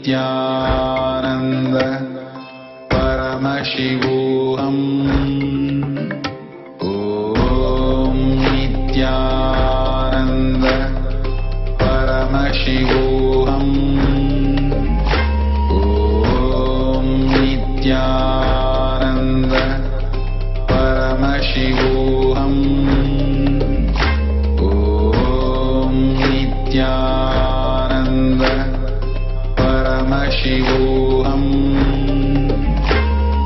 Nithyananda Paramashivoham. Om Nithyananda Paramashivoham. Om Nithyananda Paramashivoham. Om Nithyananda Paramashivoham.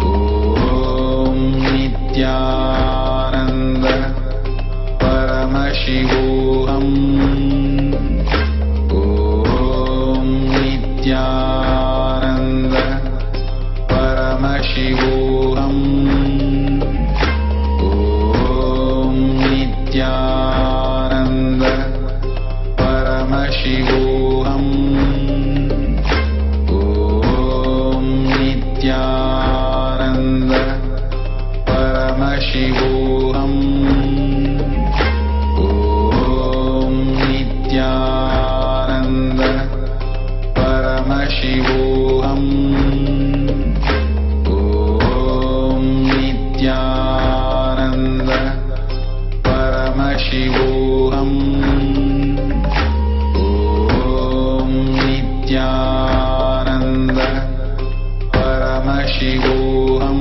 Om Nithyananda Paramashivoham. Om Nithyananda Paramashivoham. Om Nithyananda Paramashivoham. Om Nithyananda Paramashivoham. Om Nithyananda Paramashivoham. Om Nithyananda Paramashivoham. Om Nithyananda Paramashivoham.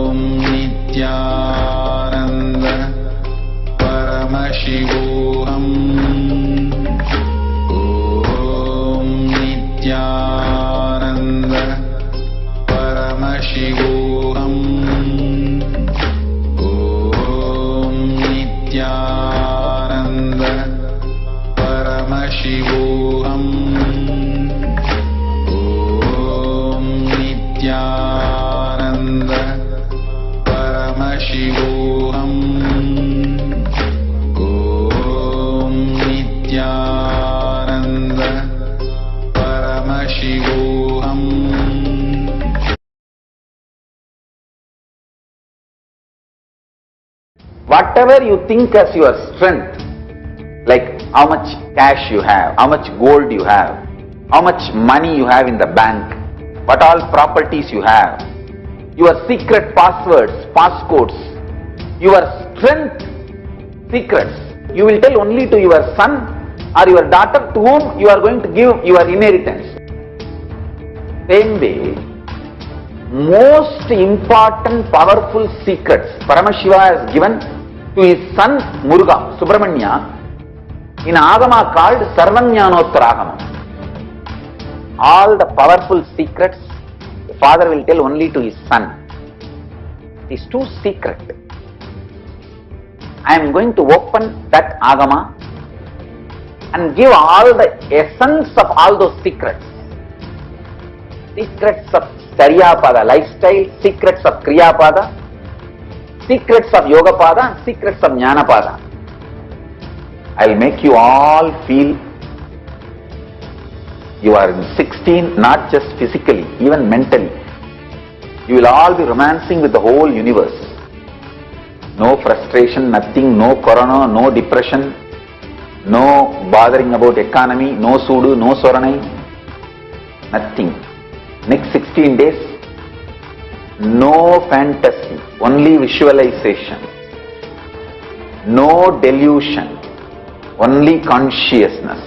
Om Nithyananda Paramashivoham. Om Nithyananda Paramashivoham. Om Nithyananda Paramashivoham. Om Nithyananda Paramashivoham. Om Nithyananda Paramashivoham. Whatever you think as your strength, like how much cash you have, how much gold you have, how much money you have in the bank, what all properties you have, your secret passwords, passcodes, your strength secrets, you will tell only to your son or your daughter to whom you are going to give your inheritance. Same way, most important powerful secrets Paramashiva has given to his son Muruga, Subramanya, in Agama called Sarvanyanottara. All the powerful secrets the father will tell only to his son. It is too secret. I am going to open that Agama and give all the essence of all those secrets. Secrets of Charyapada lifestyle, secrets of Kriyapada, secrets of Yogapada, and secrets of Jnanapada. I will make you all feel you are in 16, not just physically, even mentally. You will all be romancing with the whole universe. No frustration, nothing, no corona, no depression, no bothering about economy, no sudu, no soranai, nothing. Next 16 days, no fantasy, only visualization, no delusion, only consciousness.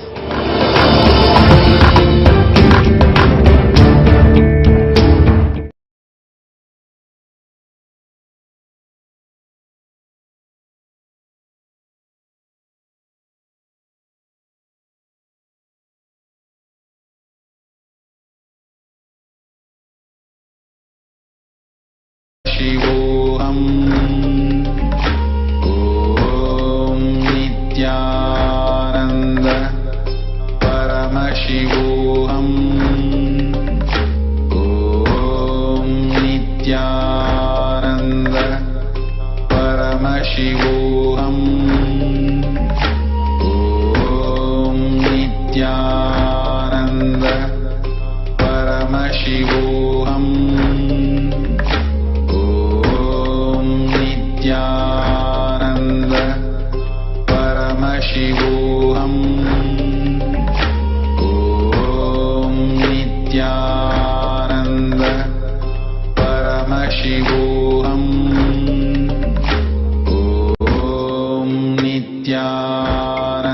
Shivoham. Om Nithyananda Paramashivoham. Om Nithyananda Paramashivoham. Om Nithyananda Paramashivoham. Nithyananda Paramashivoham.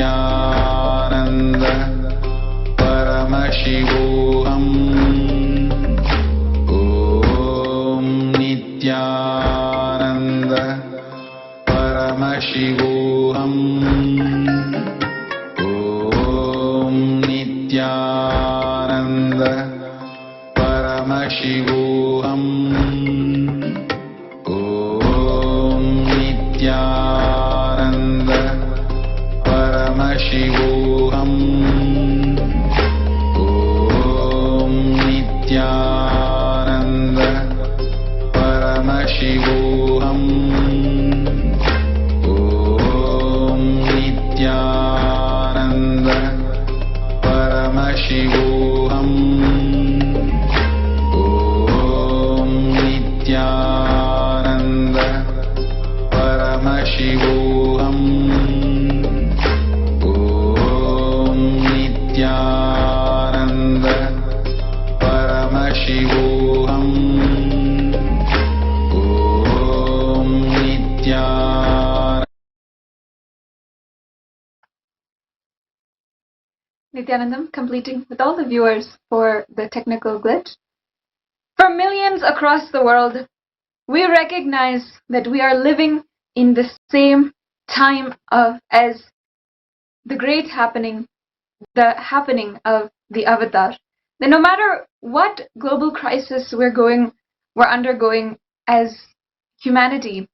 Nithyananda Paramashivoham. Om Nithyananda Paramashivoham. Om Nithyananda Paramashivoham. Om Nithyananda Paramashivoham. Om Nithyananda Paramashivoham. Om Nithyananda Paramashivoham. Om Nithyananda Paramashivoham. Om Nithyananda Paramashivoham. Om Nithyananda. Nithyanandam completing with all the viewers for the technical glitch. For millions across the world, we recognize that we are living in the same time as the great happening, the happening of the avatar. That no matter what global crisis we're undergoing as humanity,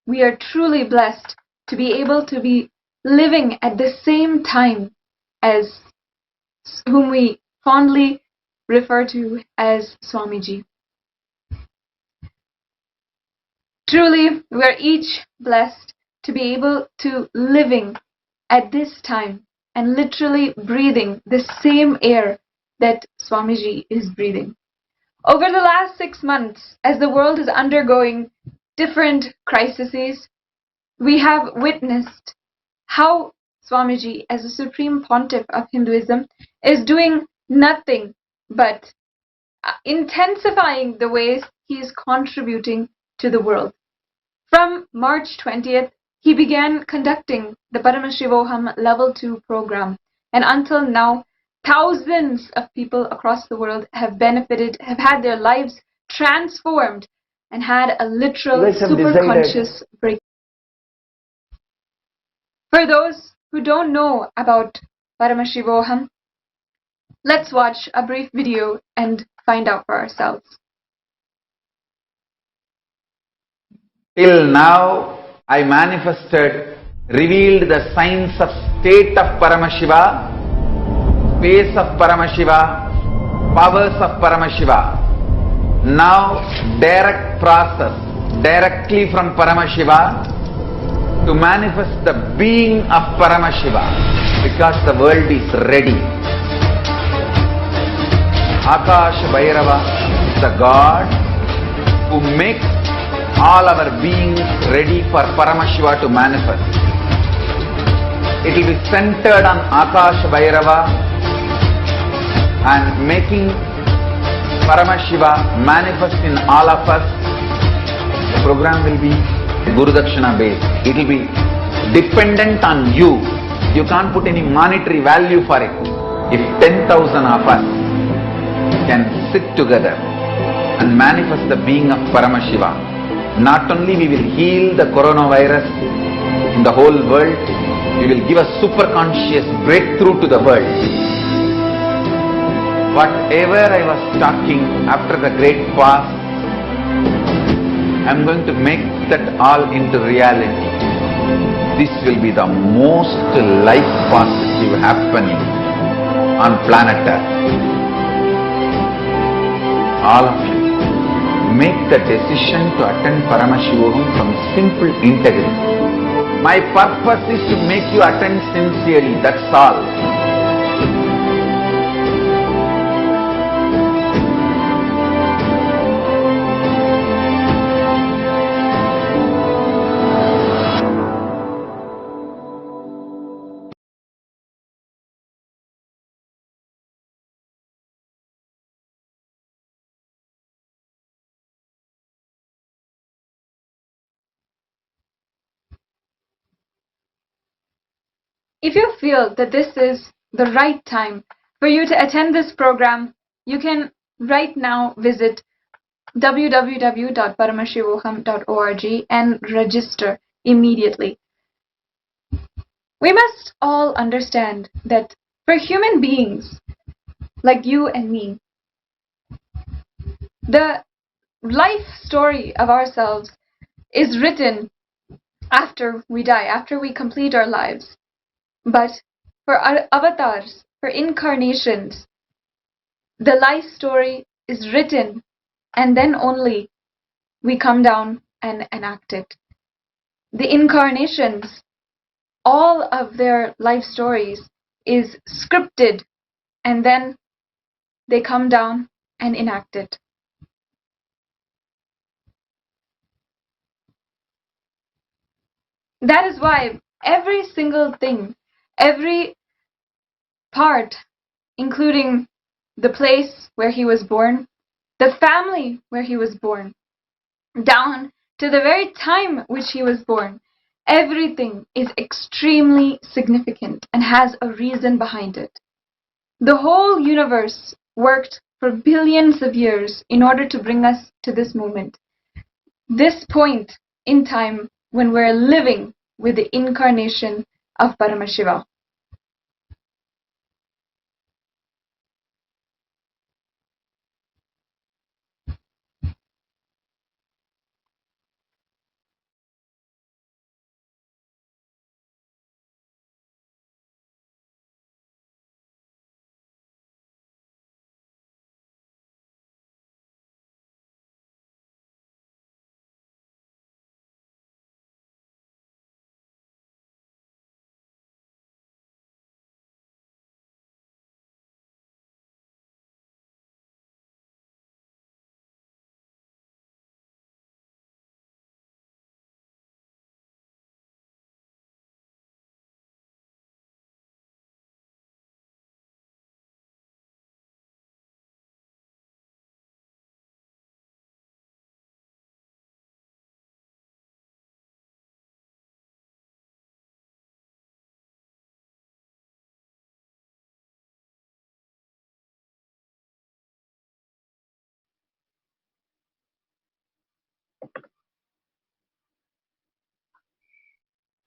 we are truly blessed to be able to be living at the same time as whom we fondly refer to as Swamiji. Truly, we are each blessed to be able to living at this time and literally breathing the same air that Swamiji is breathing. Over the last 6 months, as the world is undergoing different crises, we have witnessed how Swamiji, as the Supreme Pontiff of Hinduism, is doing nothing but intensifying the ways he is contributing to the world. From March 20th, he began conducting the Paramashivoham Level 2 program, and until now, thousands of people across the world have benefited, have had their lives transformed, and had a literal super conscious break. For those who don't know about Paramashivoham, let's watch a brief video and find out for ourselves. Till now, I manifested, revealed the signs of state of Paramashiva, space of Paramashiva, powers of Paramashiva. Now, direct process, directly from Paramashiva, to manifest the being of Paramashiva, because the world is ready. Akash Bhairava is the God who makes all our beings ready for Paramashiva to manifest. It will be centered on Akash Bhairava and making Paramashiva manifest in all of us. The program will be Guru Dakshina based. It will be dependent on you. You can't put any monetary value for it. If 10,000 of us can sit together and manifest the being of Paramashiva, not only we will heal the coronavirus in the whole world, we will give a super conscious breakthrough to the world. Whatever I was talking after the great fast, I am going to make that all into reality. This will be the most life positive happening on planet Earth. All of you, make the decision to attend Paramashivoham from simple integrity. My purpose is to make you attend sincerely, that's all. If you feel that this is the right time for you to attend this program, you can right now visit www.paramashivoham.org and register immediately. We must all understand that for human beings like you and me, the life story of ourselves is written after we die, after we complete our lives. But for our avatars, for incarnations, the life story is written and then only we come down and enact it. The incarnations, all of their life stories is scripted and then they come down and enact it. That is why every single thing, every part, including the place where he was born, the family where he was born, down to the very time which he was born, everything is extremely significant and has a reason behind it. The whole universe worked for billions of years in order to bring us to this moment, this point in time when we're living with the incarnation of Paramashiva.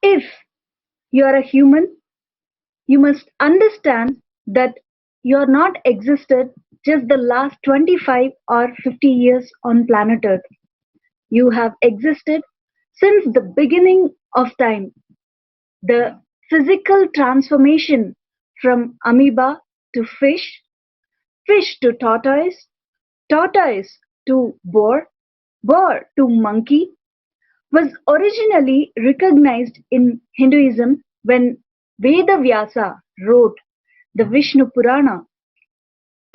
If you are a human, you must understand that you are not existed just the last 25 or 50 years on planet Earth. You have existed since the beginning of time. The physical transformation from amoeba to fish to tortoise, tortoise to boar to monkey, was originally recognized in Hinduism when Vedavyasa wrote the Vishnu Purana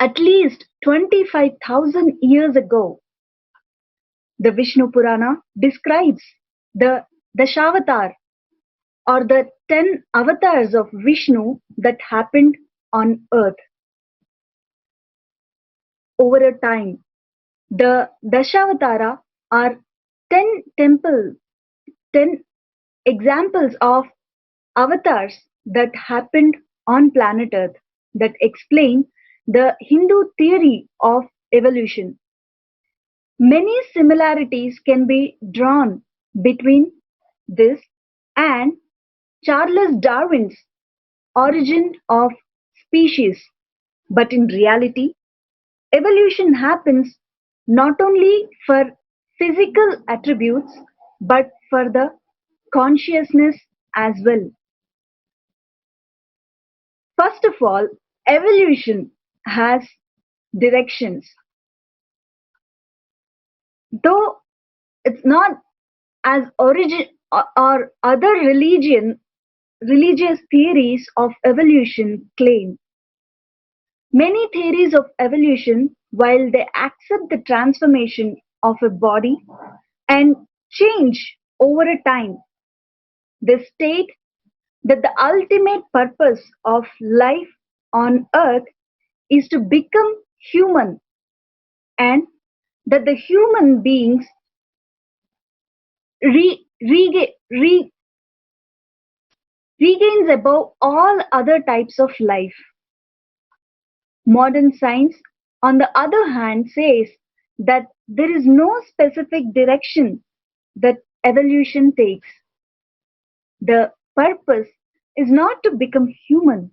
at least 25,000 years ago. The Vishnu Purana describes the Dashavatar, or the 10 avatars of Vishnu that happened on earth. Over a time, the Dashavatara are 10 10 examples of avatars that happened on planet Earth that explain the Hindu theory of evolution. Many similarities can be drawn between this and Charles Darwin's Origin of Species, but in reality, evolution happens not only for physical attributes but for the consciousness as well. First of all, evolution has directions. Though it's not as origin or other religious theories of evolution claim. Many theories of evolution, while they accept the transformation of a body and change over a time, they state that the ultimate purpose of life on earth is to become human, and that the human beings re, rega- re, regains above all other types of life. Modern science, on the other hand, says that there is no specific direction that evolution takes. The purpose is not to become human.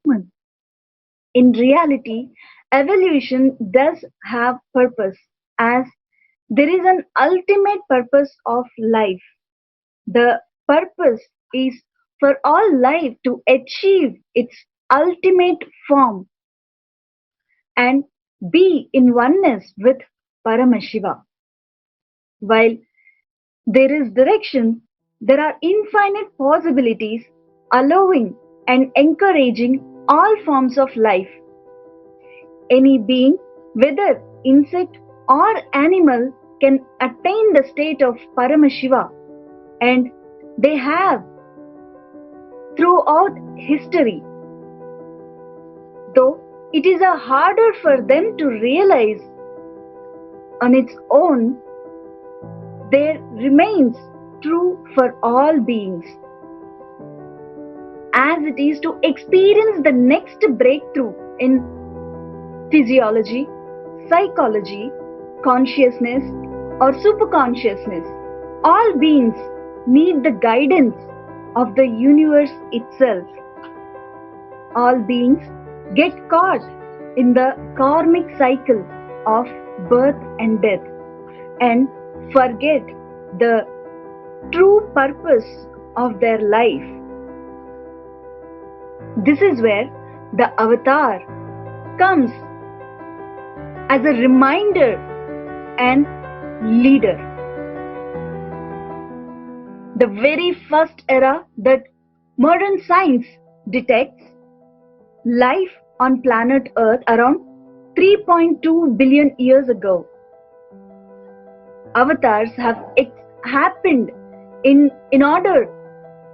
In reality, evolution does have purpose, as there is an ultimate purpose of life. The purpose is for all life to achieve its ultimate form and be in oneness with Paramashiva. While there is direction, there are infinite possibilities allowing and encouraging all forms of life. Any being, whether insect or animal, can attain the state of Paramashiva, and they have throughout history. Though it is harder for them to realize on its own, there remains true for all beings, as it is to experience the next breakthrough in physiology, psychology, consciousness, or superconsciousness. All beings need the guidance of the universe itself. All beings get caught in the karmic cycle of birth and death and forget the true purpose of their life. This is where the avatar comes as a reminder and leader. The very first era that modern science detects life on planet Earth around 3.2 billion years ago. Avatars have happened in order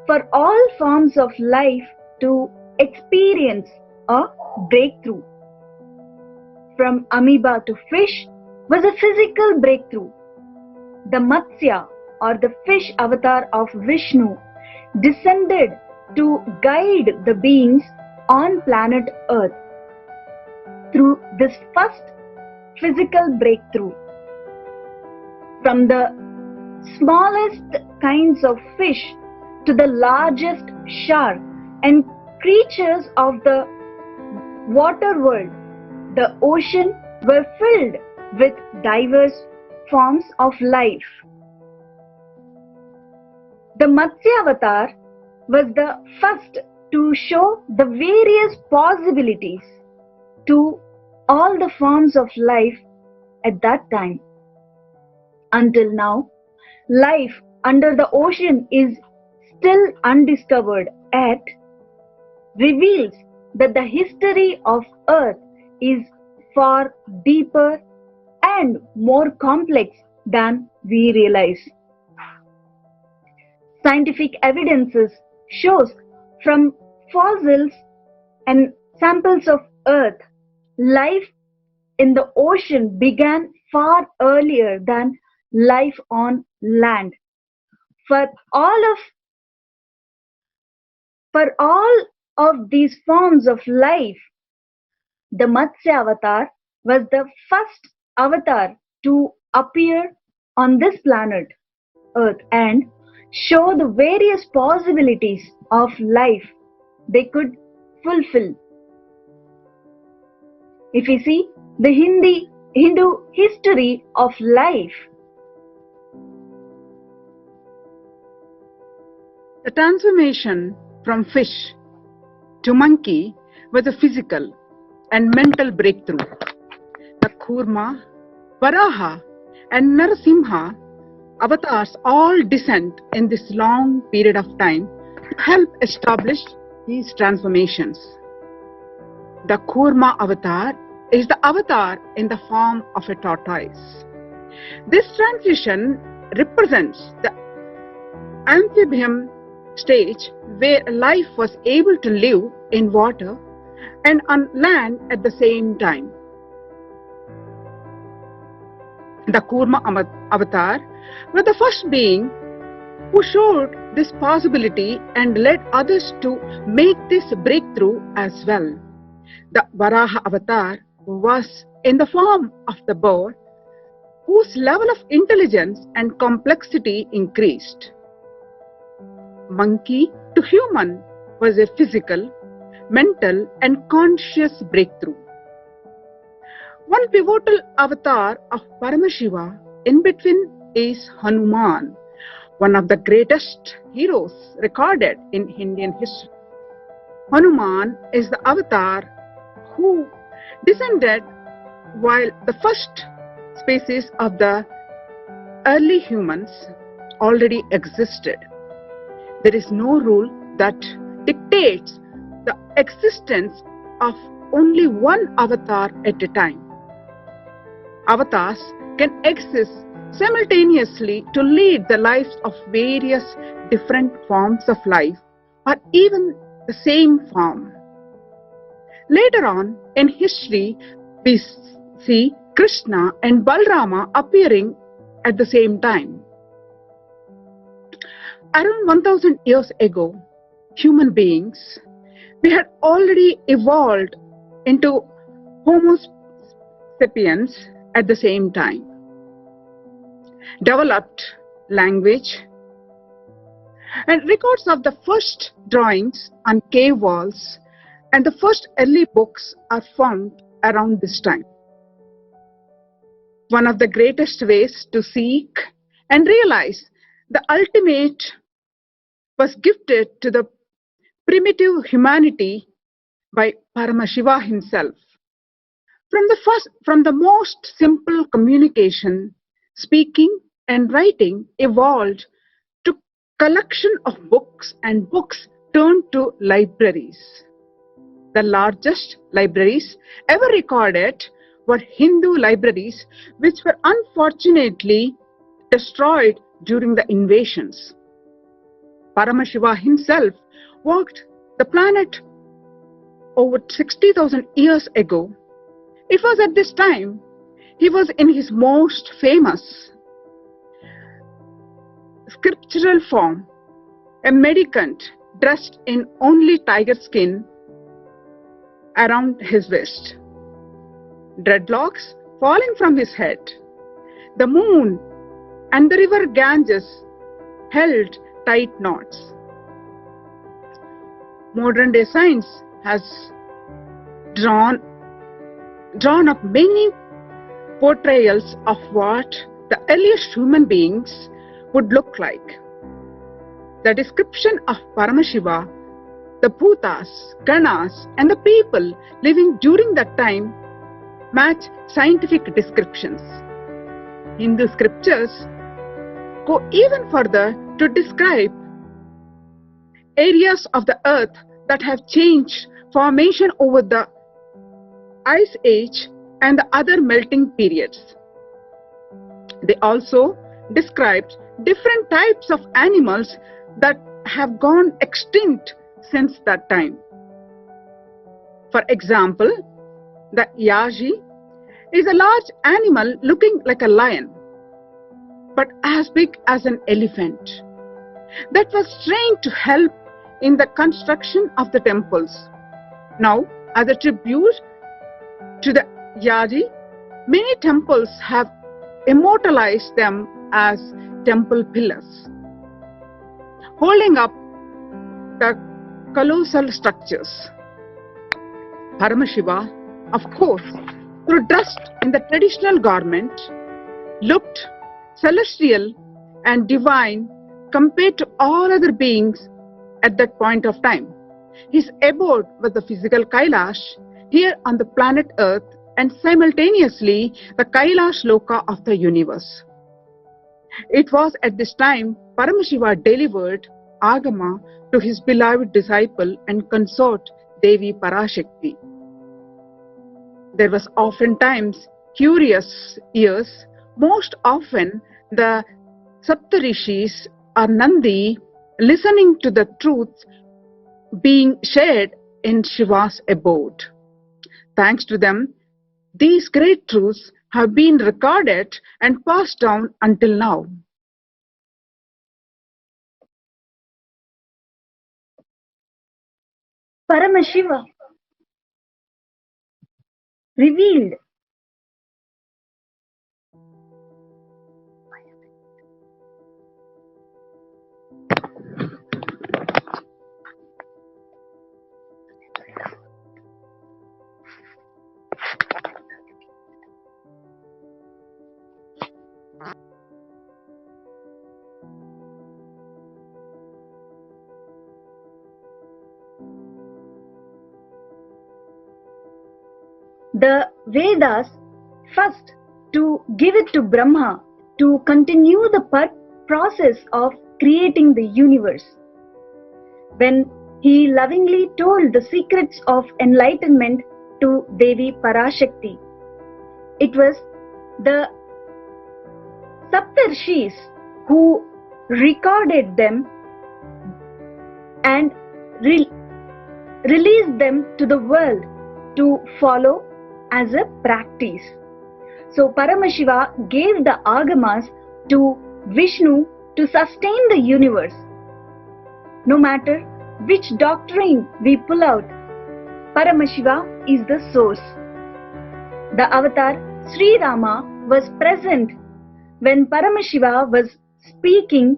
for all forms of life to experience a breakthrough. From amoeba to fish was a physical breakthrough. The Matsya, or the fish avatar of Vishnu, descended to guide the beings on planet Earth through this first physical breakthrough. From the smallest kinds of fish to the largest shark and creatures of the water world, the ocean were filled with diverse forms of life. The Matsya avatar was the first to show the various possibilities to all the forms of life at that time. Until now, life under the ocean is still undiscovered, yet reveals that the history of Earth is far deeper and more complex than we realize. Scientific evidences shows from fossils and samples of Earth, life in the ocean began far earlier than life on land. For all of these forms of life, the Matsya avatar was the first avatar to appear on this planet Earth and show the various possibilities of life they could fulfill. If we see the Hindu history of life, the transformation from fish to monkey was a physical and mental breakthrough. The Kurma, Varaha and Narasimha avatars all descend in this long period of time to help establish these transformations. The Kurma avatar is the avatar in the form of a tortoise. This transition represents the amphibian stage where life was able to live in water and on land at the same time. The Kurma avatar was the first being who showed this possibility and led others to make this breakthrough as well. The Varaha avatar was in the form of the bird, whose level of intelligence and complexity increased. Monkey to human was a physical, mental and conscious breakthrough. One pivotal avatar of Paramashiva in between is Hanuman, one of the greatest heroes recorded in Indian history. Hanuman is the avatar who descended while the first species of the early humans already existed. There is no rule that dictates the existence of only one avatar at a time. Avatars can exist simultaneously to lead the lives of various different forms of life or even the same form. Later on in history, we see Krishna and Balrama appearing at the same time. Around 1000 years ago, human beings, we had already evolved into Homo sapiens at the same time, developed language, and records of the first drawings on cave walls and the first early books are found around this time. One of the greatest ways to seek and realize the ultimate was gifted to the primitive humanity by Paramashiva himself. From the most simple communication, speaking and writing evolved to collection of books, and books turned to libraries. The largest libraries ever recorded were Hindu libraries, which were unfortunately destroyed during the invasions. Paramashiva himself walked the planet over 60,000 years ago. It was at this time he was in his most famous scriptural form, a mendicant dressed in only tiger skin around his waist, dreadlocks falling from his head. The moon and the river Ganges held tight knots. Modern day science has drawn up many portrayals of what the earliest human beings would look like. The description of Paramashiva, the Bhutas, Ganas, and the people living during that time match scientific descriptions. Hindu scriptures go even further to describe areas of the earth that have changed formation over the Ice Age and the other melting periods. They also described different types of animals that have gone extinct since that time. For example, the Yaji is a large animal looking like a lion, but as big as an elephant, that was trained to help in the construction of the temples. Now, as a tribute to the Yaji, many temples have immortalized them as temple pillars, holding up the colossal structures. Paramashiva, of course, though dressed in the traditional garment, looked celestial and divine compared to all other beings at that point of time. His abode was the physical Kailash here on the planet Earth, and simultaneously the Kailash Loka of the universe. It was at this time Paramashiva delivered Agama to his beloved disciple and consort Devi Parashakti. There was oftentimes curious ears, most often the Saptarishis or Nandi, listening to the truths being shared in Shiva's abode. Thanks to them, these great truths have been recorded and passed down until now. Paramashiva revealed the Vedas first to give it to Brahma to continue the process of creating the universe. When he lovingly told the secrets of enlightenment to Devi Parashakti, it was the Saptarshis who recorded them and released them to the world to follow as a practice. So Paramashiva gave the agamas to Vishnu to sustain the universe. No matter which doctrine we pull out, Paramashiva is the source. The avatar Sri Rama was present when Paramashiva was speaking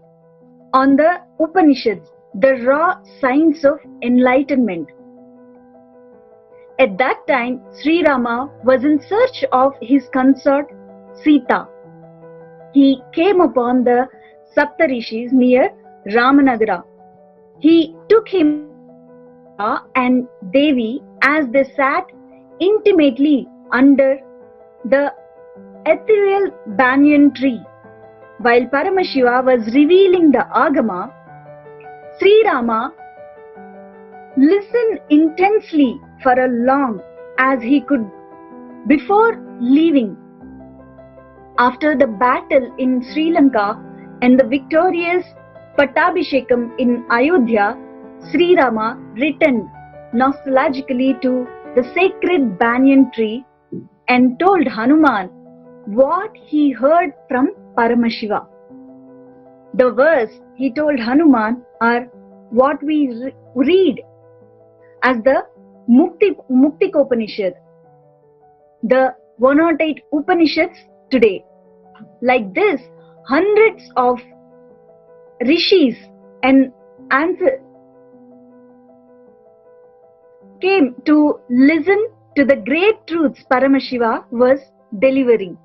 on the Upanishads, the raw science of enlightenment. At that time, Sri Rama was in search of his consort Sita. He came upon the Saptarishis near Ramanagara. He took him and Devi as they sat intimately under the ethereal banyan tree. While Paramashiva was revealing the Agama, Sri Rama listened intensely for a long as he could before leaving. After the battle in Sri Lanka and the victorious Pattabhishekam in Ayodhya, Sri Rama returned nostalgically to the sacred banyan tree and told Hanuman what he heard from Paramashiva. The verse he told Hanuman are what we read as the Muktikopanishad, the 108 Upanishads today. Like this, hundreds of rishis and answers came to listen to the great truths Paramashiva was delivering.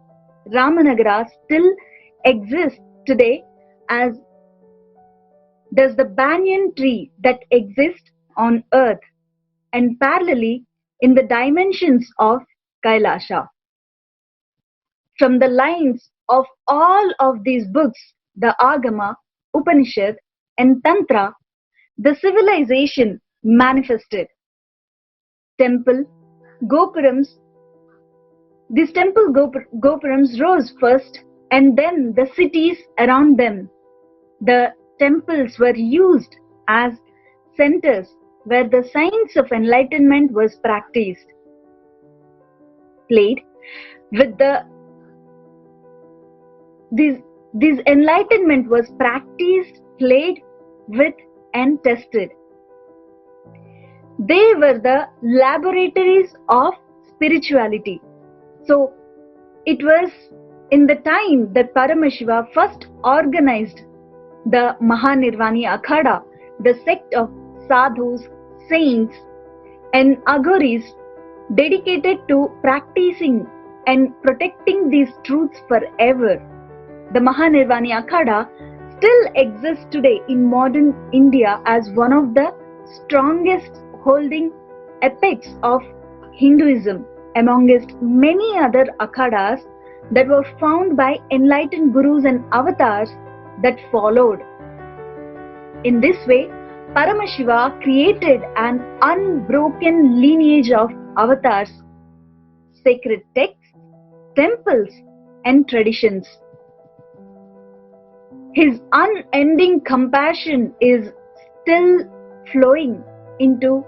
Ramanagara still exists today, as does the banyan tree that exists on earth and parallelly in the dimensions of Kailasha. From the lines of all of these books, the Agama, Upanishad and Tantra, the civilization manifested. Temple Gopurams, these temple Gopurams rose first and then the cities around them. The temples were used as centers where the science of enlightenment was practiced. Played with this enlightenment was practiced, played with and tested. They were the laboratories of spirituality. So it was in the time that Paramashiva first organized the Mahanirvani Akhada, the sect of sadhus, saints and aghoris dedicated to practicing and protecting these truths forever. The Mahanirvani Akhada still exists today in modern India as one of the strongest holding epics of Hinduism amongst many other akhadas that were found by enlightened gurus and avatars that followed. In this way, Paramashiva created an unbroken lineage of avatars, sacred texts, temples and traditions. His unending compassion is still flowing into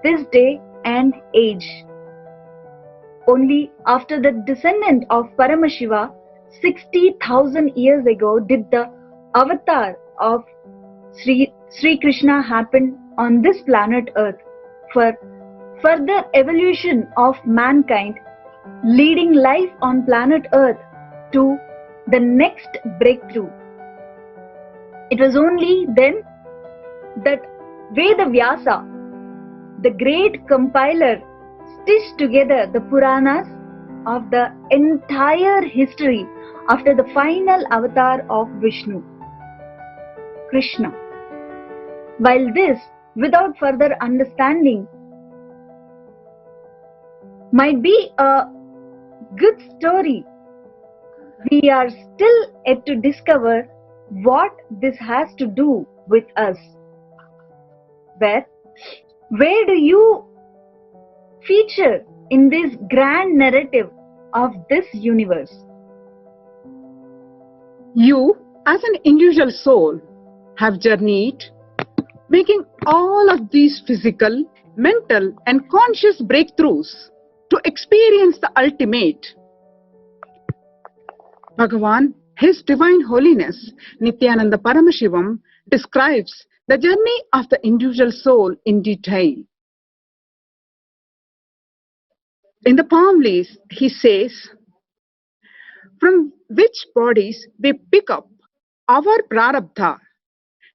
this day and age. Only after the descendant of Paramashiva 60,000 years ago did the avatar of Sri Krishna happen on this planet Earth. for further evolution of mankind, leading life on planet Earth to the next breakthrough. It was only then that Vedavyasa, the great compiler, stitched together the Puranas of the entire history after the final avatar of Vishnu, Krishna. While this, without further understanding, might be a good story, we are still yet to discover what this has to do with us. Where do you feature in this grand narrative of this universe? You, as an individual soul, have journeyed, making all of these physical, mental, and conscious breakthroughs to experience the ultimate. Bhagavan, His Divine Holiness, Nithyananda Paramashivam, describes the journey of the individual soul in detail. In the palm leaves, he says, from which bodies we pick up our prarabdha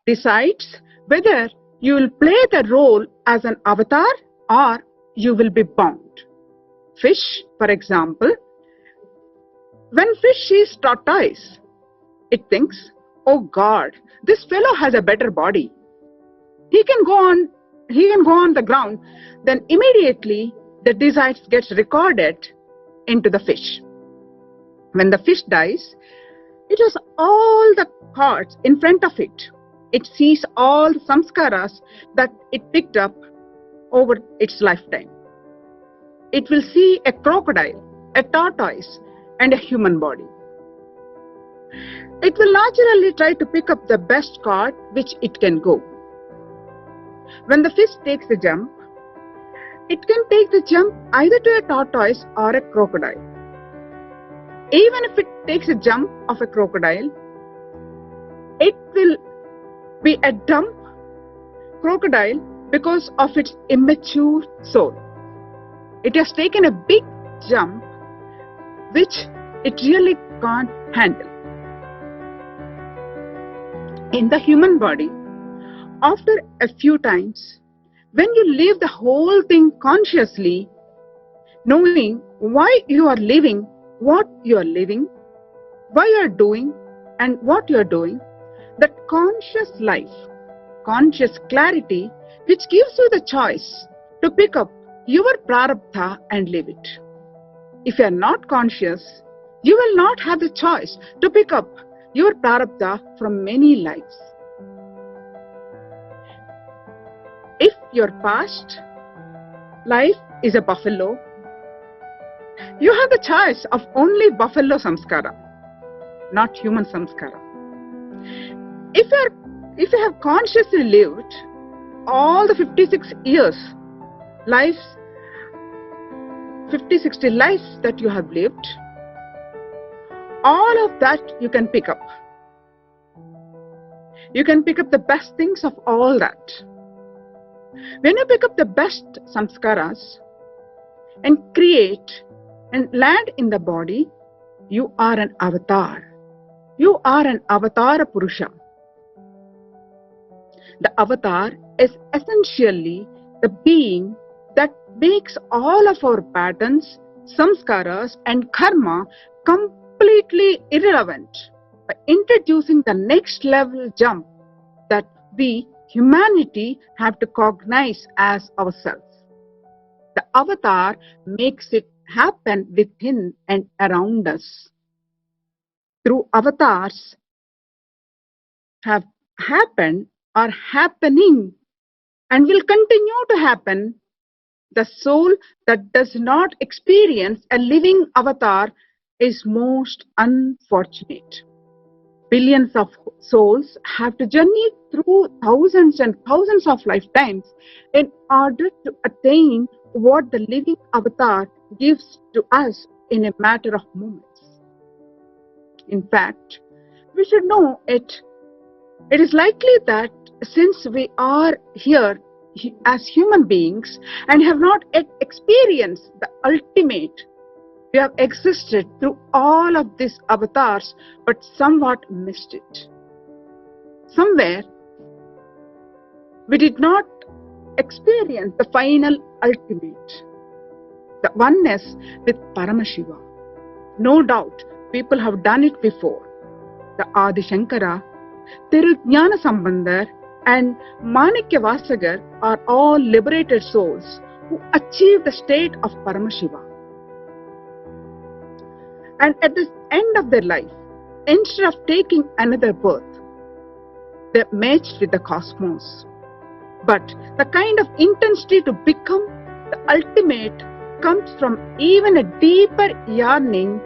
decides whether you will play the role as an avatar or you will be bound. Fish, for example, when fish sees tortoise, it thinks, oh God, this fellow has a better body. He can go on the ground. Then immediately the desires gets recorded into the fish. When the fish dies, it has all the cards in front of it. It sees all the samskaras that it picked up over its lifetime. It will see a crocodile, a tortoise, and a human body. It will naturally try to pick up the best card which it can go. When the fish takes a jump, it can take the jump either to a tortoise or a crocodile. Even if it takes a jump of a crocodile, it will be a dumb crocodile because of its immature soul. It has taken a big jump which it really can't handle. In the human body, after a few times, when you leave the whole thing consciously, knowing why you are living, what you are living, why you are doing, and what you are doing, that conscious life, conscious clarity, which gives you the choice to pick up your prarabdha and live it. If you are not conscious, you will not have the choice to pick up your prarabdha from many lives. If your past life is a buffalo, you have the choice of only buffalo samskara, not human samskara. If you have consciously lived all the 56 years, 50-60 lives that you have lived, all of that you can pick up. You can pick up the best things of all that. When you pick up the best samskaras and create and land in the body, you are an avatar. You are an avatara purusha. The avatar is essentially the being that makes all of our patterns, samskaras, and karma completely irrelevant by introducing the next level jump that we, humanity, have to cognize as ourselves. The avatar makes it happen within and around us. Through avatars have happened, are happening, and will continue to happen, the soul that does not experience a living avatar is most unfortunate. Billions of souls have to journey through thousands and thousands of lifetimes in order to attain what the living avatar gives to us in a matter of moments. In fact, we should know it is likely that since we are here as human beings and have not yet experienced the ultimate. We have existed through all of these avatars but somewhat missed it. Somewhere we did not experience the final ultimate, the oneness with Paramashiva. No doubt people have done it before. The Adi Shankara, Tirujnana Sambandar and Manikya Vasagar are all liberated souls who achieved the state of Paramashiva. And at the end of their life, instead of taking another birth, they merged with the cosmos. But the kind of intensity to become the ultimate comes from even a deeper yearning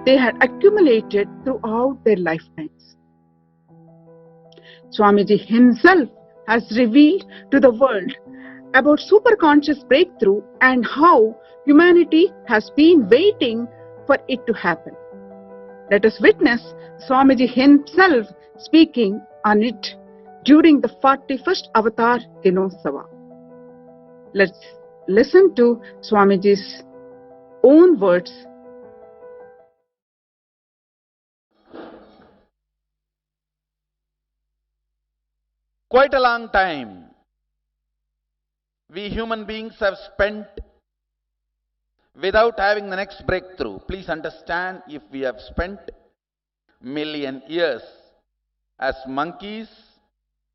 they had accumulated throughout their lifetimes. Swamiji himself has revealed to the world about superconscious breakthrough and how humanity has been waiting for it to happen. Let us witness Swamiji himself speaking on it during the 41st Avatar Dinotsava. Let's listen to Swamiji's own words. Quite a long time we human beings have spent without having the next breakthrough. Please understand, if we have spent million years as monkeys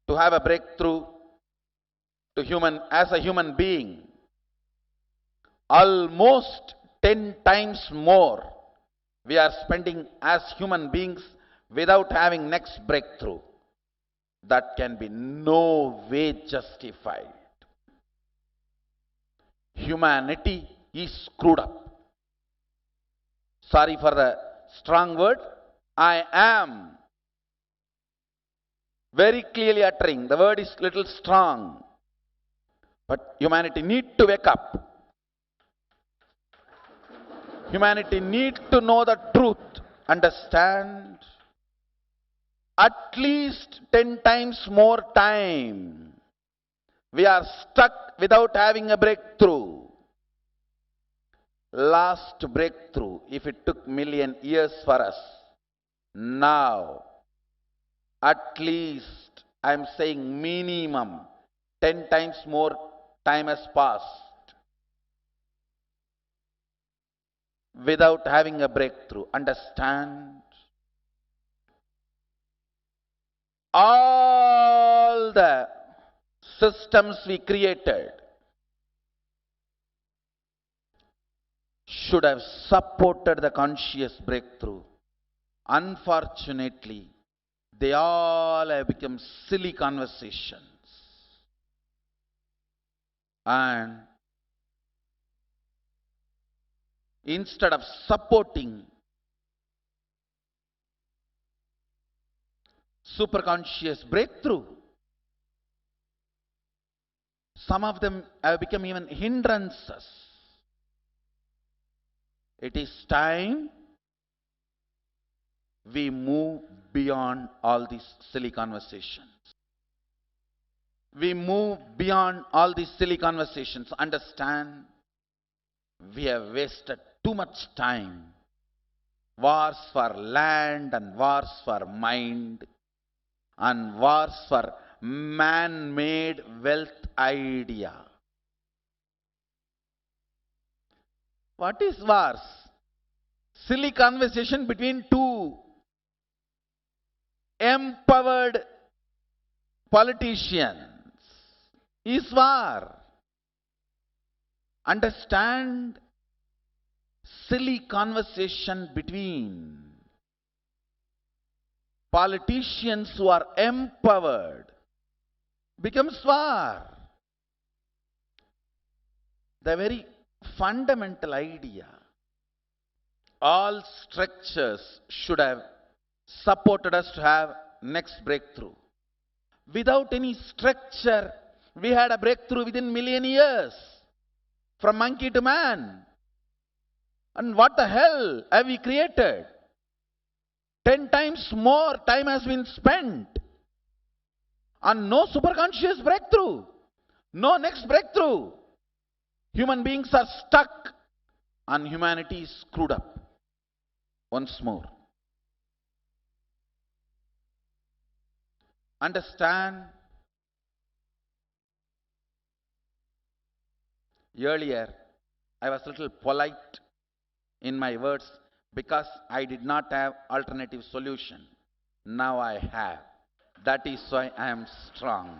to have a breakthrough as a human being, almost 10 times more we are spending as human beings without having next breakthrough. That can be no way justified. Humanity is screwed up. Sorry for the strong word. I am very clearly uttering. The word is little strong. But humanity needs to wake up. Humanity needs to know the truth. Understand? At least 10 times more time we are stuck without having a breakthrough. Last breakthrough, if it took million years for us, now at least, I am saying minimum 10 times more time has passed without having a breakthrough. Understand? All the systems we created should have supported the conscious breakthrough. Unfortunately, they all have become silly conversations. And instead of supporting superconscious breakthrough, some of them have become even hindrances. It is time we move beyond all these silly conversations. We move beyond all these silly conversations. Understand? We have wasted too much time. Wars for land and wars for mind and wars for man-made wealth idea. What is wars? Silly conversation between two empowered politicians is war. Understand? Silly conversation between politicians who are empowered becomes war. The very fundamental idea. All structures should have supported us to have next breakthrough. Without any structure, we had a breakthrough within million years. From monkey to man. And what the hell have we created? 10 times more time has been spent on no superconscious breakthrough. No next breakthrough. Human beings are stuck and humanity is screwed up. Once more. Understand, earlier I was a little polite in my words because I did not have alternative solution. Now I have. That is why I am strong.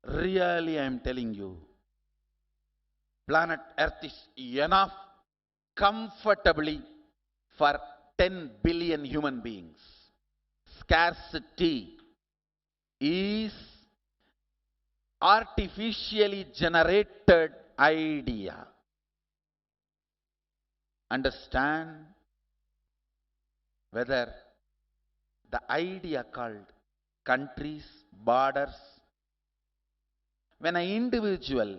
Really, I am telling you, planet Earth is enough comfortably for 10 billion human beings. Scarcity is artificially generated idea. Understand whether the idea called countries, borders, when an individual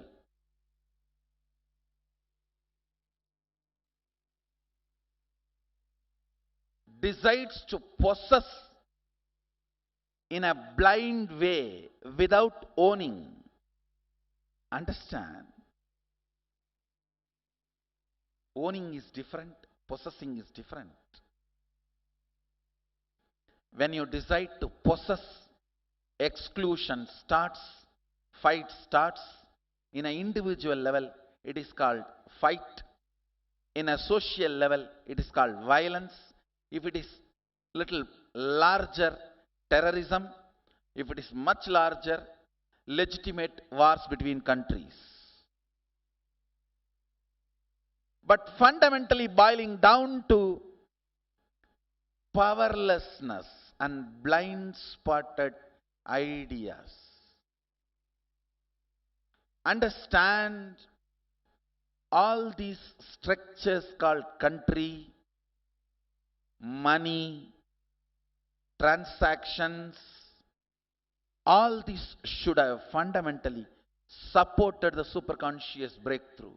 decides to possess in a blind way without owning, understand, owning is different, possessing is different. When you decide to possess, exclusion starts, fight starts. In an individual level, it is called fight. In a social level, it is called violence. If it is little larger, terrorism. If it is much larger, legitimate wars between countries. But fundamentally boiling down to powerlessness and blind-spotted ideas. Understand all these structures called country, money, transactions, all these should have fundamentally supported the superconscious breakthrough.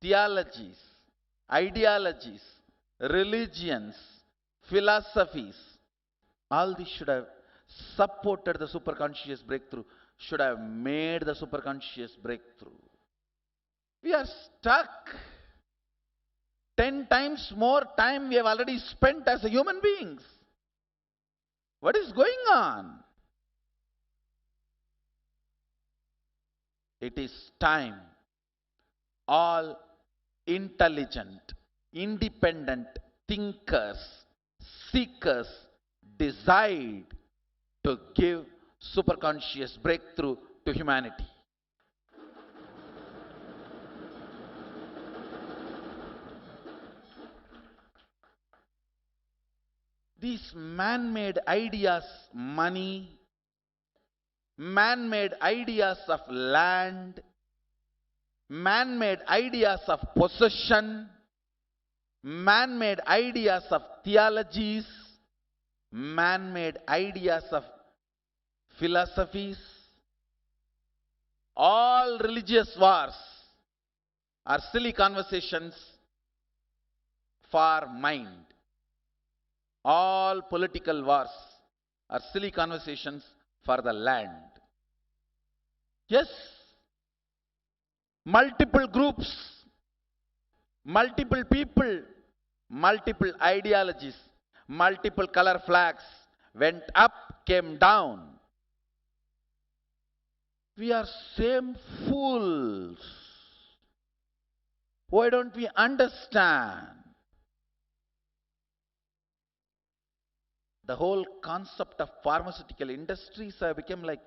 Theologies, ideologies, religions, philosophies, all these should have supported the superconscious breakthrough, should have made the superconscious breakthrough. We are stuck. 10 times more time we have already spent as human beings. What is going on? It is time all intelligent, independent thinkers, seekers decide to give superconscious breakthrough to humanity. These man-made ideas, money, man-made ideas of land, man-made ideas of possession, man-made ideas of theologies, man-made ideas of philosophies, all religious wars are silly conversations for mind. All political wars are silly conversations for the land. Yes, multiple groups, multiple people, multiple ideologies, multiple color flags went up, came down. We are same fools. Why don't we understand? The whole concept of pharmaceutical industries have become like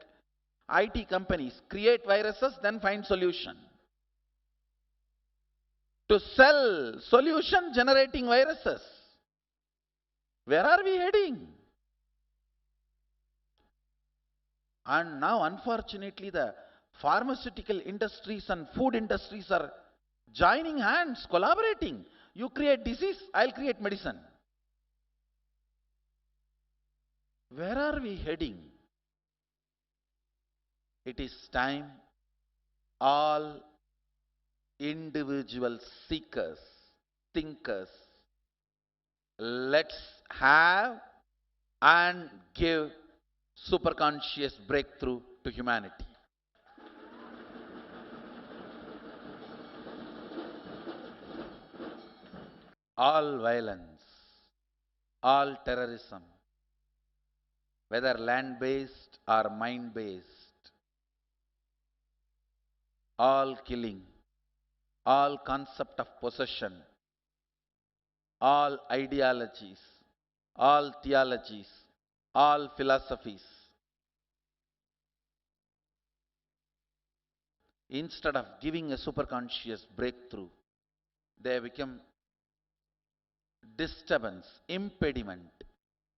IT companies. Create viruses, then find solution. To sell solution generating viruses. Where are we heading? And now unfortunately the pharmaceutical industries and food industries are joining hands, collaborating. You create disease, I'll create medicine. Where are we heading? It is time all individual seekers, thinkers, Let's have and give superconscious breakthrough to humanity. All violence, all terrorism, whether land-based or mind-based, all killing, all concept of possession, all ideologies, all theologies, all philosophies, instead of giving a superconscious breakthrough, they become disturbance, impediment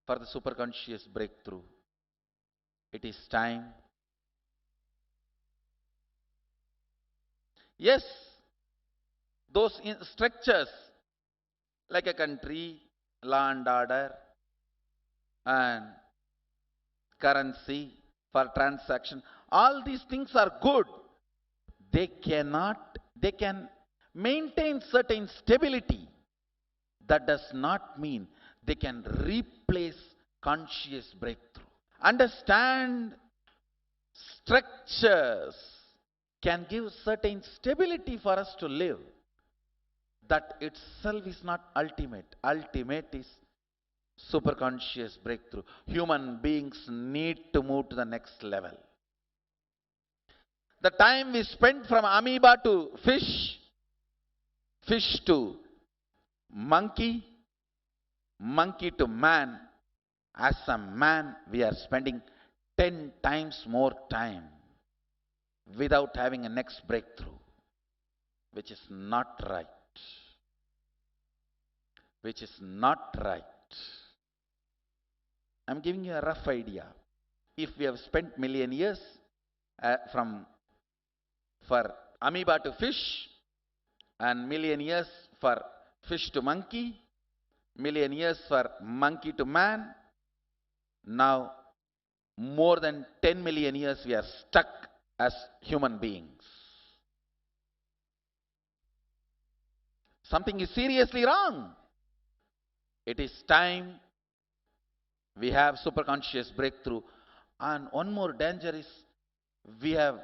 for the superconscious breakthrough. It is time. Yes, those structures like a country, law and order, and currency for transaction, all these things are good. They can maintain certain stability. That does not mean they can replace conscious breakthrough. Understand, structures can give certain stability for us to live. That itself is not ultimate. Ultimate is superconscious breakthrough. Human beings need to move to the next level. The time we spent from amoeba to fish, fish to monkey, monkey to man, as a man we are spending 10 times more time without having a next breakthrough, which is not right. Which is not right. I'm giving you a rough idea. If we have spent million years for amoeba to fish, and million years for fish to monkey, million years for monkey to man, now more than 10 million years we are stuck as human beings. Something is seriously wrong. It is time we have superconscious breakthrough. And one more danger is we have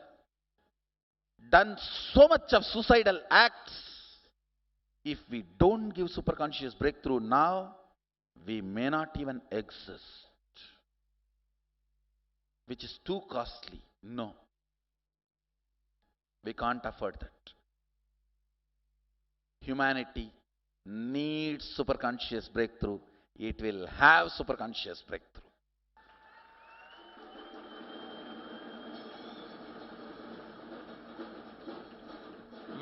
done so much of suicidal acts. If we don't give superconscious breakthrough now, we may not even exist, which is too costly. No, we can't afford that. Humanity needs superconscious breakthrough. It will have superconscious breakthrough.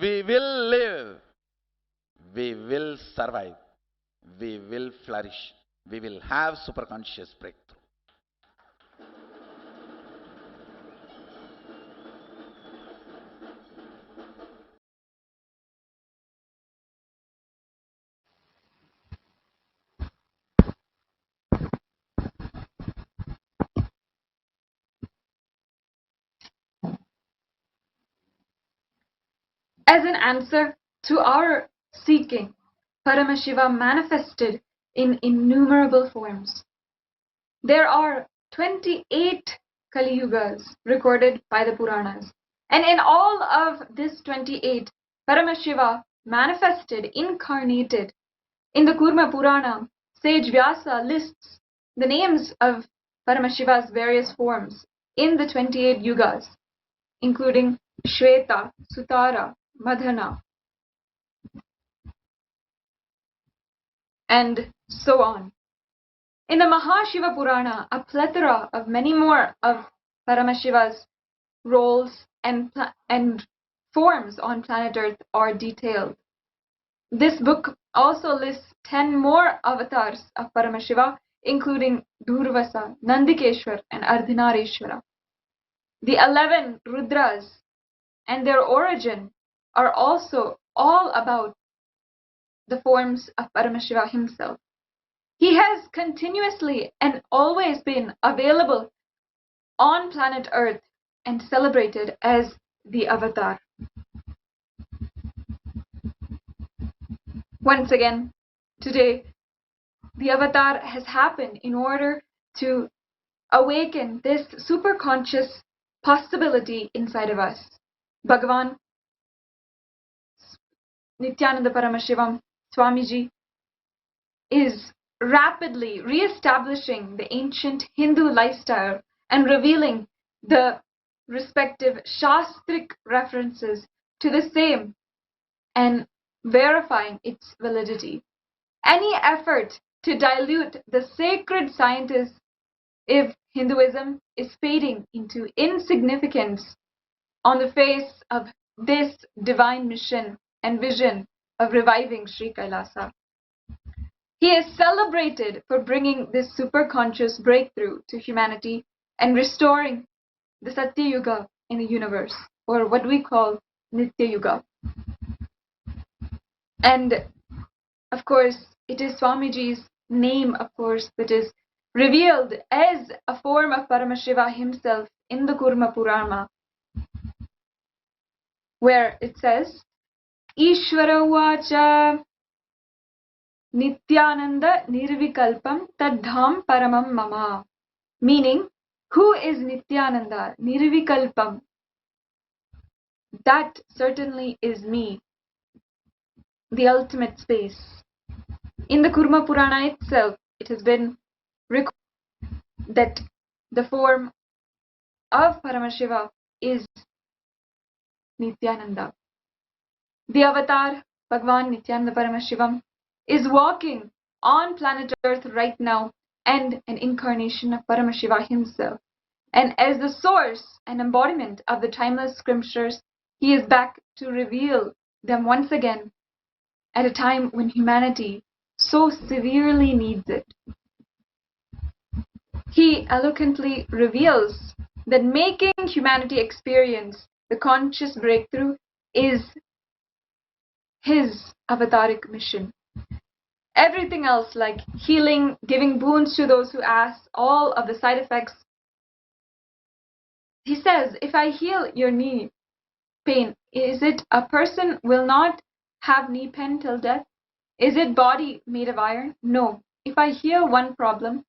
We will live. We will survive. We will flourish. We will have superconscious breakthrough. As an answer to our seeking, Paramashiva manifested in innumerable forms. There are 28 Kali Yugas recorded by the Puranas. And in all of this 28, Paramashiva manifested, incarnated. In the Kurma Purana, sage Vyasa lists the names of Paramashiva's various forms in the 28 yugas, including Shweta, Sutara, Madhana, and so on. In the Mahashiva Purana, a plethora of many more of Paramashiva's roles and forms on planet Earth are detailed. This book also lists 10 more avatars of Paramashiva, including Dhurvasa, Nandikeshwar, and Ardhanarishwara. The 11 Rudras and their origin are also all about the forms of Paramashiva himself. He has continuously and always been available on planet Earth and celebrated as the Avatar. Once again, today, the avatar has happened in order to awaken this superconscious possibility inside of us. Bhagavan Nithyananda Paramashivam Swamiji is rapidly re-establishing the ancient Hindu lifestyle and revealing the respective Shastric references to the same and verifying its validity. Any effort to dilute the sacred sciences if Hinduism is fading into insignificance on the face of this divine mission and vision of reviving Sri Kailasa. He is celebrated for bringing this superconscious breakthrough to humanity and restoring the Satya Yuga in the universe, or what we call Nithya Yuga. And of course, it is Swamiji's name, of course, that is revealed as a form of Paramashiva himself in the Kurma Purana, where it says, Ishvara Vacha Nithyananda Nirvikalpam Tadham Paramam Mama. Meaning, who is Nithyananda Nirvikalpam? That certainly is me, the ultimate space. In the Kurma Purana itself, it has been recorded that the form of Paramashiva is Nithyananda. The avatar, Bhagavan Nithyananda Paramashivam, is walking on planet Earth right now and an incarnation of Paramashiva himself. And as the source and embodiment of the timeless scriptures, he is back to reveal them once again at a time when humanity so severely needs it. He eloquently reveals that making humanity experience the conscious breakthrough is his avataric mission. Everything else, like healing, giving boons to those who ask, all of the side effects. He says, if I heal your knee pain, is it a person will not have knee pain till death? Is it body made of iron? No. If I heal one problem,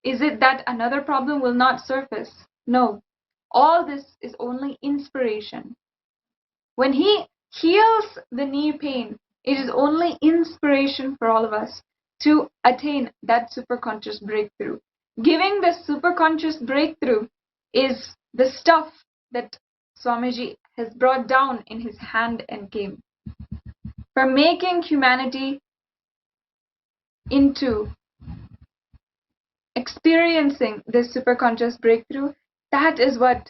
is it that another problem will not surface? No. All this is only inspiration. When he heals the knee pain, it is only inspiration for all of us to attain that superconscious breakthrough. Giving the superconscious breakthrough is the stuff that Swamiji has brought down in his hand and came. For making humanity into experiencing this superconscious breakthrough, that is what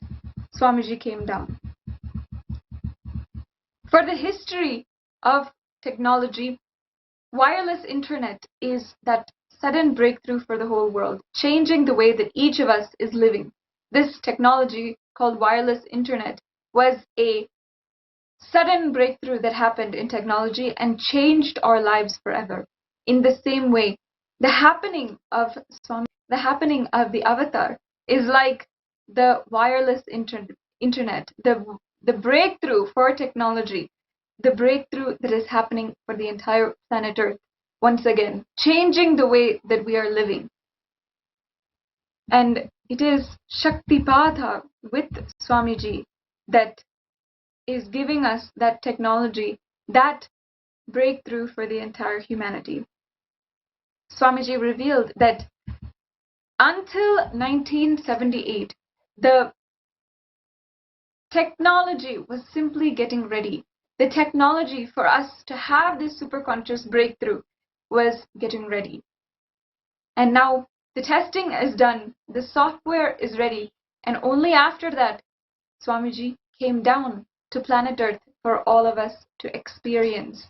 Swamiji came down. For the history of technology, wireless internet is that sudden breakthrough for the whole world, changing the way that each of us is living. This technology called wireless internet was a sudden breakthrough that happened in technology and changed our lives forever. In the same way, the happening of the avatar is like the wireless internet, the breakthrough for technology, the breakthrough that is happening for the entire planet Earth, once again, changing the way that we are living. And it is Shaktipada with Swamiji that is giving us that technology, that breakthrough for the entire humanity. Swamiji revealed that until 1978, the technology was simply getting ready. The technology for us to have this superconscious breakthrough was getting ready. And now the testing is done, the software is ready, and only after that, Swamiji came down to planet Earth for all of us to experience.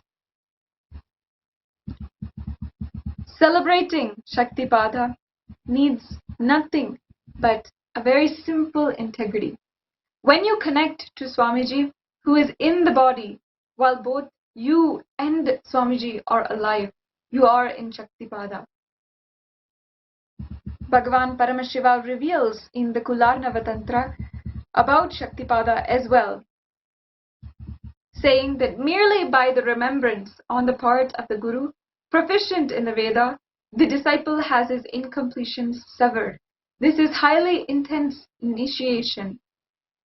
Celebrating Shaktipada needs nothing but a very simple integrity. When you connect to Swamiji, who is in the body, while both you and Swamiji are alive, you are in Shaktipada. Bhagavan Paramashiva reveals in the Kularnava Tantra about Shaktipada as well, saying that merely by the remembrance on the part of the Guru, proficient in the Veda, the disciple has his incompletions severed. This is highly intense initiation.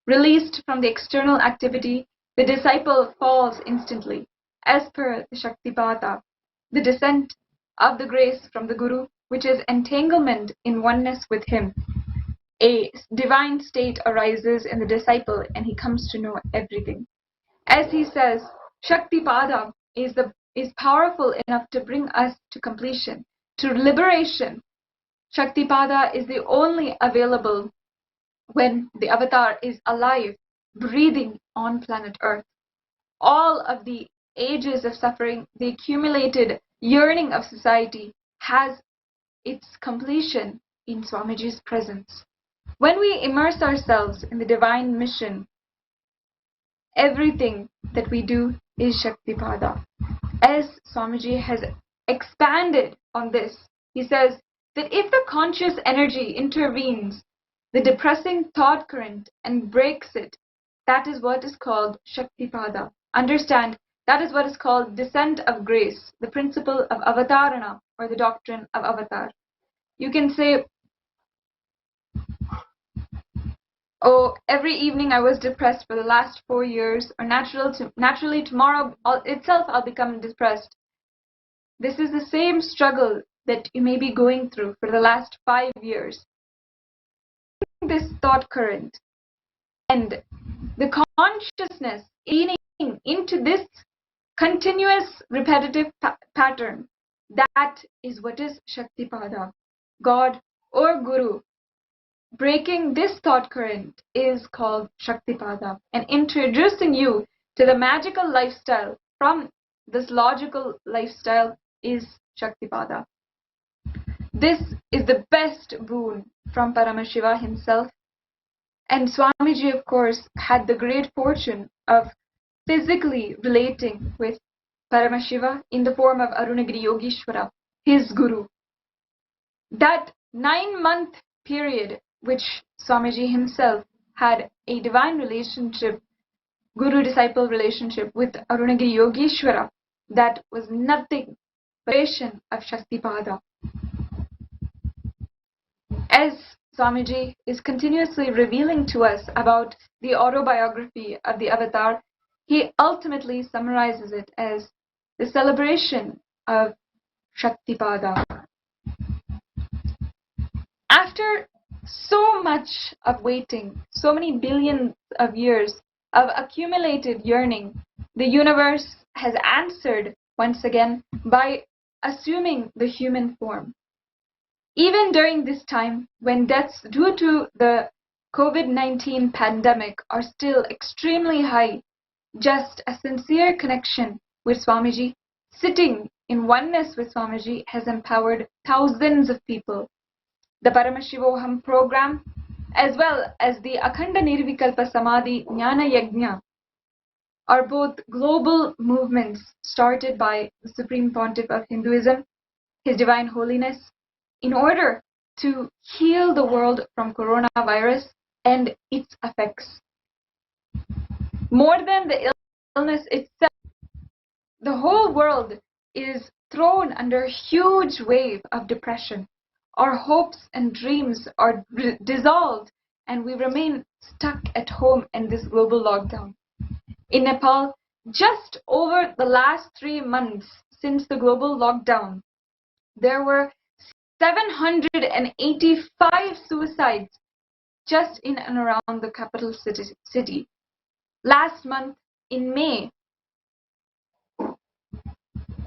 Released from the external activity, the disciple falls instantly, as per the Shaktipada, the descent of the grace from the Guru, which is entanglement in oneness with him. A divine state arises in the disciple and he comes to know everything. As he says, Shaktipada is powerful enough to bring us to completion, to liberation. Shaktipada is the only available when the avatar is alive, breathing on planet Earth. All of the ages of suffering, the accumulated yearning of society has its completion in Swamiji's presence. When we immerse ourselves in the divine mission, everything that we do is Shaktipada. As Swamiji has expanded on this, he says that if the conscious energy intervenes, the depressing thought current, and breaks it, that is what is called Shaktipada. Understand, that is what is called descent of grace, the principle of avatarana, or the doctrine of avatar. You can say, oh, every evening I was depressed for the last 4 years, or naturally tomorrow itself I'll become depressed. This is the same struggle that you may be going through for the last 5 years. This thought current and the consciousness leaning into this continuous repetitive pattern, that is what is Shaktipada. God or Guru breaking this thought current is called Shaktipada, and introducing you to the magical lifestyle from this logical lifestyle is Shaktipada. This is the best boon from Paramashiva himself. And Swamiji, of course, had the great fortune of physically relating with Paramashiva in the form of Arunagiri Yogeshwara, his guru. That 9-month period which Swamiji himself had a divine relationship, guru-disciple relationship with Arunagiri Yogeshwara, that was nothing but creation of Shaktipada. As Swamiji is continuously revealing to us about the autobiography of the avatar, he ultimately summarizes it as the celebration of Shaktipada. After so much of waiting, so many billions of years of accumulated yearning, the universe has answered once again by assuming the human form. Even during this time, when deaths due to the COVID-19 pandemic are still extremely high, just a sincere connection with Swamiji, sitting in oneness with Swamiji, has empowered thousands of people. The Paramashivoham program, as well as the Akhanda Nirvikalpa Samadhi Jnana Yajna, are both global movements started by the Supreme Pontiff of Hinduism, His Divine Holiness, in order to heal the world from coronavirus and its effects. More than the illness itself, the whole world is thrown under a huge wave of depression. Our hopes and dreams are dissolved, and we remain stuck at home in this global lockdown. In Nepal, just over the last 3 months since the global lockdown, there were 785 suicides just in and around the capital city. Last month, in May,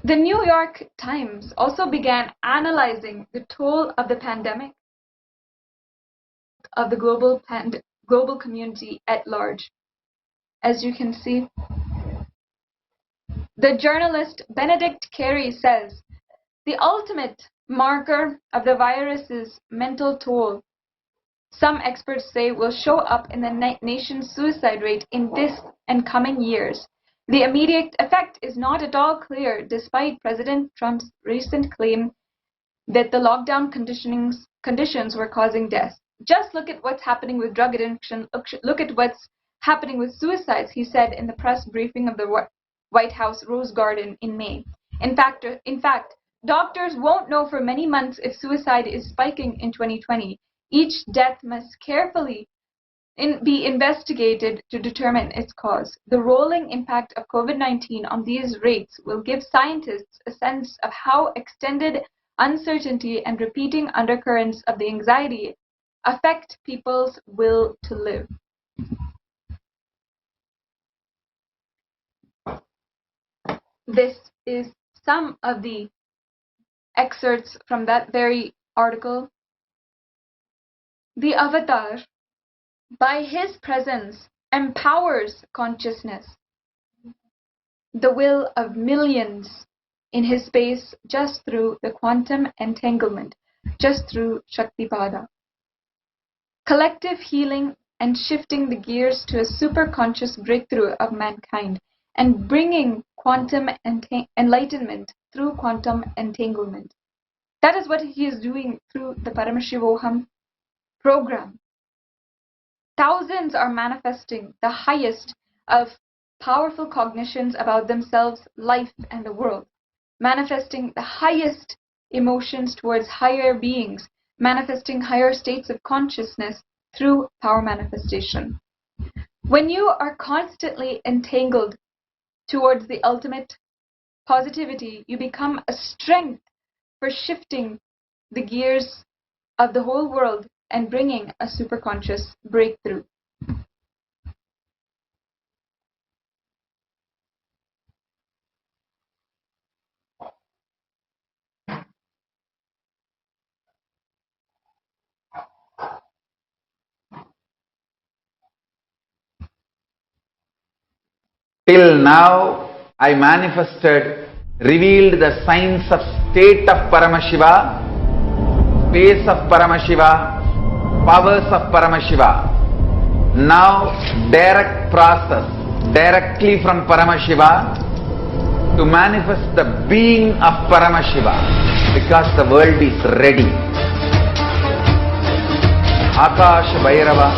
the New York Times also began analyzing the toll of the pandemic of the global community at large. As you can see, the journalist Benedict Carey says, the ultimate marker of the virus's mental toll, some experts say, will show up in the nation's suicide rate in this and coming years. The immediate effect is not at all clear, despite President Trump's recent claim that the lockdown conditions were causing deaths. Just look at what's happening with drug addiction. Look at what's happening with suicides, he said in the press briefing of the White House Rose Garden in May. In fact, Doctors won't know for many months if suicide is spiking in 2020. Each death must carefully be investigated to determine its cause. The rolling impact of COVID-19 on these rates will give scientists a sense of how extended uncertainty and repeating undercurrents of the anxiety affect people's will to live. This is some of the excerpts from that very article. The avatar, by his presence, empowers consciousness, the will of millions in his space, just through the quantum entanglement, just through Shaktipada. Collective healing and shifting the gears to a superconscious breakthrough of mankind and bringing quantum enlightenment through quantum entanglement. That is what he is doing through the Paramashivoham program. Thousands are manifesting the highest of powerful cognitions about themselves, life, and the world, manifesting the highest emotions towards higher beings, manifesting higher states of consciousness through power manifestation. When you are constantly entangled towards the ultimate positivity, you become a strength for shifting the gears of the whole world and bringing a superconscious breakthrough. Till now, I manifested, revealed the signs of state of Paramashiva, space of Paramashiva, powers of Paramashiva. Now, direct process, directly from Paramashiva to manifest the being of Paramashiva, because the world is ready. Akash Bhairava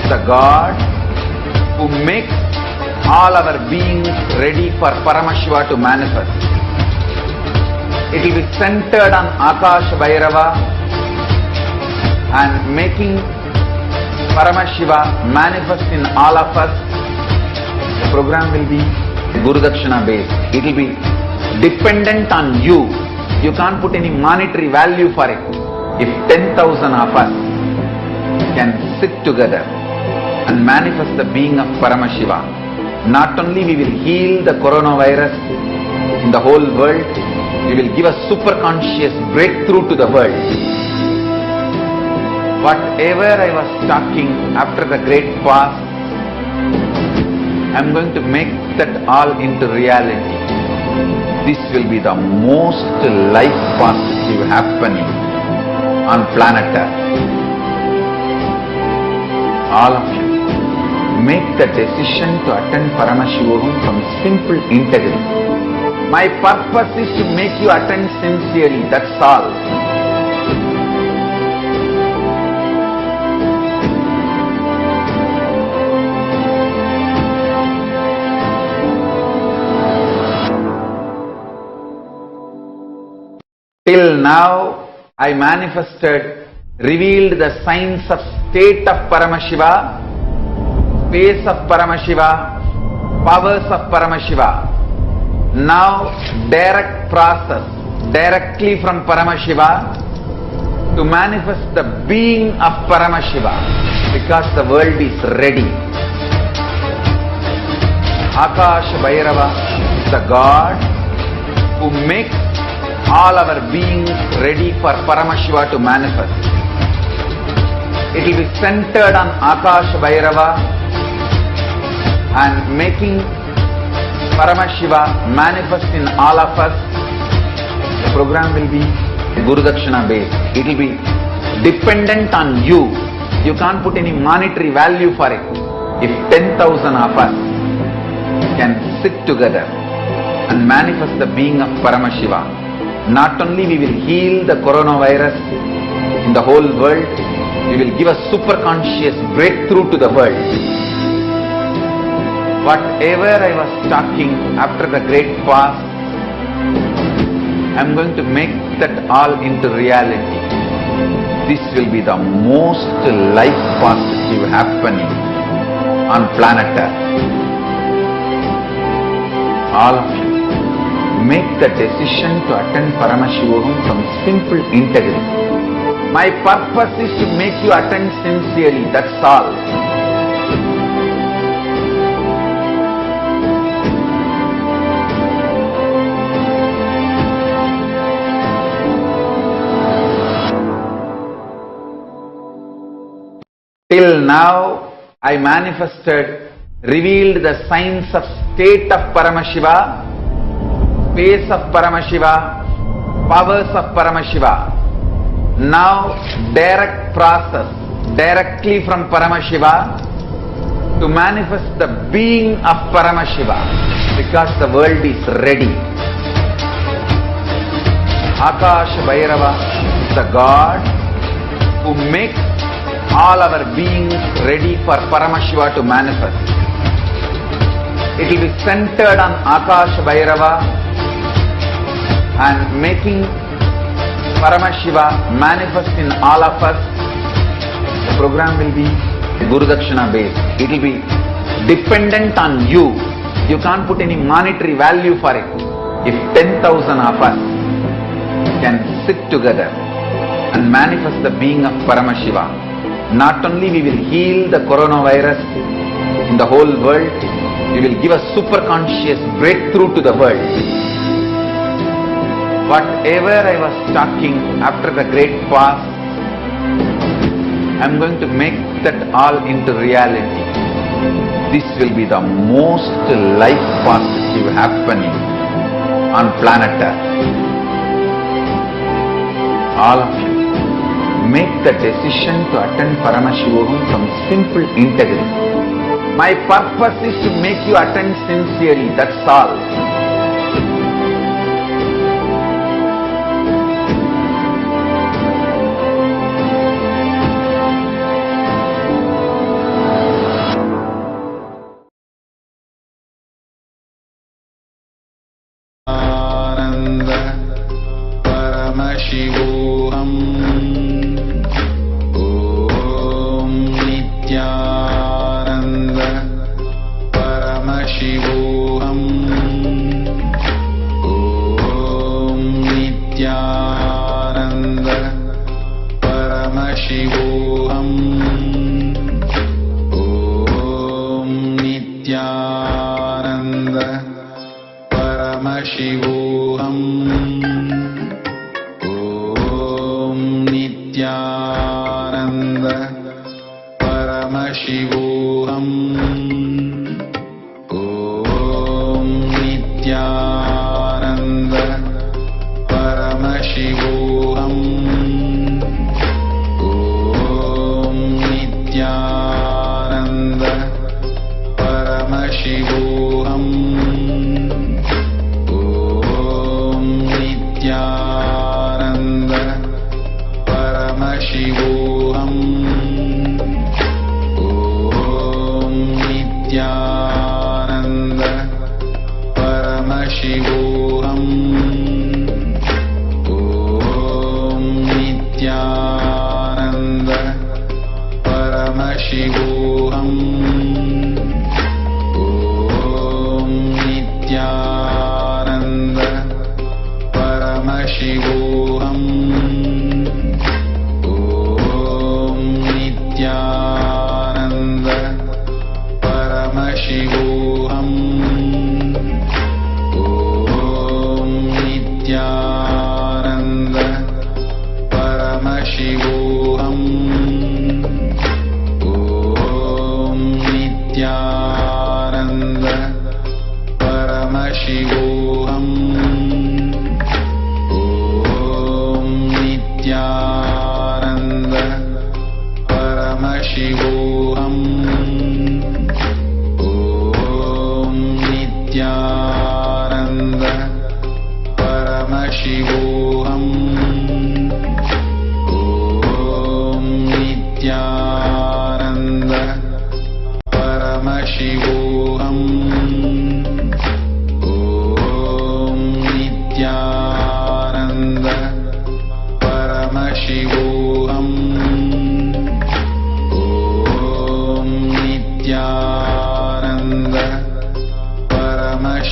is the God who makes all our beings ready for Paramashiva to manifest. It will be centered on Akash Bhairava and making Paramashiva manifest in all of us. The program will be Guru Dakshina based. It will be dependent on you. You can't put any monetary value for it. If 10,000 of us can sit together and manifest the being of Paramashiva, not only we will heal the coronavirus in the whole world, we will give a super conscious breakthrough to the world. Whatever I was talking after the great fast, I am going to make that all into reality. This will be the most life positive happening on planet Earth. All of you, make the decision to attend Paramashivoham from simple integrity. My purpose is to make you attend sincerely, that's all. Till now, I manifested, revealed the signs of state of Paramashiva, space of Paramashiva, powers of Paramashiva. Now, direct process, directly from Paramashiva to manifest the being of Paramashiva, because the world is ready. Akash Bhairava is the God who makes all our beings ready for Paramashiva to manifest. It will be centered on Akash Bhairava and making Paramashiva manifest in all of us. The program will be Guru Dakshina based. It will be dependent on you. You can't put any monetary value for it. If 10,000 of us can sit together and manifest the being of Paramashiva, not only we will heal the coronavirus in the whole world, we will give a super conscious breakthrough to the world. Whatever I was talking after the great fast, I'm going to make that all into reality. This will be the most life positive happening on planet Earth. All of you, make the decision to attend Paramashivoham from simple integrity. My purpose is to make you attend sincerely, that's all. Till now, I manifested, revealed the signs of state of Paramashiva, space of Paramashiva, powers of Paramashiva. Now, direct process, directly from Paramashiva to manifest the being of Paramashiva, because the world is ready. Akash Bhairava is the God who makes all our beings ready for Paramashiva to manifest. It will be centered on Akash Bhairava and making Paramashiva manifest in all of us. The program will be Guru Dakshina based. It will be dependent on you. You can't put any monetary value for it. If 10,000 of us can sit together and manifest the being of Paramashiva, not only we will heal the coronavirus in the whole world, we will give a super conscious breakthrough to the world. Whatever I was talking after the great fast, I'm going to make that all into reality. This will be the most life positive happening on planet Earth. All of you, make the decision to attend Paramashivoham from simple integrity. My purpose is to make you attend sincerely, that's all. Paramashivoham. Om Nithyananda Paramashivoham. Om Nithyananda Paramashivoham. Om Nithyananda Paramashivoham. Nithyananda Paramashivoham. Om Nithyananda Paramashivoham. Om Nithyananda Paramashivoham. Om Nithyananda Paramashivoham. Om Nithyananda Paramashivoham. Om Nithyananda Paramashivoham. Om Nithyananda Paramashivoham. Nithyananda Paramashivoham. Om Nithyananda Paramashivoham. Om Nithyananda Paramashivoham. Om Nithyananda Paramashivoham. Om Nithyananda Paramashivoham. Om Nithyananda Paramashivoham. Om Nithyananda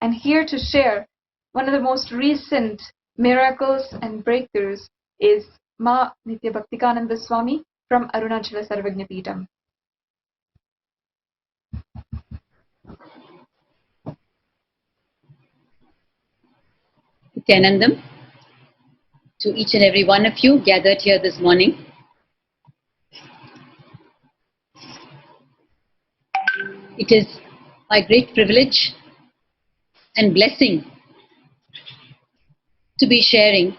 And here to share one of the most recent miracles and breakthroughs is Ma Nithya Bhaktikananda Swami from Arunachala Sarvagna Peetham. Nithyanandam, to each and every one of you gathered here this morning. It is my great privilege and blessing to be sharing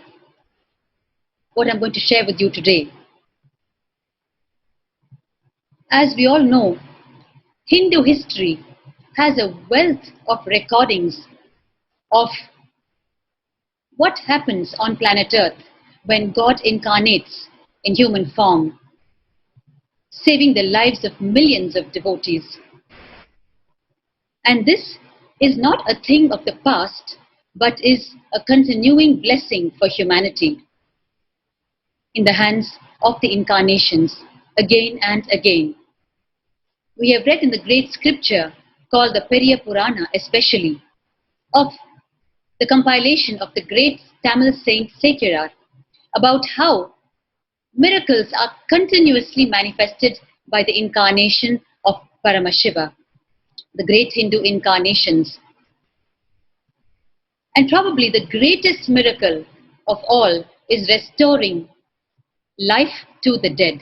what I'm going to share with you today. As we all know, Hindu history has a wealth of recordings of what happens on planet Earth when God incarnates in human form, saving the lives of millions of devotees. And this is not a thing of the past, but is a continuing blessing for humanity in the hands of the incarnations again and again. We have read in the great scripture called the Periya Purana especially of the compilation of the great Tamil saint Sekirar about how miracles are continuously manifested by the incarnation of Paramashiva, the great Hindu incarnations. And probably the greatest miracle of all is restoring life to the dead.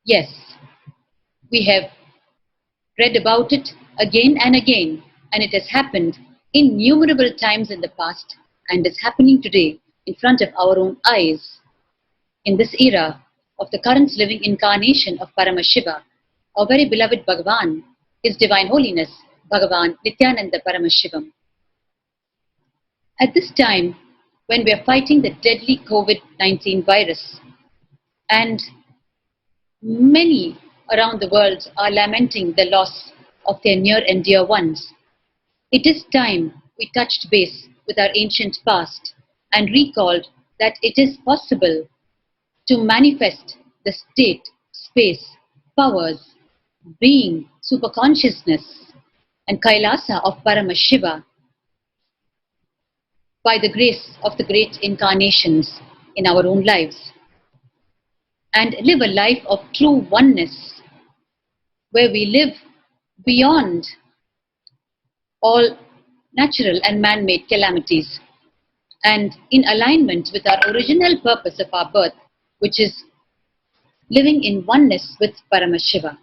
Yes, we have read about it again and again, and it has happened innumerable times in the past and is happening today in front of our own eyes. In this era of the current living incarnation of Paramashiva, our very beloved Bhagavan, His Divine Holiness, Bhagavan Nithyananda Paramashivam. At this time, when we are fighting the deadly COVID-19 virus, and many around the world are lamenting the loss of their near and dear ones, it is time we touched base with our ancient past and recalled that it is possible to manifest the state, space, powers, being, superconsciousness, and Kailasa of Paramashiva by the grace of the great incarnations in our own lives, and live a life of true oneness where we live beyond all natural and man-made calamities and in alignment with our original purpose of our birth, which is living in oneness with Paramashiva.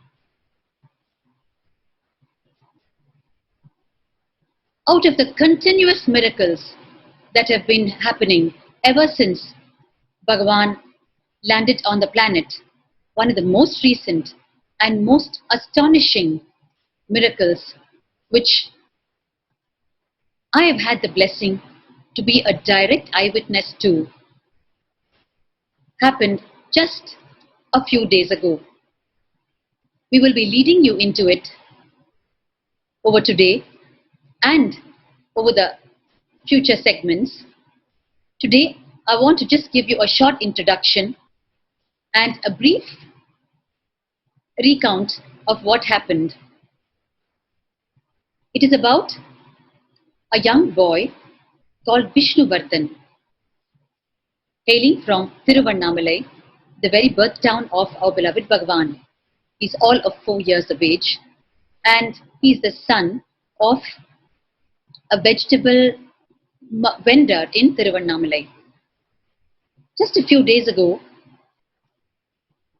Out of the continuous miracles that have been happening ever since Bhagavan landed on the planet, one of the most recent and most astonishing miracles which I have had the blessing to be a direct eyewitness to happened just a few days ago. We will be leading you into it over today and over the future segments. Today, I want to just give you a short introduction and a brief recount of what happened. It is about a young boy called Vishnuvardhan, hailing from Thiruvannamalai, the very birth town of our beloved Bhagavan. He's all of 4 years of age, and he's the son of a vegetable vendor in Thiruvannamalai. Just a few days ago,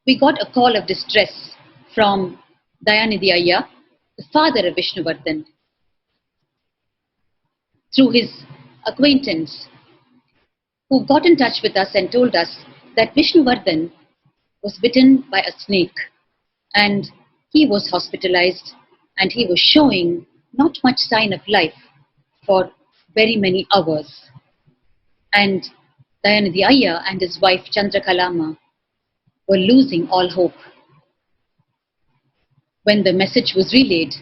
we got a call of distress from Dayanidhi Ayya, the father of Vishnuvardhan, through his acquaintance, who got in touch with us and told us that Vishnuvardhan was bitten by a snake and he was hospitalized and he was showing not much sign of life for very many hours. And Dayanidhi Ayya and his wife Chandrakalama were losing all hope. When the message was relayed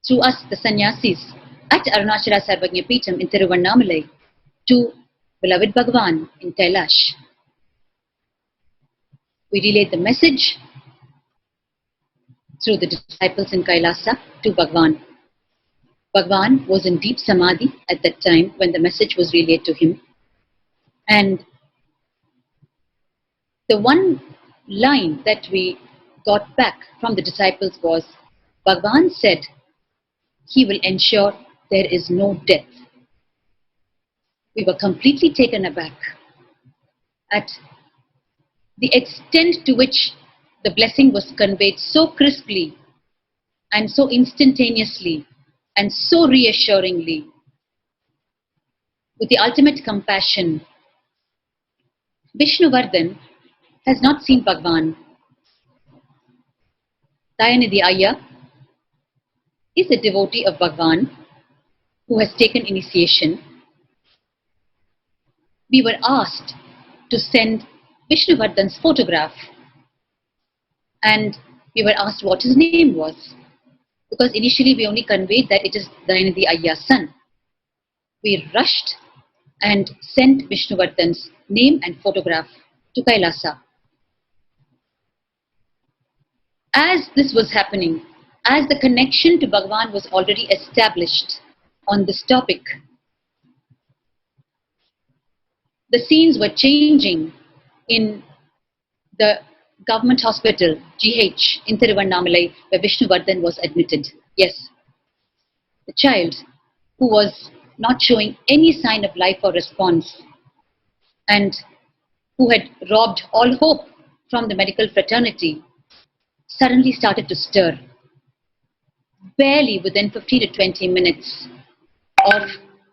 through us, the sannyasis, at Arunachala Sarvagna Peetham in Thiruvannamalai to beloved Bhagavan in Kailash, we relayed the message through the disciples in Kailasa to Bhagavan. Bhagwan was in deep samadhi at that time when the message was relayed to him. And the one line that we got back from the disciples was, Bhagwan said, he will ensure there is no death. We were completely taken aback at the extent to which the blessing was conveyed so crisply and so instantaneously and so reassuringly, with the ultimate compassion. Vishnuvardhan has not seen Bhagwan. Dayanidhi Ayya is a devotee of Bhagwan who has taken initiation. We were asked to send Vishnuvardhan's photograph, and we were asked what his name was, because initially we only conveyed that it is Dayanidhi Ayya's son. We rushed and sent Vishnuvardhan's name and photograph to Kailasa. As this was happening, as the connection to Bhagwan was already established on this topic, the scenes were changing in the government hospital, GH, in Thiruvannamalai, where Vishnuvardhan was admitted. Yes, the child who was not showing any sign of life or response and who had robbed all hope from the medical fraternity suddenly started to stir. Barely within 15 to 20 minutes of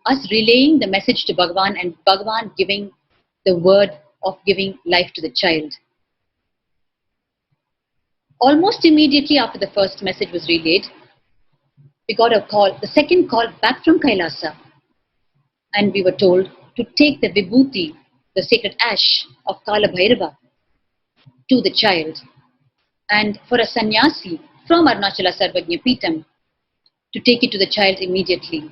us relaying the message to Bhagwan and Bhagwan giving the word of giving life to the child. Almost immediately after the first message was relayed, we got a call, the second call back from Kailasa, and we were told to take the vibhuti, the sacred ash of Kala Bhairava, to the child, and for a sannyasi from Arunachala Sarvajna Peetham to take it to the child immediately.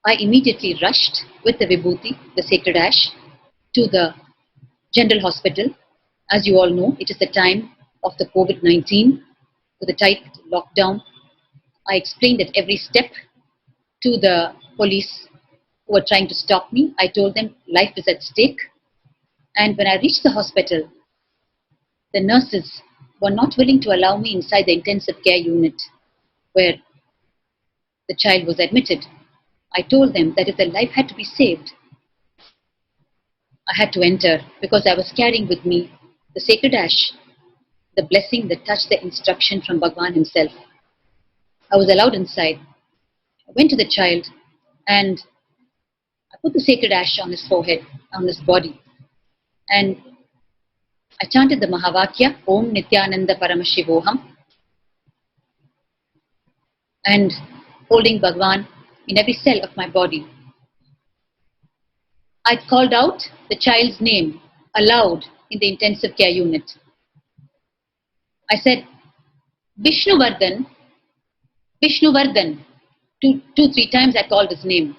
I immediately rushed with the vibhuti, the sacred ash, to the general hospital. As you all know, it is the time of the COVID-19, with a tight lockdown. I explained at every step to the police who were trying to stop me. I told them life is at stake. And when I reached the hospital, the nurses were not willing to allow me inside the intensive care unit where the child was admitted. I told them that if the life had to be saved, I had to enter, because I was carrying with me the sacred ash, the blessing that touched the instruction from Bhagwan himself. I was allowed inside. I went to the child and I put the sacred ash on his forehead, on his body, and I chanted the Mahavakya, Om Nithyananda Paramashivoham, and holding Bhagwan in every cell of my body. I called out the child's name aloud in the intensive care unit. I said, Vishnuvardhan, Vishnuvardhan. Two, 3 times I called his name.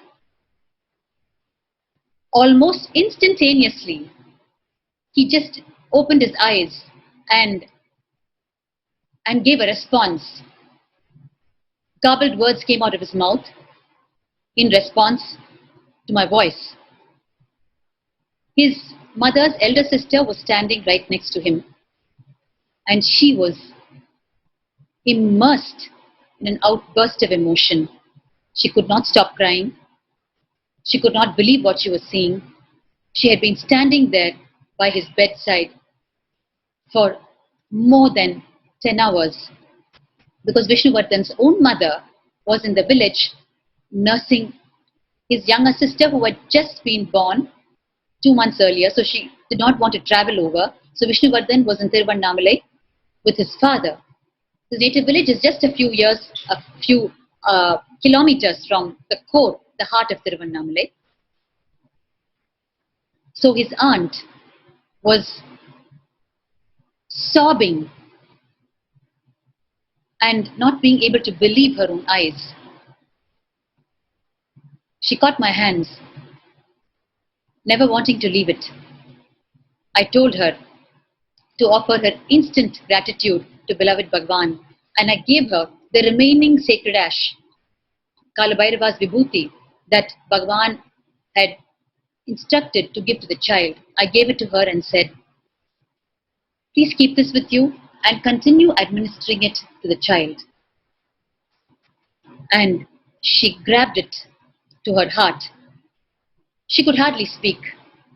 Almost instantaneously, he just opened his eyes and gave a response. Garbled words came out of his mouth in response to my voice. His mother's elder sister was standing right next to him, and she was immersed in an outburst of emotion. She could not stop crying. She could not believe what she was seeing. She had been standing there by his bedside for more than 10 hours, because Vishnuvardhan's own mother was in the village nursing his younger sister who had just been born 2 months earlier, so she did not want to travel over. So Vishnuvardhan was in Thiruvannamalai with his father. His native village is just a few kilometers from the core, the heart of Thiruvannamalai. So his aunt was sobbing and not being able to believe her own eyes. She caught my hands, never wanting to leave it. I told her to offer her instant gratitude to beloved Bhagwan, and I gave her the remaining sacred ash, Kalabhairava's vibhuti, that Bhagavan had instructed to give to the child, I gave it to her and said, please keep this with you and continue administering it to the child. And she grabbed it to her heart. She could hardly speak,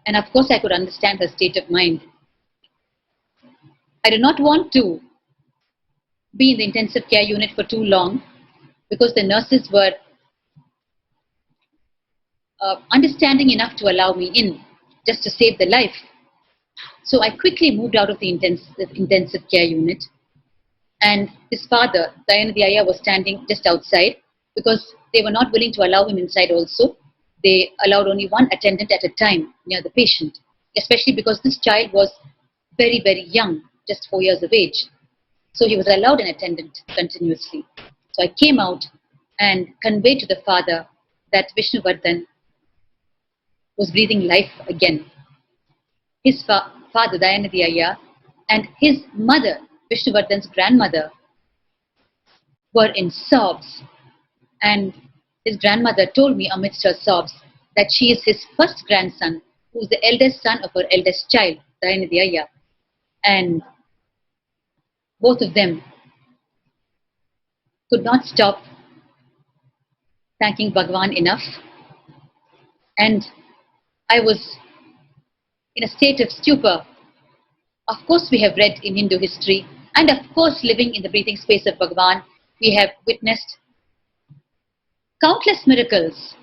and of course I could understand her state of mind. I did not want to be in the intensive care unit for too long because the nurses were understanding enough to allow me in just to save the life. So I quickly moved out of the intensive care unit, and his father, Dayanadhyaya, was standing just outside because they were not willing to allow him inside also. They allowed only one attendant at a time near the patient, especially because this child was very, very young, just 4 years of age. So he was allowed an attendant continuously. So I came out and conveyed to the father that Vishnuvardhan was breathing life again. His father, Dayanadhyaya, and his mother, Vishnuvardhan's grandmother, were in sobs. And his grandmother told me amidst her sobs that she is his first grandson, who is the eldest son of her eldest child, Dayanadhyaya. And both of them could not stop thanking Bhagavan enough. And I was in a state of stupor. Of course, we have read in Hindu history, and of course, living in the breathing space of Bhagavan, we have witnessed countless miracles.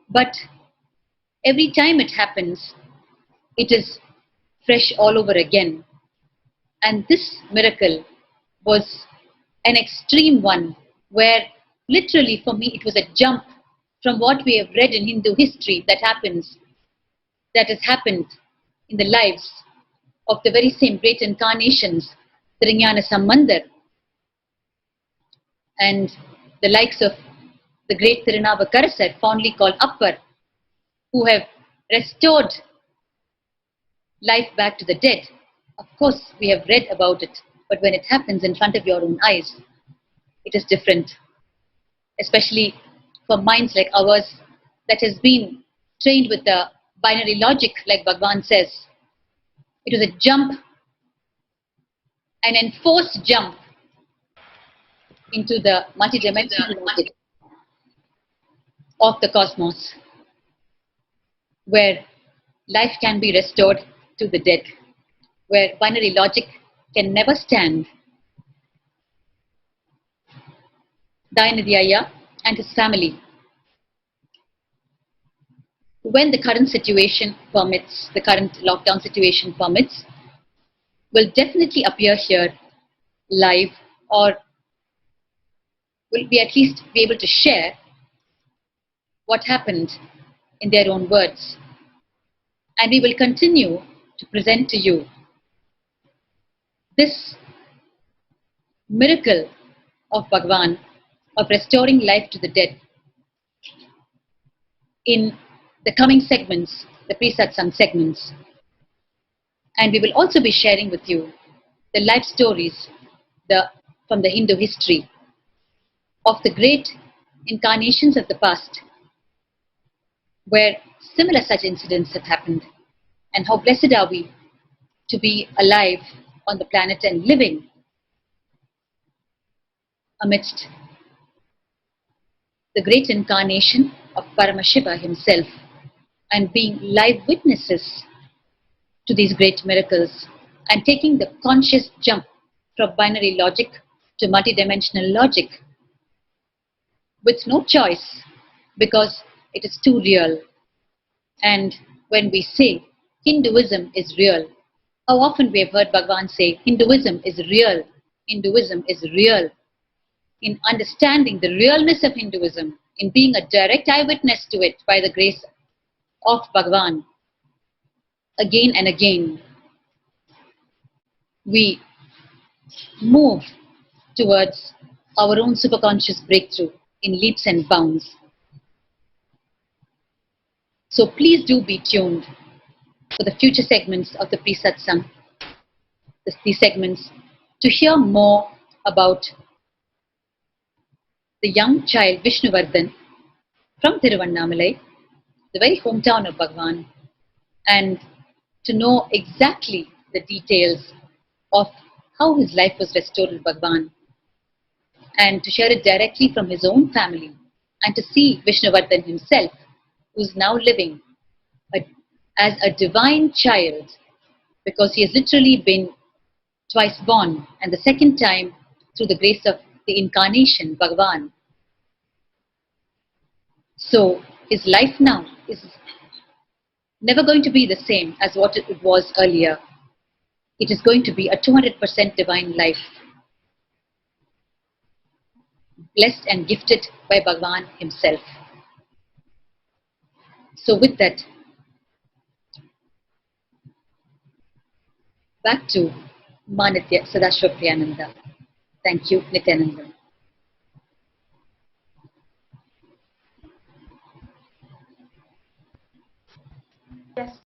But every time it happens, it is fresh all over again. And this miracle was an extreme one, where literally for me it was a jump from what we have read in Hindu history that has happened in the lives of the very same great incarnations, Trinyana Sambandar, and the likes of the great Tirunavakarasar, fondly called Appar, who have restored life back to the dead. Of course, we have read about it, but when it happens in front of your own eyes, it is different. Especially for minds like ours that has been trained with the binary logic, like Bhagavan says. It was a jump, an enforced jump into the multidimensional logic of the cosmos, where life can be restored to the dead, where binary logic can never stand. Dayanadhyaya and his family, when the current situation permits, the current lockdown situation permits, will definitely appear here live, or will be at least be able to share what happened in their own words. And we will continue to present to you this miracle of Bhagavan, of restoring life to the dead, in the coming segments, the pre-Satsang segments. And we will also be sharing with you the life stories from the Hindu history of the great incarnations of the past, where similar such incidents have happened, and how blessed are we to be alive on the planet and living amidst the great incarnation of Paramashiva himself, and being live witnesses to these great miracles, and taking the conscious jump from binary logic to multidimensional logic with no choice, because it is too real. And when we say Hinduism is real, how often we have heard Bhagavan say Hinduism is real, Hinduism is real. In understanding the realness of Hinduism, in being a direct eyewitness to it by the grace of Bhagavan, again and again, we move towards our own superconscious breakthrough in leaps and bounds. So please do be tuned for the future segments of the pre-Satsang, these segments, to hear more about the young child Vishnuvardhan from Tiruvannamalai, the very hometown of Bhagwan, and to know exactly the details of how his life was restored in Bhagwan, and to share it directly from his own family, and to see Vishnuvardhan himself, who's now living a, as a divine child, because he has literally been twice born, and the second time through the grace of the incarnation, Bhagwan. So his life now is never going to be the same as what it was earlier. It is going to be a 200% divine life, blessed and gifted by Bhagwan himself. So with that, back to Nithya Sadashiva Priyananda. Thank you, Nithyananda. Yes,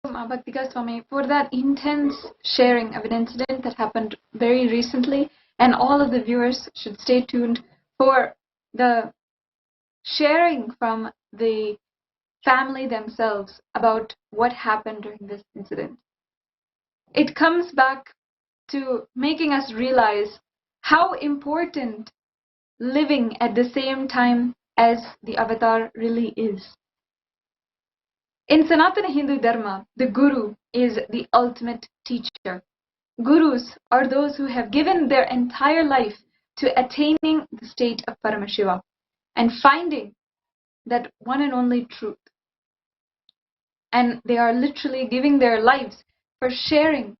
Bhaktika Swami, for that intense sharing of an incident that happened very recently, and all of the viewers should stay tuned for the sharing from the family themselves about what happened during this incident. It comes back to making us realize how important living at the same time as the avatar really is. In Sanatana Hindu Dharma, the Guru is the ultimate teacher. Gurus are those who have given their entire life to attaining the state of Paramashiva and finding that one and only truth. And they are literally giving their lives for sharing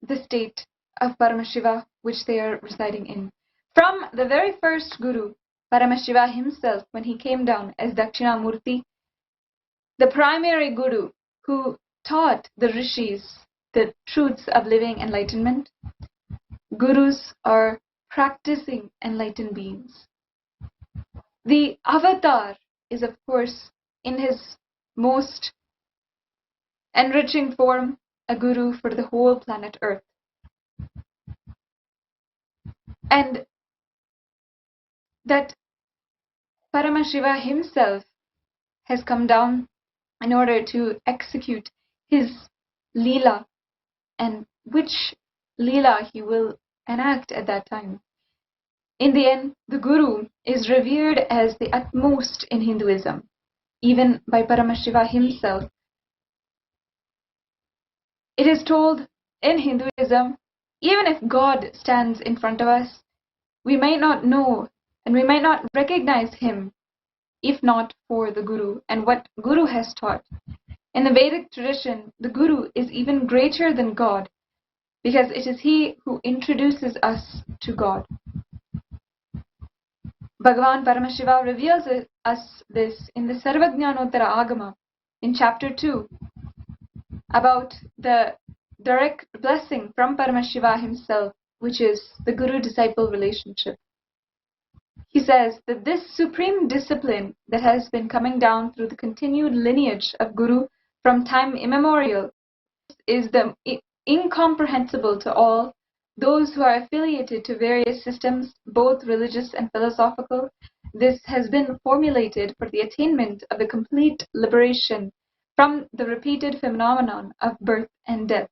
the state of Paramashiva which they are residing in. From the very first Guru, Paramashiva himself, when he came down as Dakshinamurti, the primary Guru who taught the rishis the truths of living enlightenment, Gurus are practicing enlightened beings. The avatar is, of course, in his most enriching form, a Guru for the whole planet Earth. And that Paramashiva himself has come down in order to execute his Leela, and which Leela he will enact at that time. In the end, the Guru is revered as the utmost in Hinduism, even by Paramashiva himself. It is told in Hinduism, even if God stands in front of us, we might not know and we might not recognize him if not for the Guru and what Guru has taught. In the Vedic tradition, the Guru is even greater than God because it is he who introduces us to God. Bhagavan Paramashiva reveals us this in the Sarvajnanottara Agama in chapter 2 about the direct blessing from Paramashiva himself, which is the Guru-disciple relationship. He says that this supreme discipline that has been coming down through the continued lineage of Guru from time immemorial is the incomprehensible to all those who are affiliated to various systems, both religious and philosophical. This has been formulated for the attainment of the complete liberation from the repeated phenomenon of birth and death.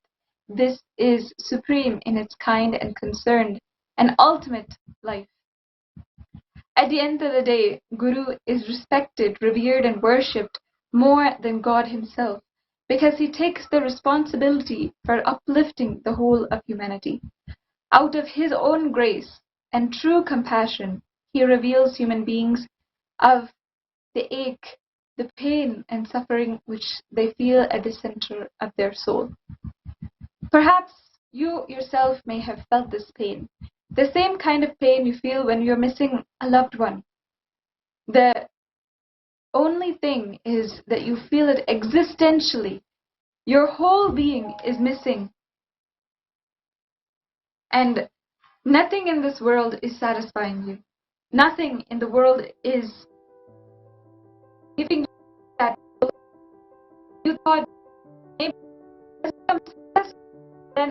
This is supreme in its kind and concerned, an ultimate life. At the end of the day, Guru is respected, revered, and worshipped more than God himself, because he takes the responsibility for uplifting the whole of humanity. Out of his own grace and true compassion, he reveals human beings of the ache, the pain and suffering which they feel at the center of their soul. Perhaps you yourself may have felt this pain, the same kind of pain you feel when you're missing a loved one. The only thing is that you feel it existentially. Your whole being is missing. And nothing in this world is satisfying you. Nothing in the world is giving you that you thought maybe then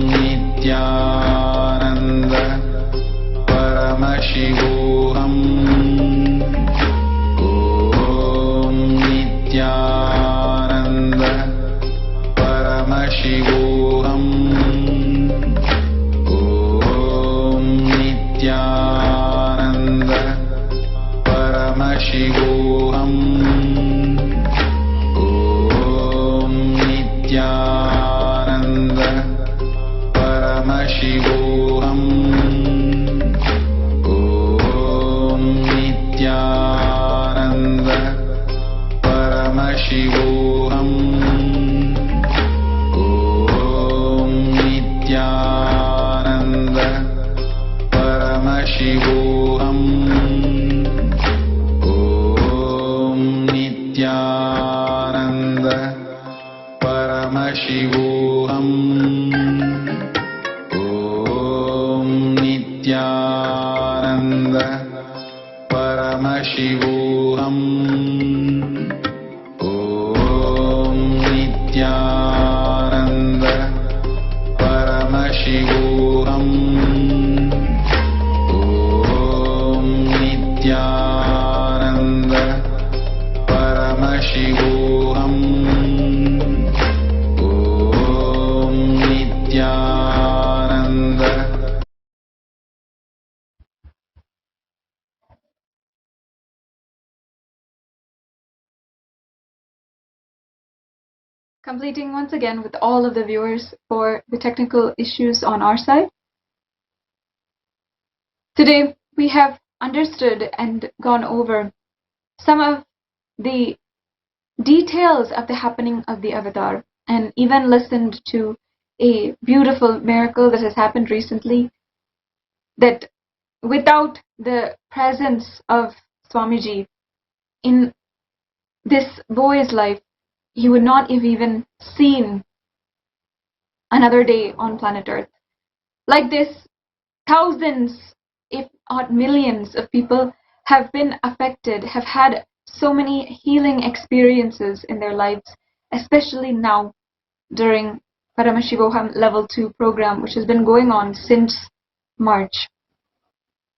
Nithyananda Paramashivoham. Om Nithyananda Paramashivoham. Om Nithyananda Paramashivoham. Om Nithyananda Paramashivoham. Om Nithyananda Paramashivoham. Om Nithyananda Paramashivoham. Om Nithyananda Paramashivoham. Om Nithyananda Paramashivoham. Om Nithyananda Paramashivoham. Om Nithyananda Paramashivoham. Om Nithyananda. Completing once again with all of the viewers for the technical issues on our side. Today we have understood and gone over some of the details of the happening of the avatar, and even listened to a beautiful miracle that has happened recently, that without the presence of Swamiji in this boy's life, he would not have even seen another day on planet Earth. Like this, thousands, if not millions of people have been affected, have had so many healing experiences in their lives, especially now during Paramashivoham Level 2 program, which has been going on since March.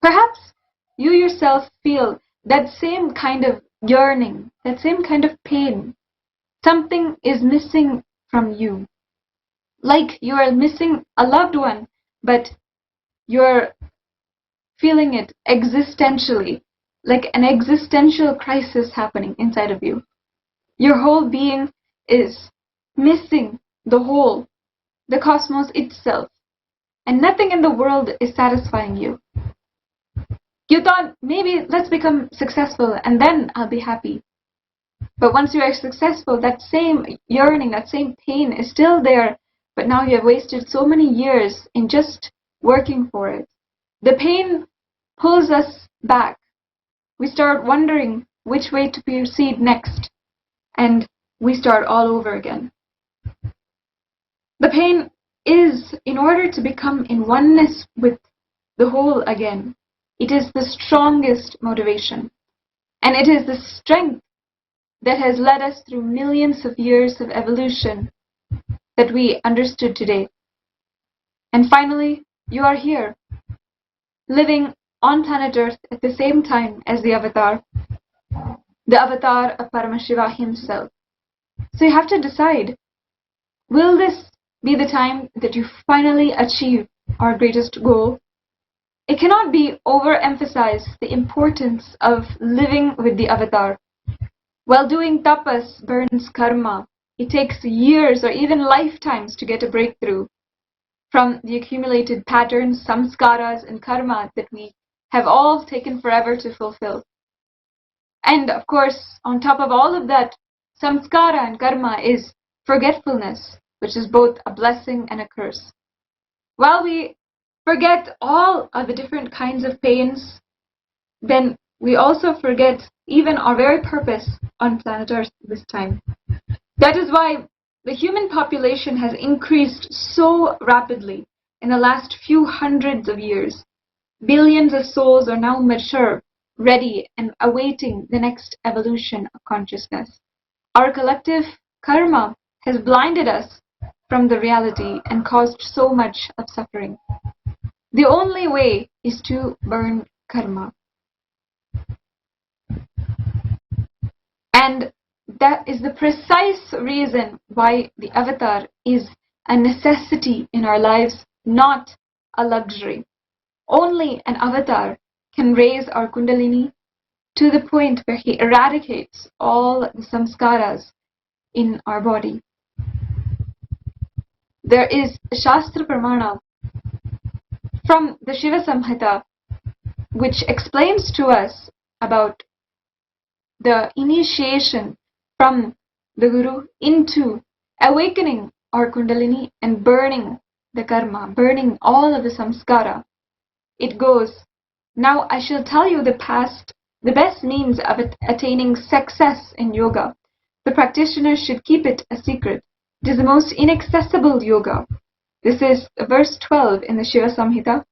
Perhaps you yourself feel that same kind of yearning, that same kind of pain. Something is missing from you. Like you are missing a loved one, but you're feeling it existentially, like an existential crisis happening inside of you. Your whole being is missing the whole, the cosmos itself, and nothing in the world is satisfying you. You thought, maybe let's become successful and then I'll be happy. But once you are successful, that same yearning, that same pain is still there, but now you have wasted so many years in just working for it. The pain pulls us back. We start wondering which way to proceed next, and we start all over again. The pain is, in order to become in oneness with the whole again, it is the strongest motivation, and it is the strength that has led us through millions of years of evolution that we understood today. And finally, you are here, living on planet Earth at the same time as the avatar of Paramashiva himself. So you have to decide, will this be the time that you finally achieve our greatest goal? It cannot be overemphasized, the importance of living with the avatar. While doing tapas burns karma, it takes years or even lifetimes to get a breakthrough from the accumulated patterns, samskaras, and karma that we have all taken forever to fulfill. And of course, on top of all of that, samskara and karma is forgetfulness, which is both a blessing and a curse. While we forget all of the different kinds of pains, then we also forget even our very purpose on planet Earth this time. That is why the human population has increased so rapidly in the last few hundreds of years. Billions of souls are now mature, ready, and awaiting the next evolution of consciousness. Our collective karma has blinded us from the reality and caused so much of suffering. The only way is to burn karma. And that is the precise reason why the avatar is a necessity in our lives, not a luxury. Only an avatar can raise our kundalini to the point where he eradicates all the samskaras in our body. There is a Shastra Pramana from the Shiva Samhita which explains to us about the initiation from the Guru into awakening our kundalini and burning the karma, burning all of the samskara. It goes, now I shall tell you the best means of attaining success in yoga. The practitioner should keep it a secret. It is the most inaccessible yoga. This is verse 12 in the Shiva Samhita.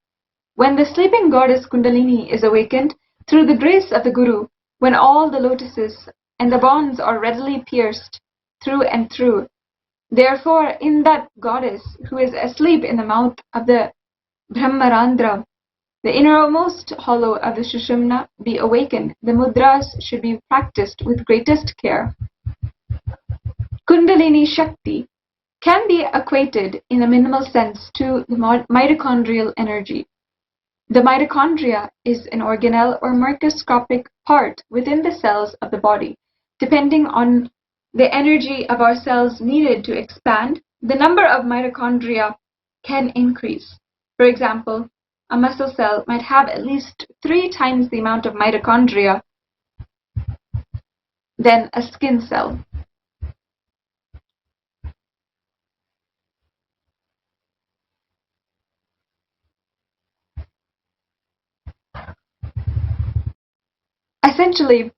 When the sleeping goddess Kundalini is awakened through the grace of the Guru, when all the lotuses and the bonds are readily pierced through and through, therefore in that goddess who is asleep in the mouth of the Brahmarandra, the innermost hollow of the Sushumna be awakened. The mudras should be practiced with greatest care. Kundalini Shakti can be equated in a minimal sense to the mitochondrial energy. The mitochondria is an organelle or microscopic part within the cells of the body. Depending on the energy of our cells needed to expand, the number of mitochondria can increase. For example, a muscle cell might have at least 3 times the amount of mitochondria than a skin cell. Essentially,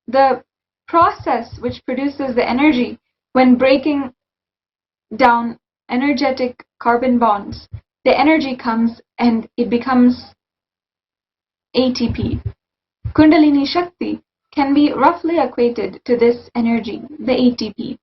the process which produces the energy when breaking down energetic carbon bonds, the energy comes and it becomes ATP. Kundalini Shakti can be roughly equated to this energy, the ATP.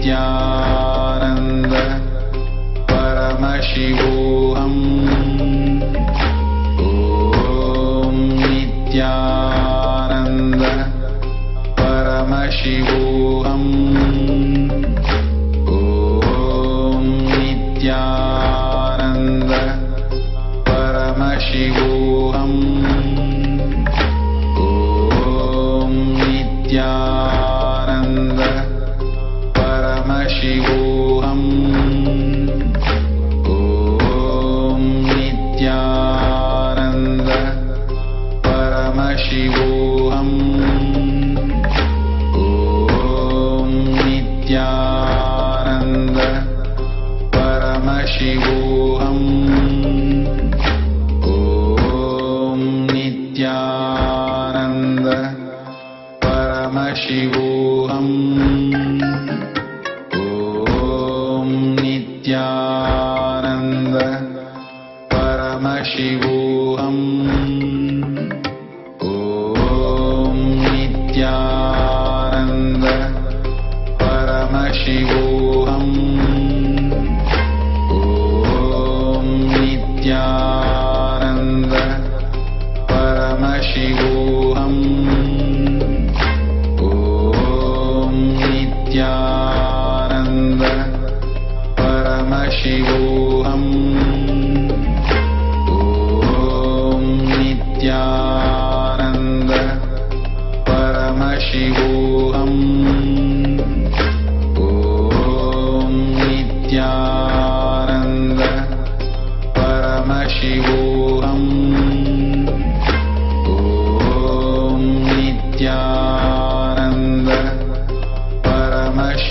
Nithyananda Paramashivoham. Om Nithyananda Paramashivoham. Om Nithyananda Paramashivoham. Om Nithyananda Paramashivoham. Om Nithyananda Paramashivoham. Om Nithyananda Paramashivoham. Om Nithyananda Paramashivoham. Nithyananda Paramashivoham. Om Nithyananda Paramashivoham. Om Nithyananda Paramashivoham. Om Nithyananda Paramashivoham. Om Nithyananda Paramashivoham. Om Nithyananda Paramashivoham. Om Nithyananda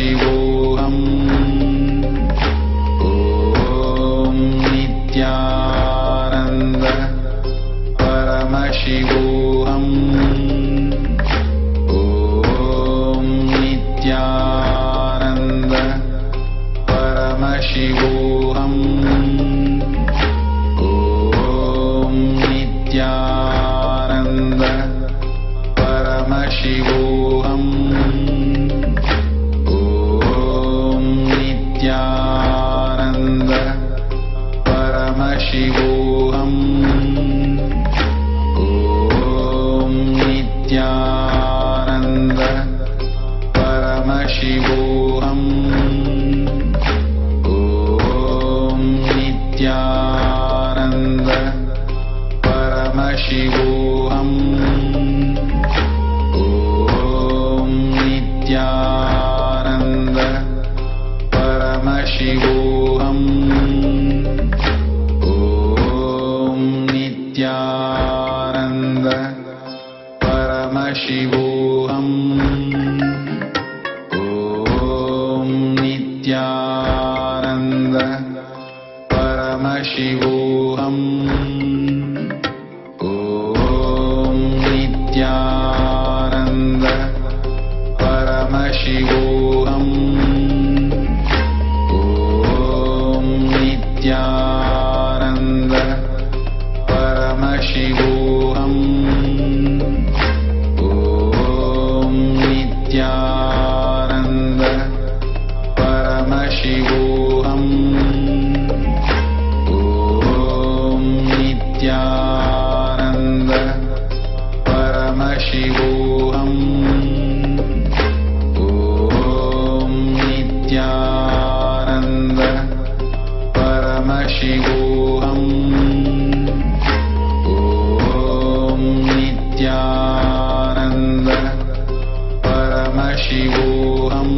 Paramashivoham. Om Nithyananda Paramashivoham. Om Nithyananda Paramashivoham. Om Nithyananda Paramashivoham. Om Nithyananda Paramashivoham. Om Nithyananda Paramashivoham. Om Nithyananda Paramashivoham. Om Nithyananda Paramashivoham. Om Nithyananda Paramashivoham. Om Nithyananda Paramashivoham. Om Nithyananda Paramashivoham. Om Nithyananda Paramashivoham. Om Nithyananda Paramashivoham. Om Nithyananda Paramashivoham. Om Nithyananda Paramashivoham. Om Nithyananda Paramashivoham.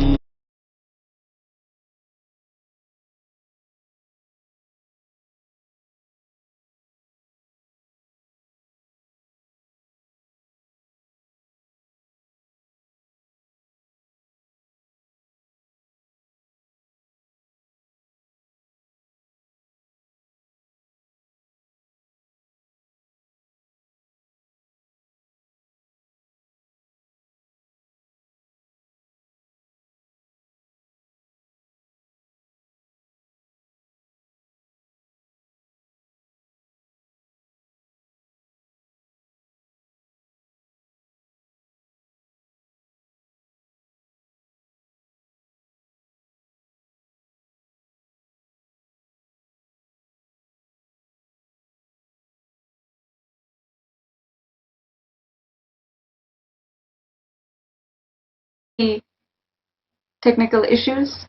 Technical issues.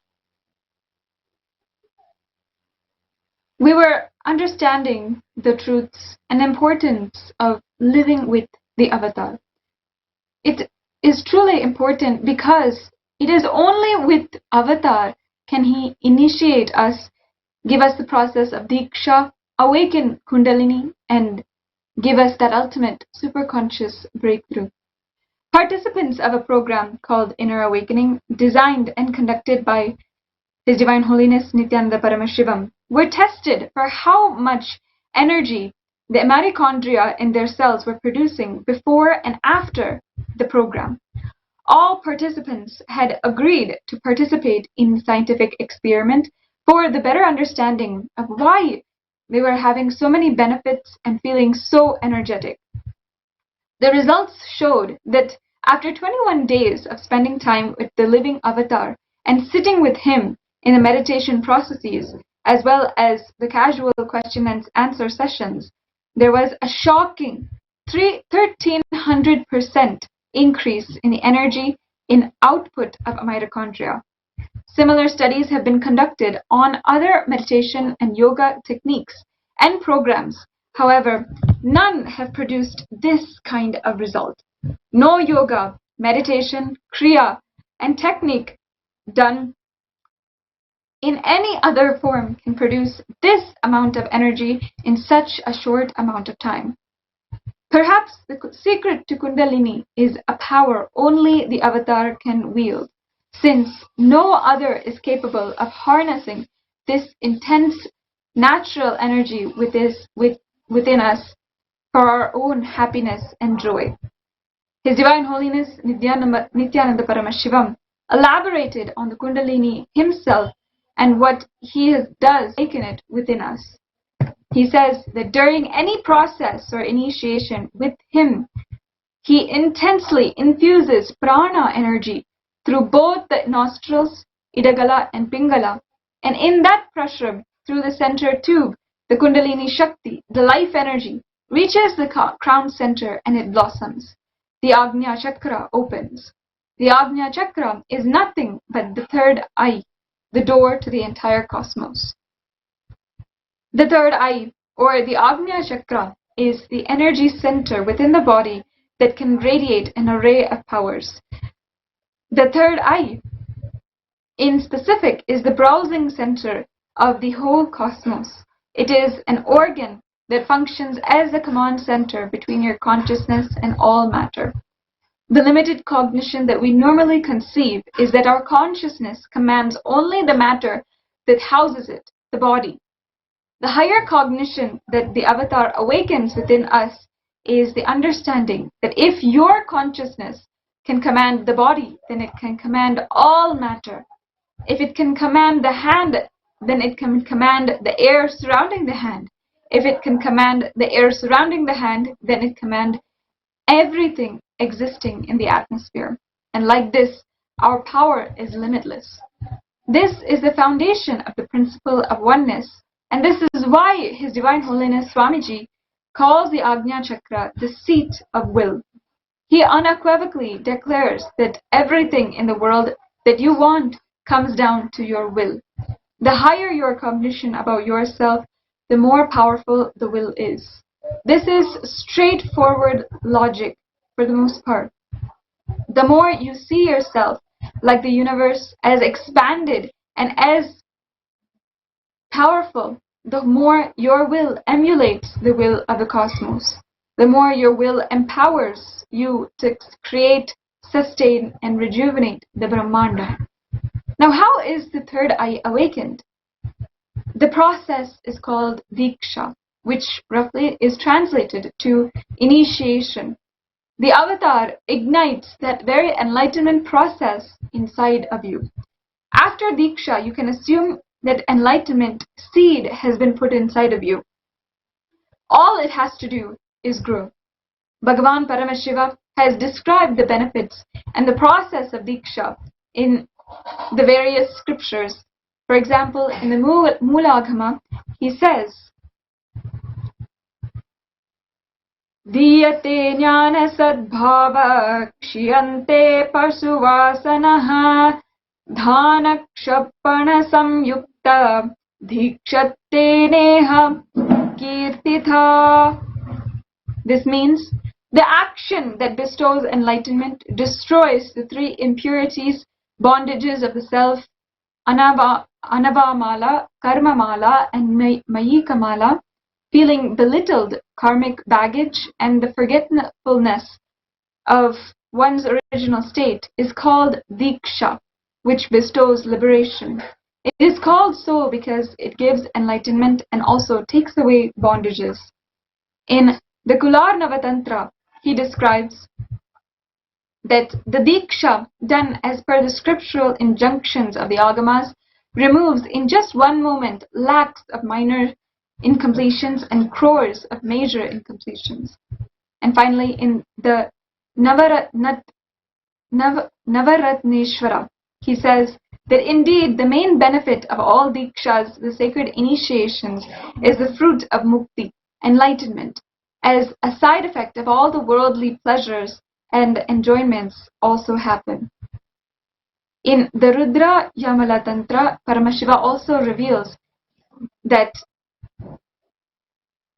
We were understanding the truths and importance of living with the avatar. It is truly important because it is only with avatar can he initiate us, give us the process of Diksha, awaken Kundalini, and give us that ultimate superconscious breakthrough. Participants of a program called Inner Awakening, designed and conducted by His Divine Holiness Nithyananda Paramashivam, were tested for how much energy the mitochondria in their cells were producing before and after the program. All participants had agreed to participate in the scientific experiment for the better understanding of why they were having so many benefits and feeling so energetic. The results showed that after 21 days of spending time with the living avatar and sitting with him in the meditation processes, as well as the casual question and answer sessions, there was a shocking 1,300% increase in the energy in output of mitochondria. Similar studies have been conducted on other meditation and yoga techniques and programs. However, none have produced this kind of result. No yoga, meditation, kriya, and technique done in any other form can produce this amount of energy in such a short amount of time. Perhaps the secret to Kundalini is a power only the avatar can wield. since no other is capable of harnessing this intense natural energy within us for our own happiness and joy. His Divine Holiness Nithyananda Paramashivam elaborated on the Kundalini himself and what he does awaken it within us. He says that during any process or initiation with him, he intensely infuses prana energy through both the nostrils, Idagala and Pingala, and in that prashrab, through the center tube, the Kundalini Shakti, the life energy, reaches the crown center and it blossoms. The Agnya Chakra opens. The Agnya Chakra is nothing but the third eye, the door to the entire cosmos. The third eye, or the Agnya Chakra, is the energy center within the body that can radiate an array of powers. The third eye, in specific, is the browsing center of the whole cosmos. It is an organ that functions as a command center between your consciousness and all matter. The limited cognition that we normally conceive is that our consciousness commands only the matter that houses it, the body. The higher cognition that the avatar awakens within us is the understanding that if your consciousness can command the body, then it can command all matter. If it can command the hand, then it can command the air surrounding the hand. If it can command the air surrounding the hand, then it commands everything existing in the atmosphere. And like this, our power is limitless. This is the foundation of the principle of oneness, and this is why His Divine Holiness Swamiji calls the Agnya Chakra the seat of will. He unequivocally declares that everything in the world that you want comes down to your will. The higher your cognition about yourself, the more powerful the will is. This is straightforward logic for the most part. The more you see yourself like the universe as expanded and as powerful, the more your will emulates the will of the cosmos. The more your will empowers you to create, sustain, and rejuvenate the Brahmanda. Now, how is the third eye awakened? The process is called Diksha, which roughly is translated to initiation. The avatar ignites that very enlightenment process inside of you. After Diksha, you can assume that enlightenment seed has been put inside of you. All it has to do is grow. Bhagavan Paramashiva has described the benefits and the process of Diksha in the various scriptures. For example, in the Moolagama, he says, Diyate jnana sadbhava kshiyante pasuvasanaha dhanakshappana samyukta dhikshatte neha kirtitha. This means the action that bestows enlightenment destroys the three impurities, bondages of the self, Anavamala, Karmamala, and Mayikamala, feeling belittled karmic baggage and the forgetfulness of one's original state, is called Diksha, which bestows liberation. It is called so because it gives enlightenment and also takes away bondages. In the Kularnava Tantra, he describes that the Diksha, done as per the scriptural injunctions of the Agamas, removes in just one moment lakhs of minor incompletions and crores of major incompletions. And finally, in the Navaratneshwara, he says that indeed the main benefit of all Dikshas, the sacred initiations, is the fruit of Mukti, enlightenment, as a side effect of all the worldly pleasures and enjoyments also happen. In the Rudra Yamala Tantra, Paramashiva also reveals that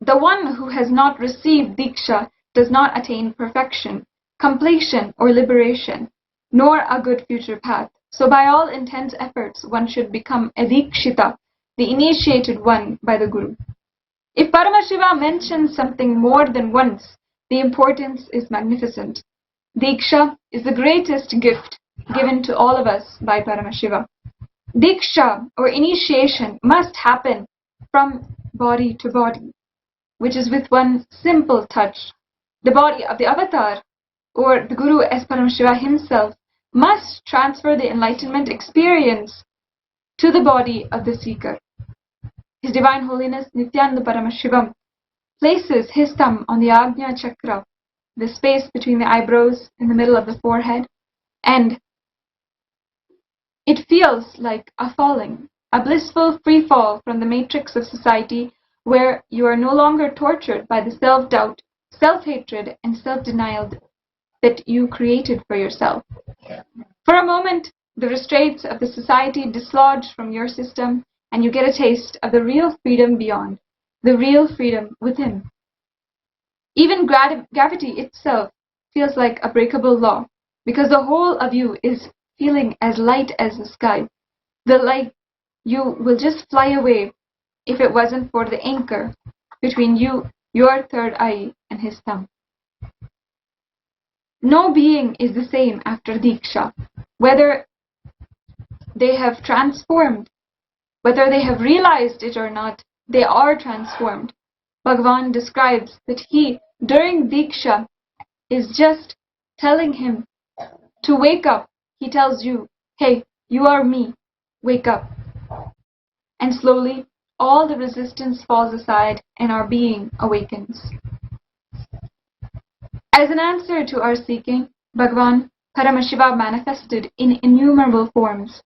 the one who has not received Diksha does not attain perfection, completion, or liberation, nor a good future path. So by all intense efforts, one should become a Dikshita, the initiated one by the Guru. If Paramashiva mentions something more than once, the importance is magnificent. Diksha is the greatest gift given to all of us by Paramashiva. Diksha or initiation must happen from body to body, which is with one simple touch. The body of the avatar, or the Guru as Paramashiva himself, must transfer the enlightenment experience to the body of the seeker. His Divine Holiness Nithyananda Paramashivam places his thumb on the Ajna Chakra, the space between the eyebrows in the middle of the forehead, and it feels like a falling, a blissful free fall from the matrix of society where you are no longer tortured by the self-doubt, self-hatred, and self-denial that you created for yourself. For a moment, the restraints of the society dislodge from your system, and you get a taste of the real freedom beyond, the real freedom within. Even gravity itself feels like a breakable law, because the whole of you is feeling as light as the sky. The light, you will just fly away if it wasn't for the anchor between you, your third eye, and his thumb. No being is the same after Diksha, whether they have transformed, whether they have realized it or not, they are transformed. Bhagavan describes that he, during Diksha, is just telling him to wake up. He tells you, hey, you are me, wake up. And slowly, all the resistance falls aside and our being awakens. As an answer to our seeking, Bhagavan Paramashiva manifested in innumerable forms.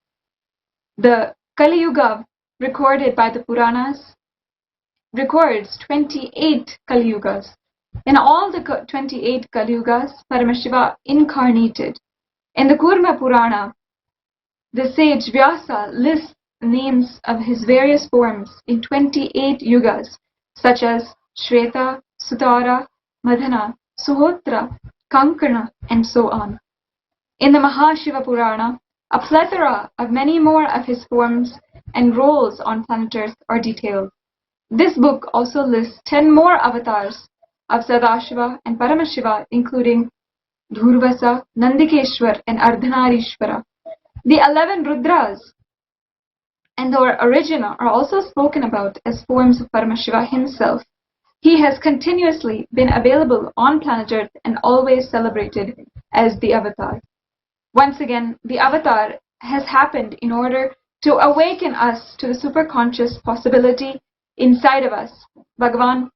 The Kali Yuga recorded by the Puranas records 28 Kali Yugas. In all the 28 Kali Yugas, Paramashiva incarnated. In the Kurma Purana, the sage Vyasa lists names of his various forms in 28 yugas, such as Shweta, Sutara, Madhana, Suhotra, Kankana, and so on. In the Mahashiva Purana, a plethora of many more of his forms and roles on planet Earth are detailed. This book also lists 10 more avatars of Sadashiva and Paramashiva, including Dhurvasa, Nandikeshwar, and Ardhanarishwara. The 11 Rudras and their origin are also spoken about as forms of Paramashiva himself. He has continuously been available on planet Earth and always celebrated as the Avatar. Once again, the Avatar has happened in order to awaken us to the superconscious possibility inside of us. Bhagavan,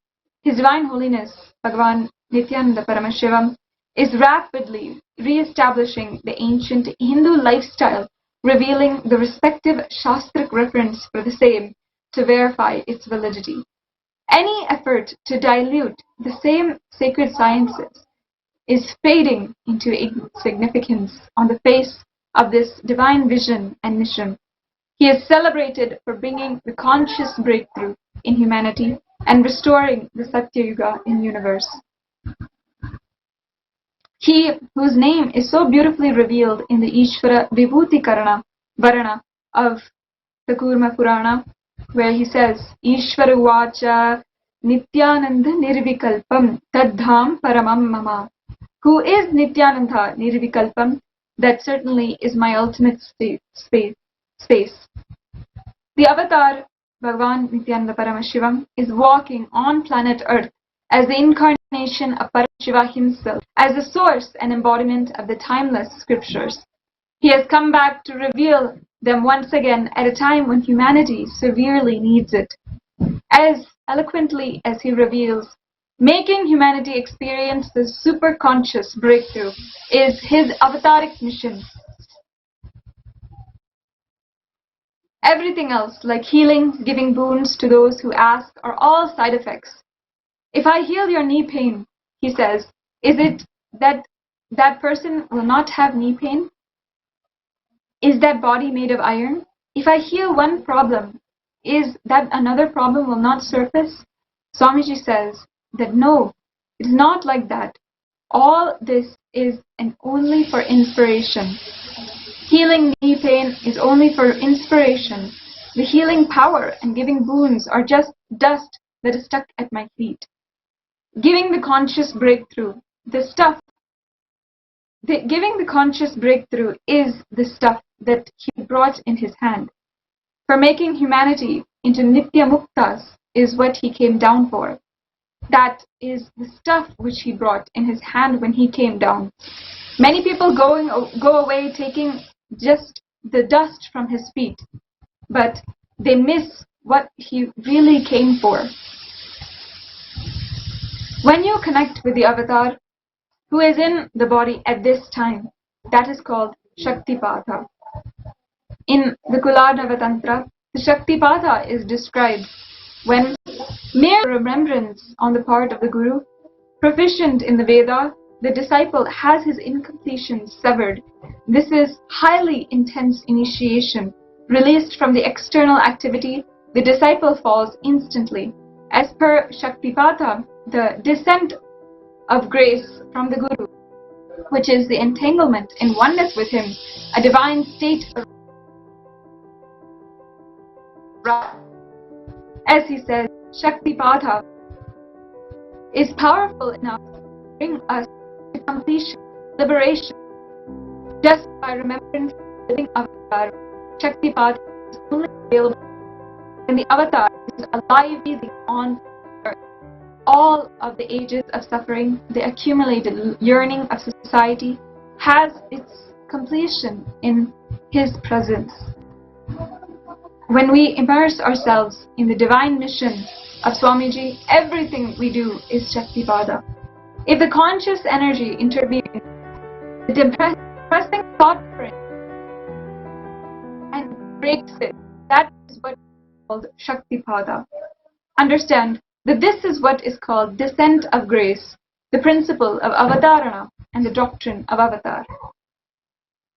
His Divine Holiness, Bhagavan Nithyananda Paramashivam, is rapidly re-establishing the ancient Hindu lifestyle, revealing the respective Shastric reference for the same to verify its validity. Any effort to dilute the same sacred sciences is fading into insignificance on the face of this divine vision and mission. He is celebrated for bringing the conscious breakthrough in humanity and restoring the Satya Yuga in the universe. He whose name is so beautifully revealed in the Ishvara Vibhuti Karana Varana of the Kurma Purana, where he says, Ishvara Vacha Nithyananda Nirvikalpam Tadham Paramam Mama. Who is Nithyananda Nirvikalpam? That certainly is my ultimate space. The Avatar, Bhagavan Nithyananda Paramashivam, is walking on planet Earth as the incarnation of Paramashiva himself, as the source and embodiment of the timeless scriptures. He has come back to reveal them once again at a time when humanity severely needs it. As eloquently as he reveals, making humanity experience the superconscious breakthrough is his avataric mission. Everything else, like healing, giving boons to those who ask, are all side effects. If I heal your knee pain, he says, is it that that person will not have knee pain? Is that body made of iron? If I heal one problem, is that another problem will not surface? Swamiji says that no, it is not like that. All this is and only for inspiration. Healing knee pain is only for inspiration. The healing power and giving boons are just dust that is stuck at my feet. Giving the conscious breakthrough, the stuff giving the conscious breakthrough is the stuff that he brought in his hand. For making humanity into Nitya Muktas is what he came down for. That is the stuff which he brought in his hand when he came down. Many people go away taking just the dust from his feet, but they miss what he really came for. When you connect with the avatar who is in the body at this time, that is called Shaktipada. In the Kuladhava Tantra, the Shaktipada is described when mere remembrance on the part of the Guru, proficient in the Veda, the disciple has his incompletion severed. This is highly intense initiation. Released from the external activity, the disciple falls instantly. As per Shaktipada, the descent of grace from the Guru, which is the entanglement in oneness with him, a divine state of as he says, Shaktipada is powerful enough to bring us to completion, liberation. Just by remembering the living avatar, Shaktipada is only available when the avatar is alive breathing on earth. All of the ages of suffering, the accumulated yearning of society, has its completion in his presence. When we immerse ourselves in the divine mission of Swamiji, everything we do is Shaktipada. If the conscious energy intervenes, the depressing thought current and breaks it, that is what is called Shaktipada. Understand that this is what is called descent of grace, the principle of avatarana and the doctrine of avatar.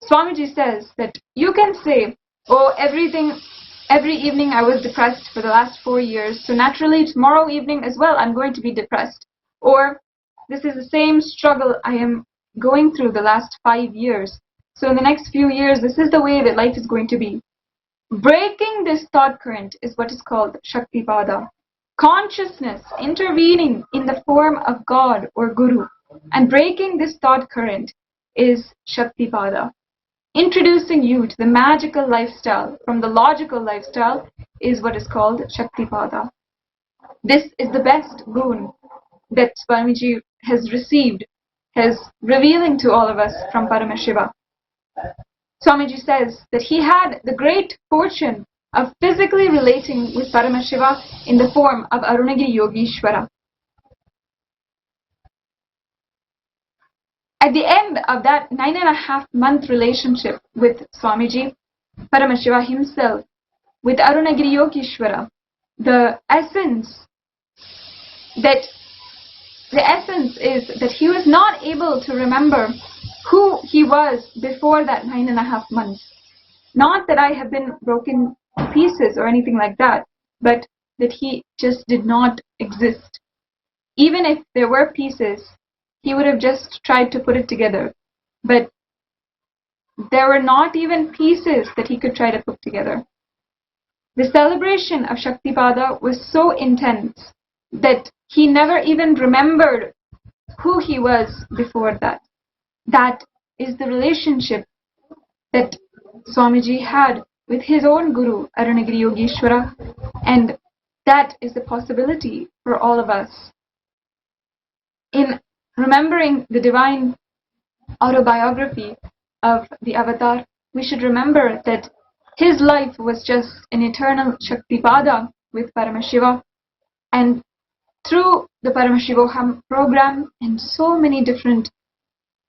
Swamiji says that you can say, oh, every evening I was depressed for the last 4 years, so naturally tomorrow evening as well I'm going to be depressed. Or this is the same struggle I am going through the last 5 years, so in the next few years this is the way that life is going to be. Breaking this thought current is what is called Shaktipada. Consciousness intervening in the form of God or Guru and breaking this thought current is Shaktipada. Introducing you to the magical lifestyle from the logical lifestyle is what is called Shaktipada. This is the best boon that Swamiji has received, has revealing to all of us from Paramashiva. Swamiji says that he had the great fortune of physically relating with Paramashiva in the form of Arunagiri Yogeshwara. At the end of that 9.5-month relationship with Swamiji, Paramashiva himself, with Arunagiri Yogeshwara, the essence is that he was not able to remember who he was before that 9.5 months. Not that I have been broken to pieces or anything like that, but that he just did not exist. Even if there were pieces, he would have just tried to put it together. But there were not even pieces that he could try to put together. The celebration of Shaktipada was so intense that he never even remembered who he was before that. That is the relationship that Swamiji had with his own Guru, Arunagiri Yogeshwara, and that is the possibility for all of us. In remembering the divine autobiography of the avatar, we should remember that his life was just an eternal Shaktipada with Paramashiva, and through the Paramashivoham program and so many different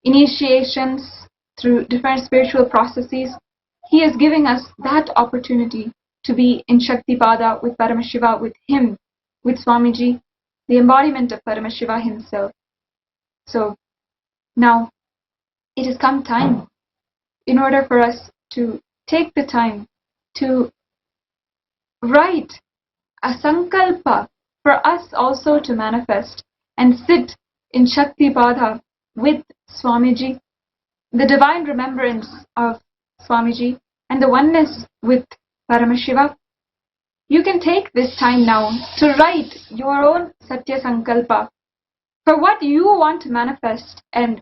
initiations through different spiritual processes, he is giving us that opportunity to be in Shaktipada with Paramashiva, with him, with Swamiji, the embodiment of Paramashiva himself. So now it has come time in order for us to take the time to write a sankalpa for us also to manifest and sit in Shaktipada with Swamiji, the divine remembrance of Swamiji and the oneness with Paramashiva. You can take this time now to write your own Satya Sankalpa for what you want to manifest and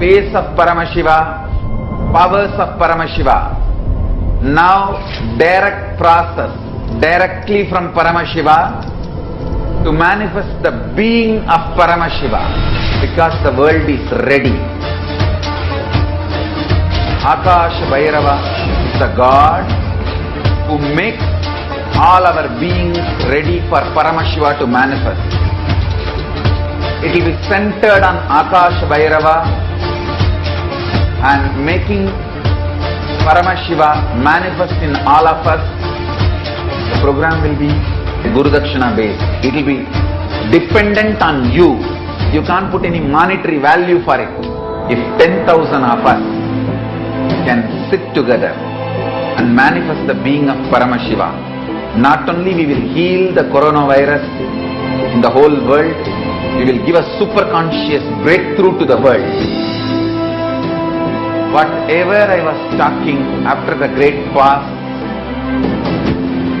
space of Paramashiva, powers of Paramashiva. Now direct process directly from Paramashiva to manifest the being of Paramashiva, because the world is ready. Akash Bhairava is the God who makes all our beings ready for Paramashiva to manifest. It will be centered on Akash Bhairava and making Paramashiva manifest in all of us. The program will be Guru Dakshina based. It will be dependent on you. You can't put any monetary value for it. If 10,000 of us can sit together and manifest the being of Paramashiva, not only we will heal the coronavirus in the whole world, we will give a super conscious breakthrough to the world. Whatever I was talking after the great fast,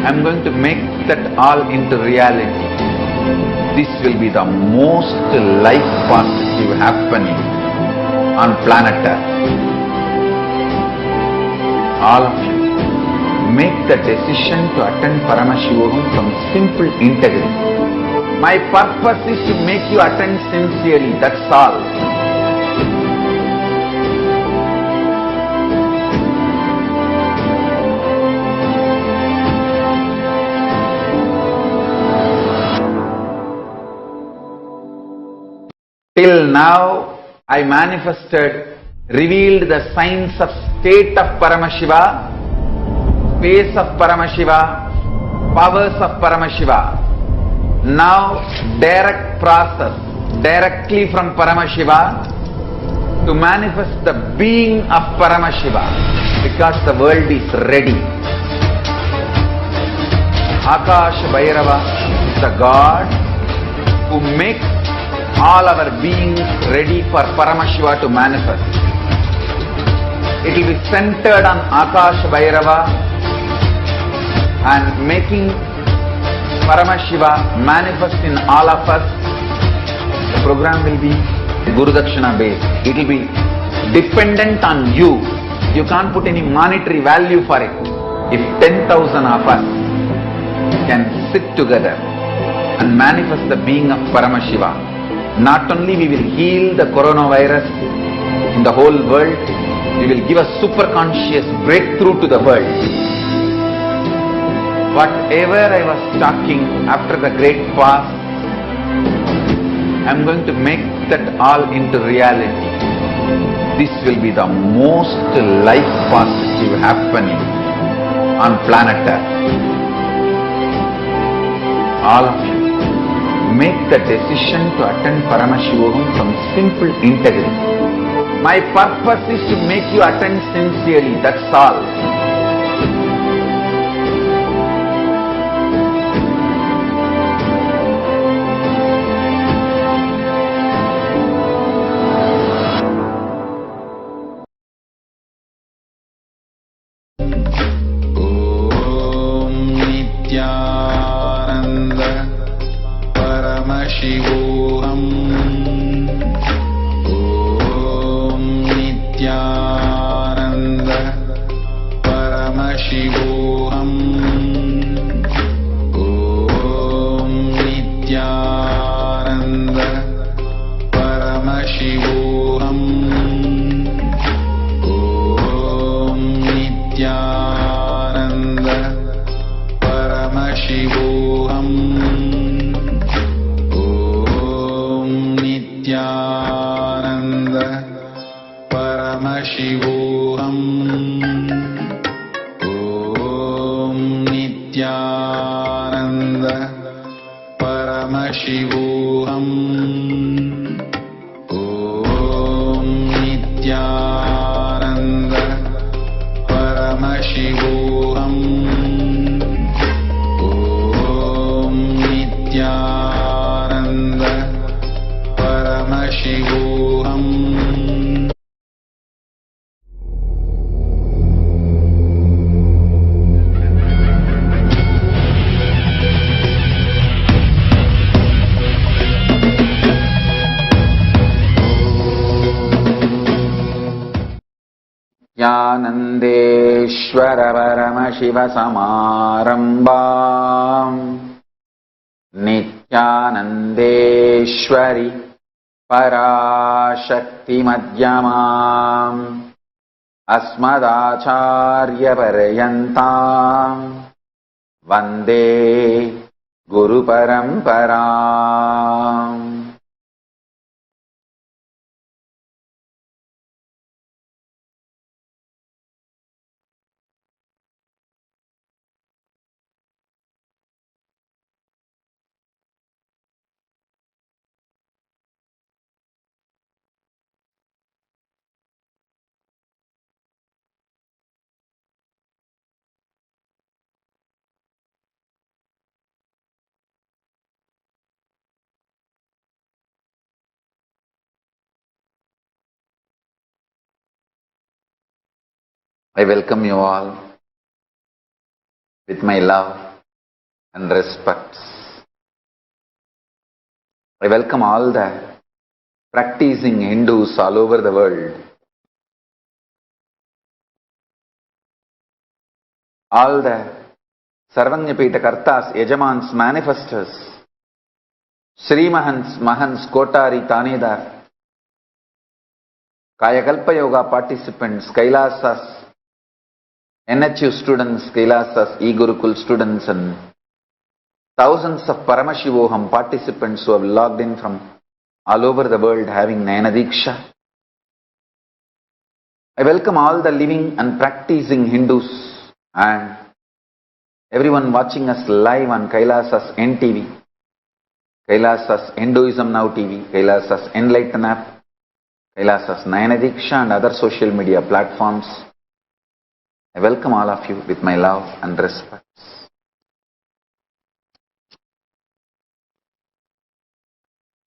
I am going to make that all into reality. This will be the most life positive happening on planet Earth. All of you, make the decision to attend Paramashivoham from simple integrity. My purpose is to make you attend sincerely, that's all. Till now, I manifested, revealed the signs of state of Paramashiva, space of Paramashiva, powers of Paramashiva. Now, direct process, directly from Paramashiva to manifest the being of Paramashiva, because the world is ready. Akash Bhairava is the God who makes all our beings ready for Paramashiva to manifest. It will be centered on Akash Bhairava and making Paramashiva manifest in all of us. The program will be Guru Dakshina based. It will be dependent on you. You can't put any monetary value for it. If 10,000 of us can sit together and manifest the being of Paramashiva, not only we will heal the coronavirus in the whole world, we will give a super conscious breakthrough to the world. Whatever I was talking after the great fast, I am going to make that all into reality. This will be the most life positive happening on planet Earth. All of you, make the decision to attend Paramashivoham from simple integrity. My purpose is to make you attend sincerely, that's all. Om Nithyananda Paramashivoham. Om Nithyananda Paramashivoham. Om Nithyananda Paramashivoham. Om Nithyananda Paramashivoham. Om Nithyananda Paramashivoham. Om Nithyananda Paramashivoham. Om Nithyananda Paramashivoham. Om Nithyananda Paramashivoham. Nityanandeshwara Paramashivasamarambam Nithyanandeshwari Parashakti Madhyamam Asmadacharya Paryantam Vande Guru Paramparam. I welcome you all with my love and respect. I welcome all the practicing Hindus all over the world, all the Sarvanyapita Kartas, Yajamans, manifestors, Sri Mahans, Kotari, Tanedar, Kayakalpa Yoga participants, Kailasas, NHU students, Kailasas, E-Gurukul students, and thousands of Paramashivoham participants who have logged in from all over the world having Nayana Diksha. I welcome all the living and practicing Hindus and everyone watching us live on Kailasas NTV, Kailasas Hinduism Now TV, Kailasas Enlighten app, Kailasas Nayana Diksha and other social media platforms. I welcome all of you with my love and respect.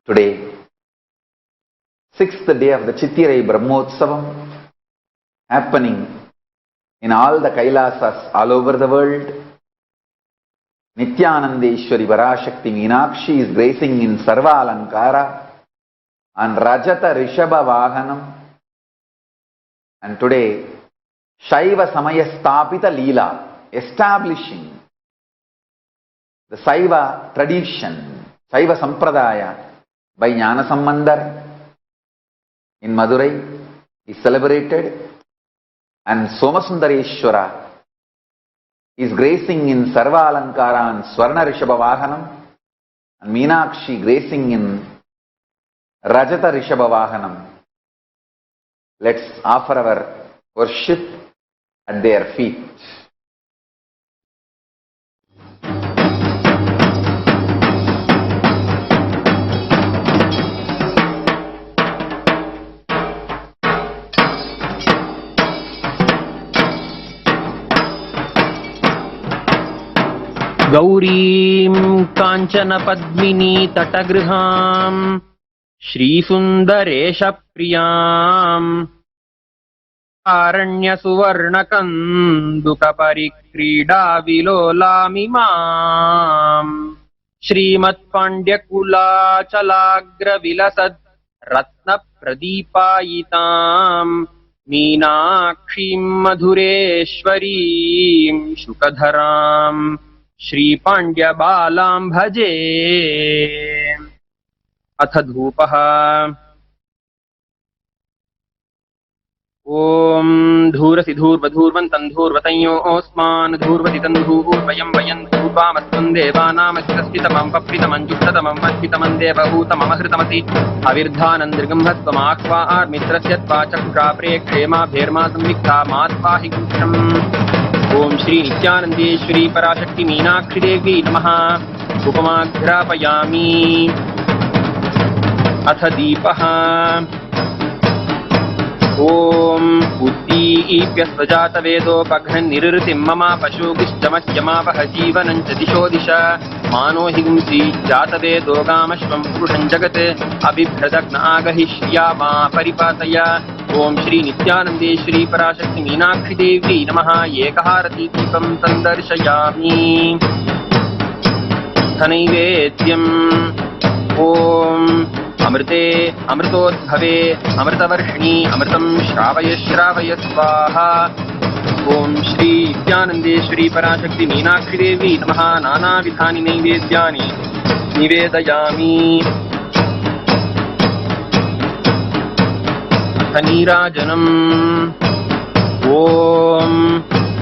Today, 6th day of the Chittirai Brahmotsavam, happening in all the Kailasas all over the world. Nithyanandeshwari Parashakti Meenakshi is gracing in Sarva Alankara on Rajata Rishabha Vahanam. And today, Shaiva Samaya Stapita Leela, establishing the Saiva tradition, Saiva Sampradaya by Jnana Sambandar in Madurai is celebrated, and Somasundareshwara is gracing in Sarva Alankara and Swarna Rishabha Vahanam, and Meenakshi gracing in Rajata Rishabha Vahanam. Let's offer our worship at their feet. गौरीं काञ्चनपद्मिनी तटगृहां श्रीसुन्दरेशप्रियाम् आरण्यसुवर्णकन्दुकपरिक्रीडाविलोलामिमाम् श्रीमत्पाण्ड्यकुलाचलाग्रविलसद् रत्नप्रदीपायिताम् मीनाक्षीं मधुरेश्वरीं शुकधराम् श्रीपाण्ड्यबालां भजे। अथ धूपः। ओम धूरसि धूर्वधूर्वन्तं धूर्वतयोऽस्मान् धूर्वति तन्धूर्वयं वयं धूर्वामस्मन् देवानामस्तितमं पप्रितमञ्जुष्टतमं वह्नितमं देवभूतममहृतमसि अविर्धानन्दृगंहत्वमाह्वार्मित्रस्य त्वाचक्रा प्रेक्षेमाभेर्मा संविक्ता मात्वाहि गुष्टम्। ओम श्री नित्यानन्देश्वरी पराशक्ति मीनाक्षि देवी नमः। उपमाघ्रापयामि। अथ दीपः। ओम उद्दीप्यस्वजातवेदोपघ्नन्निरृतिं मम पशुगिश्चमह्यमावह जीवनं च दिशो दिश मानो हिंसी जातवेदो गामश्वं पुरुषं जगत् अबिभ्रदग्न आगहिष्या मा परिपातय। ओम श्री नित्यानन्देश्वरी पराशक्ति मीनाक्षि देवी नमः। एकहारती दीपं संदर्शयामि। धनैवेद्यम्। ओम अमृते अमृतोद्भवे अमृतवर्षिणी अमृतं श्रावय श्रावय स्वाहा। ओम श्री नित्यानंदेश्वरी पराशक्ति मीनाक्षी देवी नमः। नानाविधानि नैवेद्यानि निवेदयामि। नीराजनम् ओम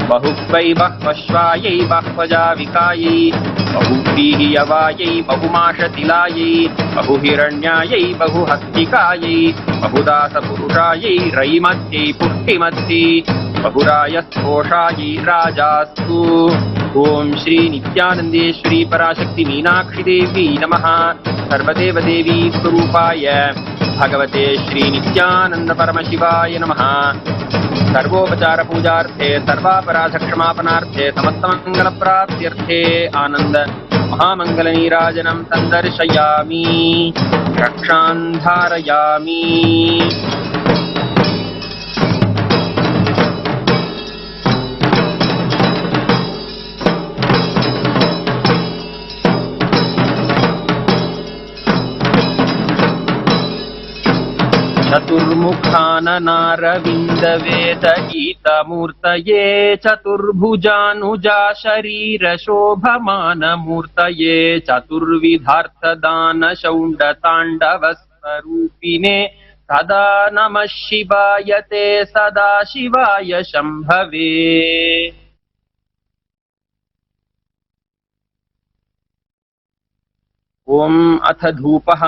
बहुवै बह्वश्वायै बह्वजाविकायै बहुव्रीहियवायै बहुमाशतिलायै बहुहिरण्यायै बहुहस्तिकायै बहुदासपुरुषायै रैमत्यै पुष्टिमत्यै बहुरायस्पोषायै राजास्तु। ओम श्री नित्यानंदेश्वरी पराशक्ति मीनाक्षी देवी नमः। सर्वदेव देवी स्वरूपाय भगवते श्री नित्यानंद परमशिवाय नमः। सर्वोपचार पूजार्थे सर्वापराध क्षमापनार्थे समस्तमंगल प्राप्त्यर्थे आनंद महामंगल नीराजनं संदर्शयामि रक्षां धारयामि। चतुर्मुखाननारविन्दवेदगीतमूर्तये चतुर्भुजानुजा शरीरशोभमानमूर्तये चतुर्विधार्थदानशौण्डताण्डवस्वरूपिणे सदा नमः शिवाय ते सदा शिवाय शम्भवे। ओम अथ धूपः।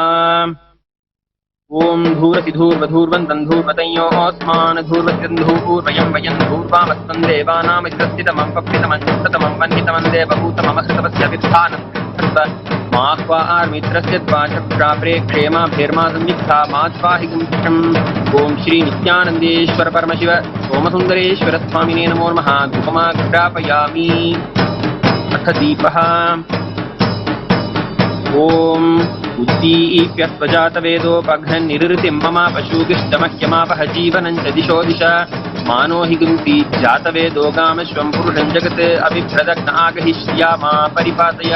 ओम धूरसिधूर्वधूर्वन्तं धूर्वतयोऽस्मान् धूर्वसिन्धूर्वयं वयं धूर्वामस्तं देवानामित्रस्थितमं पप्पितमं चित्तमं वह्नितमं देवभूतममसृतवस्य विद्धानं माह्वार्मित्रस्य त्वाचक्षा प्रेक्षेमाभिर्मा संयुक्ता माध्वाहि गुंशम्। ओम श्री नित्यानंदेश्वर परमशिव सोमसुन्दरेश्वर स्वामिने नमो नमः। धूपमाघ्रापयामि। अथ दीपः। ओम उद्दीप्यस्वजातवेदोपघ्ननिरृतिं मम पशुगिष्टमह्यमापह जीवनं च दिशो दिश मानो हि गुंसि जातवेदो गामश्वं पुरुषं जगत् अभिभ्रदग्न आगहिष्या मा परिपातय।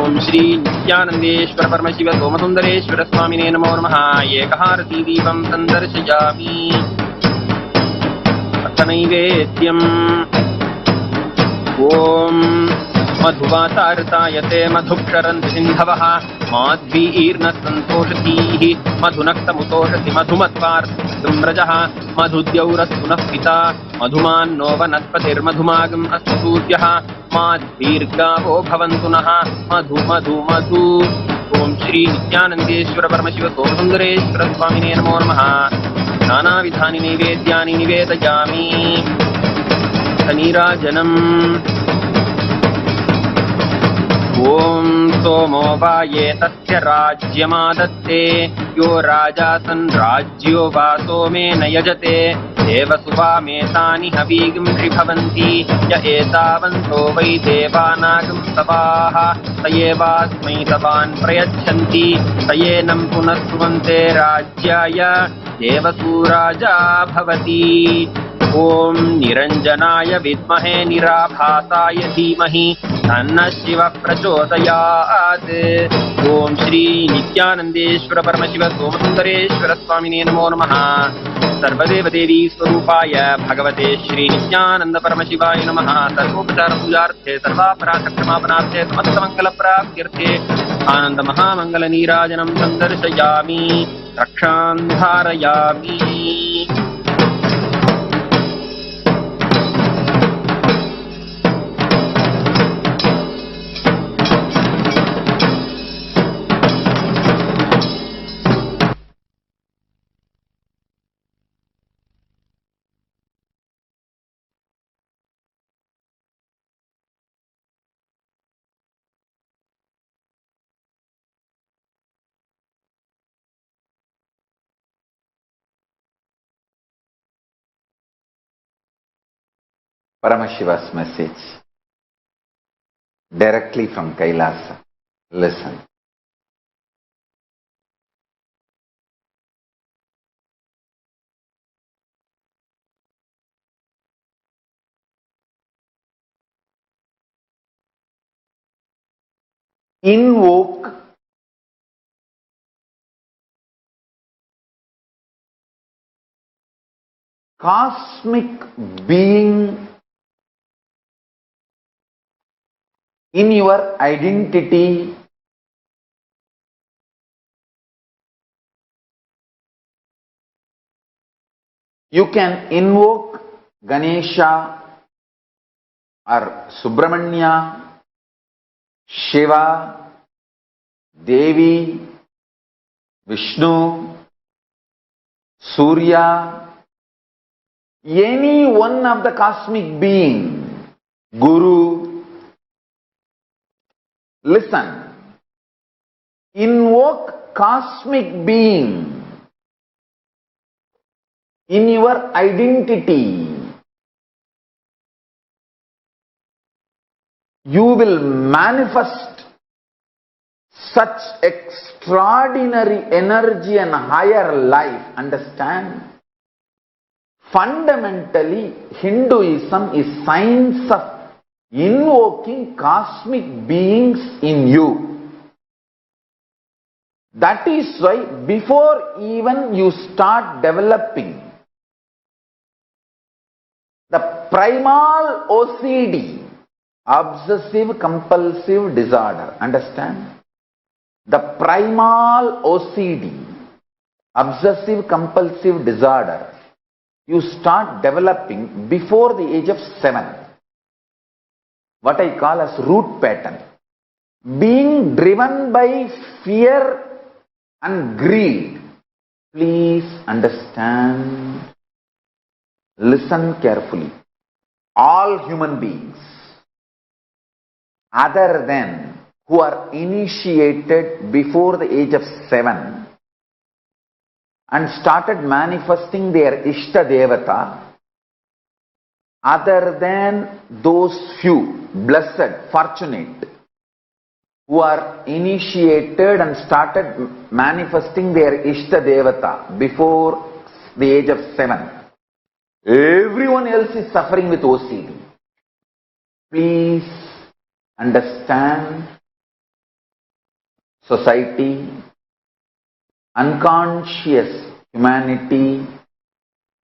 ओम श्री नित्यानंदेश्वर परमशिव सोमसुन्दरेश्वर स्वामिने नमो नमः। एकहारती दीपं संदर्शयामि। अथ नैवेद्यम्। ओम मधुवातारतायते मधुक्षरन्ति सिन्धवः माध्वीर्नसन्तोषधीः मधुनक्तमुतोषति मधुमत्वार्तिम्रजः मधुद्यौरस्तु नः पिता मधुमान्नो वनस्पतिर्मधुमागम् अस्तु सूर्यः माध्वीर्गावो भवन्तु नः मधु मधु मधु। ओम श्री नित्यानंदेश्वर परमशिव सोमसुन्दरेश्वर स्वामिने नमो नमः। नानाविधानि नैवेद्यानि निवेदयामि। नीराजनम्। ओम सोमो वाये तस्य राज्यमादत्ते यो राजा सन् राज्यो वा सोमेन यजते देवसुवामेतानि हवीगुंषि भवन्ति य एतावन्तो वै देवानागं सवाः स एवास्मै सवान् प्रयच्छन्ति स एनं पुनस्सुवन्ते राज्याय देवसूराजा भवति। ओम निरंजनाय विद्महे निराभासाय धीमहि तन्नः शिवः प्रचोदयात्। ओम श्री नित्यानंदेश्वर परमशिव सोमसुन्दरेश्वर स्वामिने नमो नमः। सर्वदेव देवी स्वरूपाय भगवते श्री नित्यानंद परमशिवाय नमः। सर्वोपचार पूजार्थे सर्वापराध क्षमापनार्थे समस्तमंगल प्राप्त्यर्थे आनंद महामंगल नीराजनं संदर्शयामि रक्षां धारयामि। Paramashiva's message directly from Kailasa. Listen. Invoke cosmic being in your identity, you can invoke Ganesha or Subramanya, Shiva, Devi, Vishnu, Surya, any one of the cosmic being, Guru. Listen, invoke cosmic being in your identity. You will manifest such extraordinary energy and higher life. Understand? Fundamentally, Hinduism is science of invoking cosmic beings in you. That is why before even you start developing the primal OCD, obsessive compulsive disorder, understand? The primal OCD, obsessive compulsive disorder, you start developing before the age of 7. What I call as root pattern. Being driven by fear and greed. Please understand. Listen carefully. All human beings, other than who are initiated before the age of 7 and started manifesting their Ishta Devata, other than those few, blessed, fortunate, who are initiated and started manifesting their Ishta Devata before the age of 7, everyone else is suffering with OCD. Please understand, society, unconscious humanity,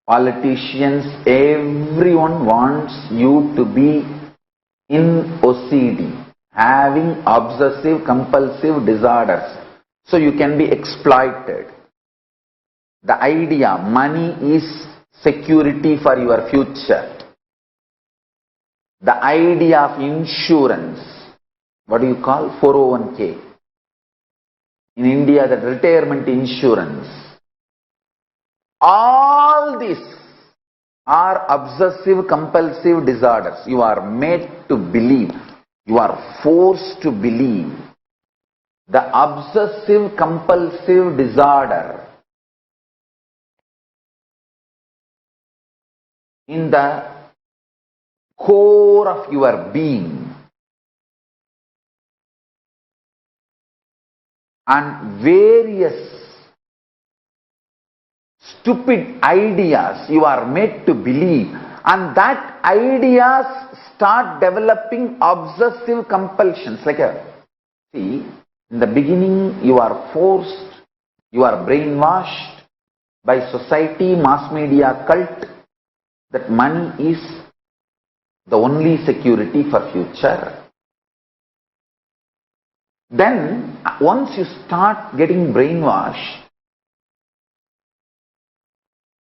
politicians, everyone wants you to be in OCD, having obsessive compulsive disorders, so you can be exploited. The idea, money is security for your future. The idea of insurance, what do you call? 401k. In India, the retirement insurance. All these are obsessive compulsive disorders. You are made to believe. You are forced to believe. The obsessive compulsive disorder in the core of your being, and various stupid ideas you are made to believe, and that ideas start developing obsessive compulsions. See, in the beginning you are forced, you are brainwashed by society, mass media, cult, that money is the only security for future. Then, once you start getting brainwashed,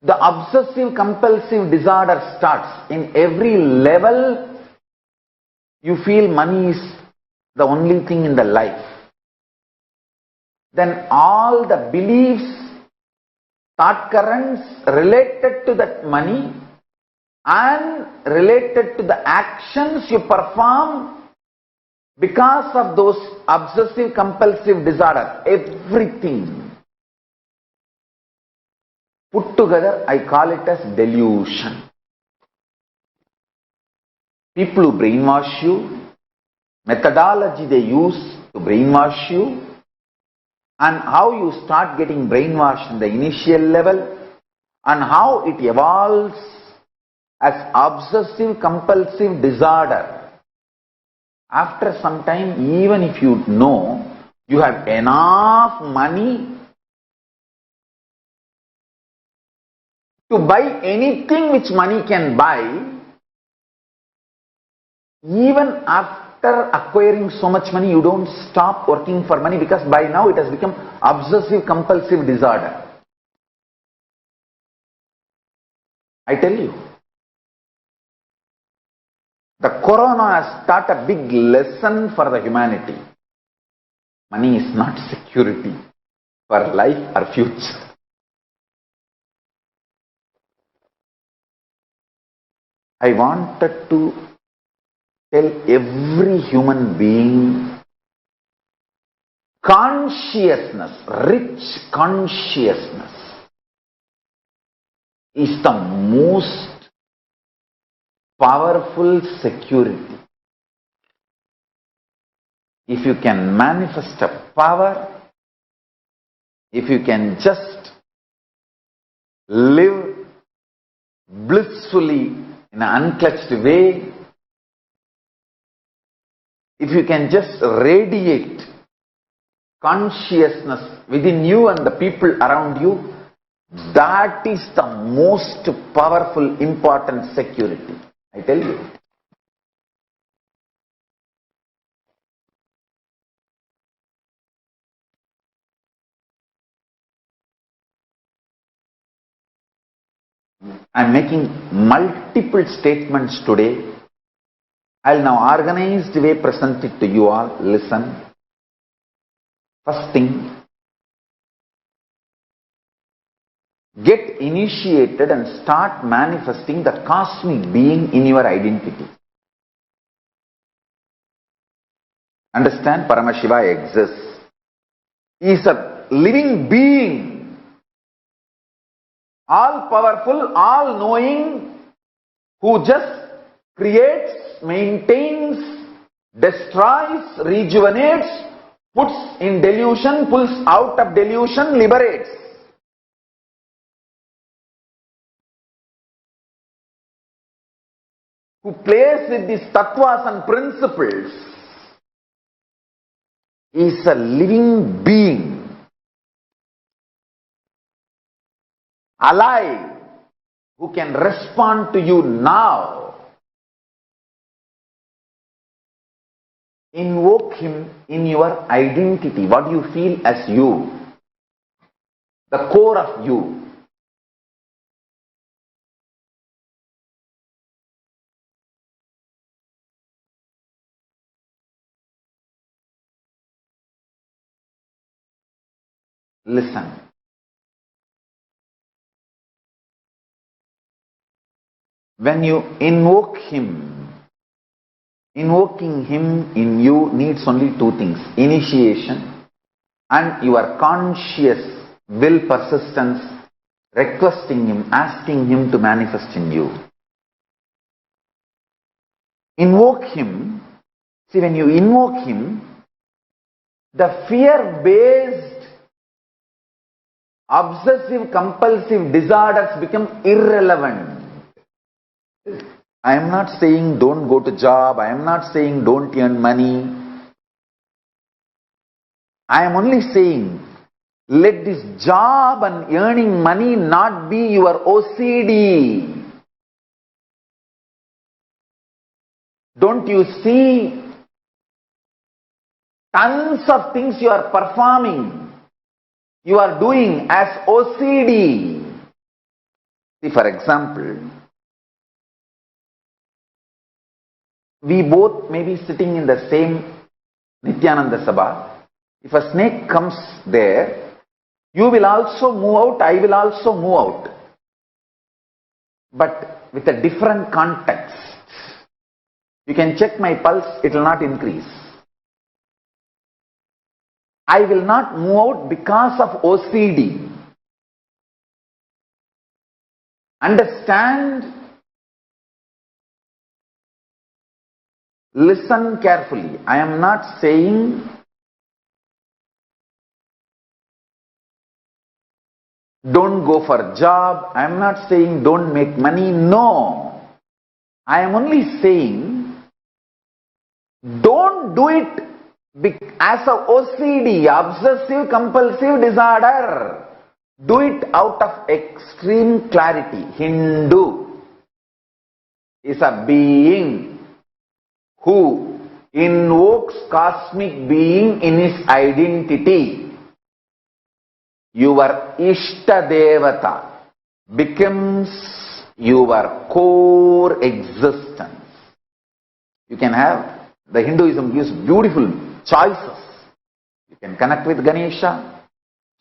the obsessive compulsive disorder starts. In every level, you feel money is the only thing in the life. Then all the beliefs, thought currents related to that money and related to the actions you perform because of those obsessive compulsive disorders, everything put together, I call it as delusion. People who brainwash you, methodology they use to brainwash you, and how you start getting brainwashed in the initial level, and how it evolves as obsessive compulsive disorder. After some time, even if you know you have enough money to buy anything which money can buy, even after acquiring so much money, you don't stop working for money, because by now it has become obsessive compulsive disorder. I tell you, the corona has taught a big lesson for the humanity. Money is not security for life or future. I wanted to tell every human being, consciousness, rich consciousness is the most powerful security. If you can manifest a power, if you can just live blissfully in an unclutched way, if you can just radiate consciousness within you and the people around you, that is the most powerful, important security. I tell you. I am making multiple statements today. I will now organized way present it to you all. Listen. First thing, get initiated and start manifesting the cosmic being in your identity. Understand, Paramashiva exists. He is a living being, all powerful, all knowing, who just creates, maintains, destroys, rejuvenates, puts in delusion, pulls out of delusion, liberates. Who plays with these tattvas and principles, is a living being, alive, who can respond to you now. Invoke him in your identity. What do you feel as you? The core of you. Listen. When you invoke him, invoking him in you needs only two things: initiation and your conscious will persistence, requesting him, asking him to manifest in you. Invoke him. See, when you invoke him, the fear-based obsessive compulsive disorders become irrelevant. I am not saying don't go to job, I am not saying don't earn money. I am only saying, let this job and earning money not be your OCD. Don't you see tons of things you are performing, you are doing as OCD? See, for example, we both may be sitting in the same Nithyananda Sabha. If a snake comes there, you will also move out, I will also move out. But with a different context. You can check my pulse, it will not increase. I will not move out because of OCD. Understand? Listen carefully. I am not saying don't go for a job. I am not saying don't make money. No. I am only saying don't do it as a OCD, obsessive compulsive disorder. do it out of extreme clarity. Hindu is a being who invokes cosmic being in his identity. Your Ishta Devata becomes your core existence. You can have, the Hinduism gives beautiful choices. You can connect with Ganesha,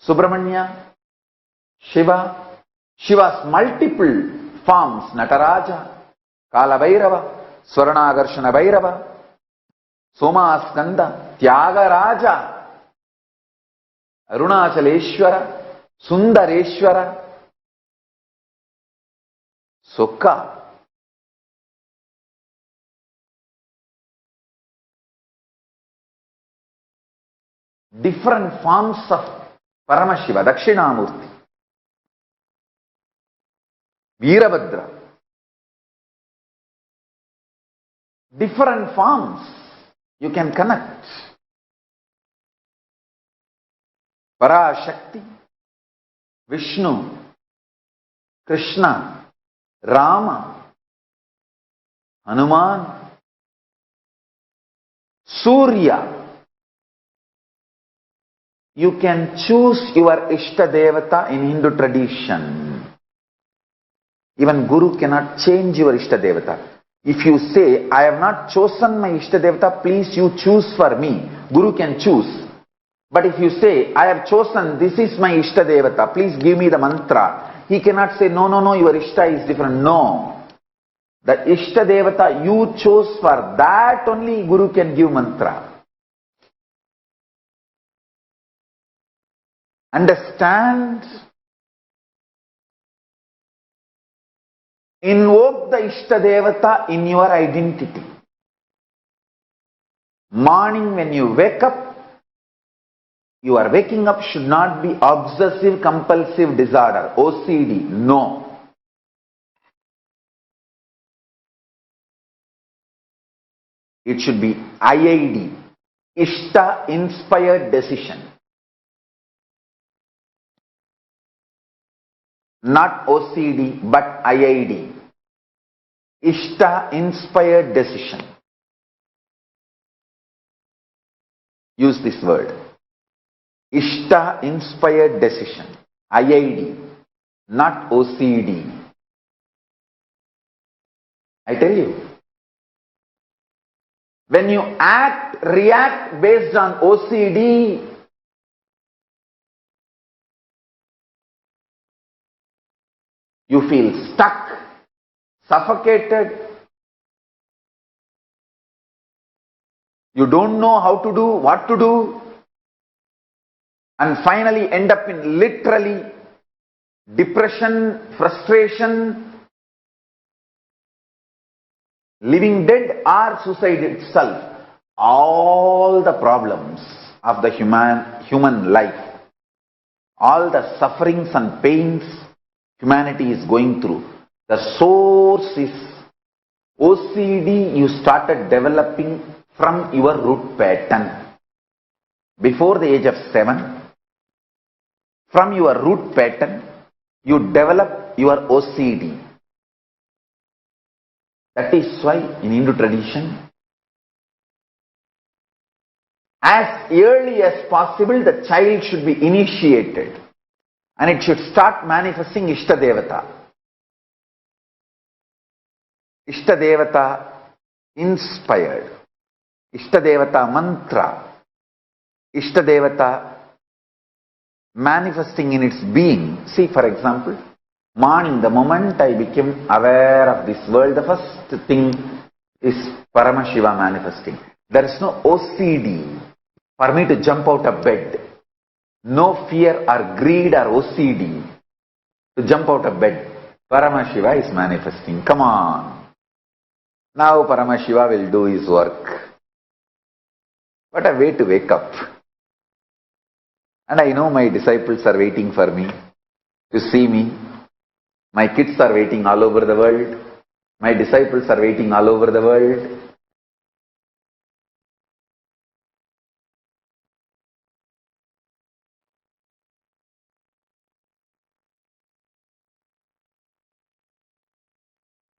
Subramanya, Shiva, Shiva's multiple forms, Nataraja, Kala Bhairava, Swaranagarshana Bhairava, Somaskanda, Tyagaraja, Arunachaleshwara, Sundareshwara, Sukha. Different forms of Paramashiva, Dakshinamurti, Veerabhadra. Different forms you can connect. Parashakti, Vishnu, Krishna, Rama, Hanuman, Surya. You can choose your Ishta Devata in Hindu tradition. Even Guru cannot change your Ishta Devata. If you say, I have not chosen my Ishta Devata, please you choose for me. Guru can choose. But if you say, I have chosen, this is my Ishta Devata, please give me the mantra. He cannot say, no, your Ishta is different. No. The Ishta Devata you chose, for that only Guru can give mantra. Understand? Invoke the Ishta Devata in your identity. Morning when you wake up, your waking up should not be obsessive compulsive disorder, OCD. No. It should be IID, Ishta inspired decision. Not OCD, but IID. Ishta inspired decision. Use this word. Ishta inspired decision. IID, not OCD. I tell you. When you react based on OCD, you feel stuck, suffocated. You don't know how to do, what to do. And finally end up in literally depression, frustration, living dead or suicide itself. All the problems of the human life, all the sufferings and pains humanity is going through, the source is OCD you started developing from your root pattern. Before the age of 7, from your root pattern, you develop your OCD. That is why in Hindu tradition, as early as possible, the child should be initiated and it should start manifesting Ishta Devata. Ishta Devata inspired, Ishta Devata mantra, Ishta Devata manifesting in its being. See, for example, morning, the moment I became aware of this world, the first thing is Paramashiva manifesting. There is no OCD for me to jump out of bed. No fear or greed or OCD to jump out of bed. Paramashiva is manifesting. Come on. Now Paramashiva will do his work. What a way to wake up. And I know my disciples are waiting for me to see me. My kids are waiting all over the world. My disciples are waiting all over the world.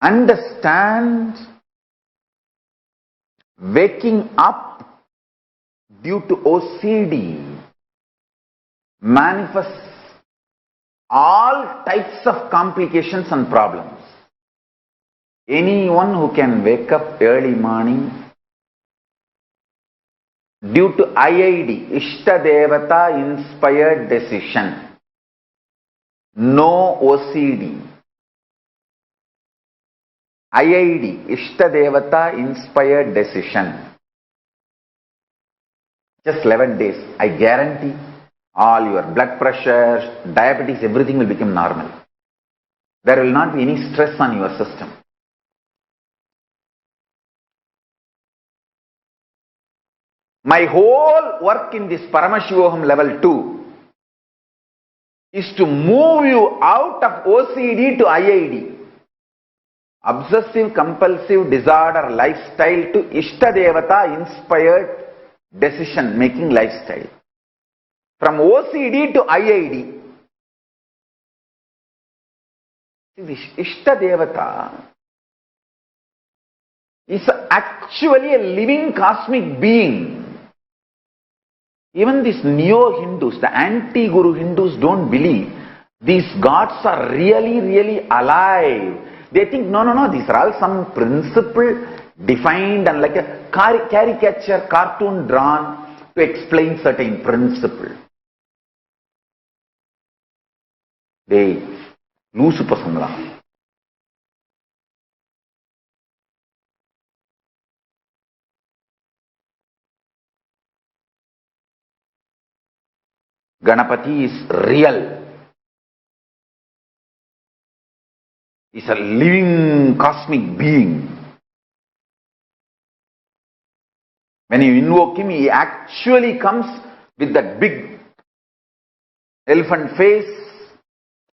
understand waking up due to OCD manifests all types of complications and problems. Anyone who can wake up early morning due to IID, Ishta Devata inspired decision, no OCD. IID, Ishta Devata inspired decision. Just 11 days, I guarantee all your blood pressure, diabetes, everything will become normal. There will not be any stress on your system. My whole work in this Paramashivoham level 2 is to move you out of OCD to IID. Obsessive compulsive disorder lifestyle to Ishta Devata inspired decision making lifestyle. From OCD to IID. This Ishta Devata is actually a living cosmic being. Even these neo-Hindus, the anti-Guru Hindus don't believe these gods are really alive. They think, no, these are all some principle defined and like a caricature cartoon drawn to explain certain principle. They lose pasangla. Ganapati is real. He's a living cosmic being. When you invoke him, he actually comes with that big elephant face,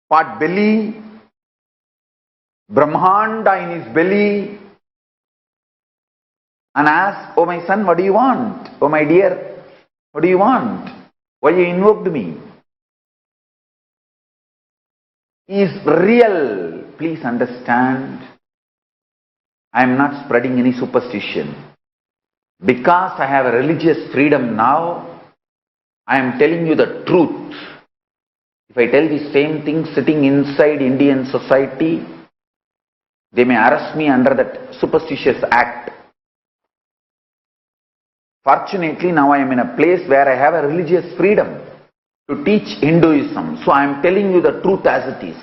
pot belly, Brahmanda in his belly, and asks, oh my son, what do you want? Oh my dear, what do you want? Why you invoked me? He is real. Please understand, I am not spreading any superstition. Because I have a religious freedom now, I am telling you the truth. If I tell the same thing sitting inside Indian society, they may arrest me under that superstitious act. Fortunately, now I am in a place where I have a religious freedom to teach Hinduism. So I am telling you the truth as it is.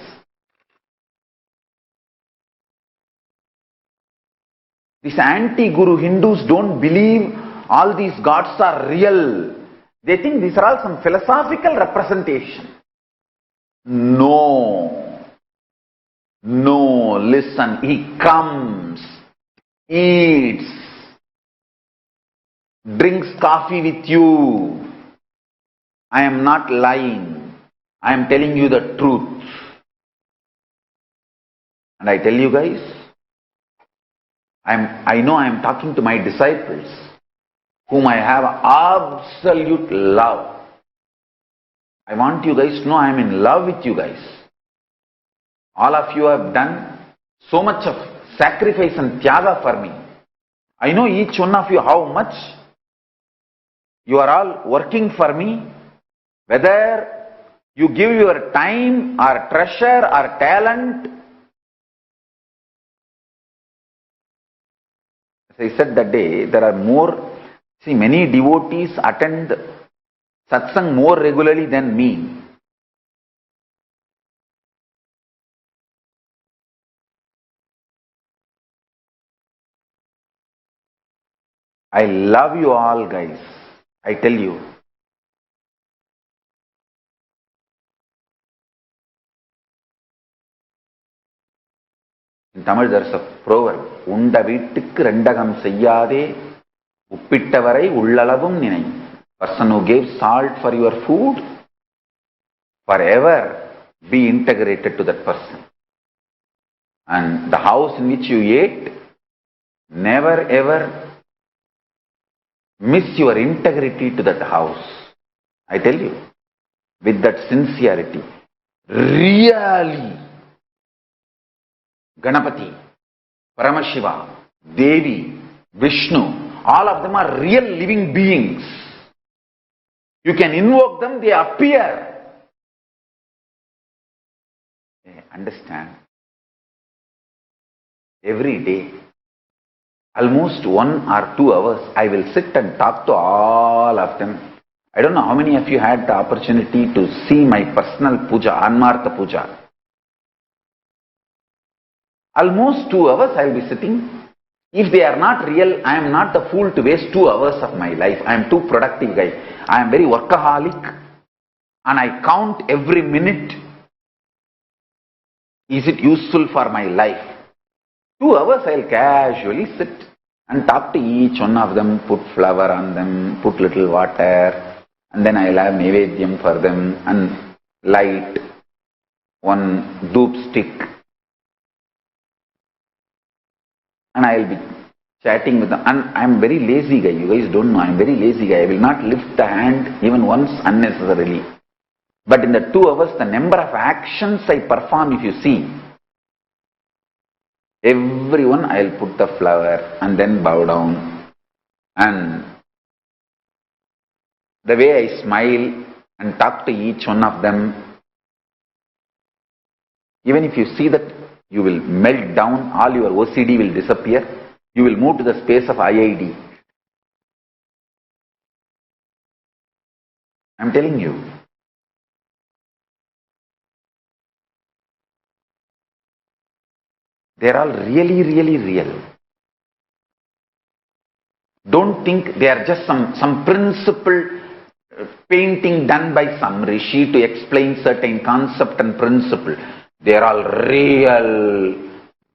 These anti-Guru Hindus don't believe all these gods are real. They think these are all some philosophical representation. No, listen, he comes, eats, drinks coffee with you. I am not lying. I am telling you the truth. And I tell you guys, I know I am talking to my disciples, whom I have absolute love. I want you guys to know I am in love with you guys. All of you have done so much of sacrifice and tyaga for me. I know each one of you how much you are all working for me. Whether you give your time or treasure or talent. As I said that day, there are many devotees attend Satsang more regularly than me. I love you all guys, I tell you. In Tamil there is a proverb, Unda vittukku rendagam seyyade, uppittavarai ullalavum ninai. Person who gave salt for your food, forever be integrated to that person. And the house in which you ate, never ever miss your integrity to that house. I tell you, with that sincerity, really, Ganapati, Paramashiva, Devi, Vishnu, all of them are real living beings. You can invoke them, they appear. Understand? Every day, almost 1 or 2 hours, I will sit and talk to all of them. I don't know how many of you had the opportunity to see my personal puja, Anmartha puja. Almost 2 hours I will be sitting. If they are not real, I am not the fool to waste 2 hours of my life. I am too productive guy. I am very workaholic and I count every minute. Is it useful for my life? 2 hours I will casually sit and talk to each one of them, put flower on them, put little water, and then I will have Naivedyam for them and light one doop stick. And I will be chatting with them. And I am very lazy guy. You guys don't know. I am very lazy guy. I will not lift the hand even once unnecessarily. But in the 2 hours, the number of actions I perform, if you see, everyone I will put the flower and then bow down. And the way I smile and talk to each one of them, even if you see that, you will melt down, all your OCD will disappear, you will move to the space of IID. I am telling you. They are all really, really real. Don't think they are just some principle painting done by some rishi to explain certain concept and principle. They are all real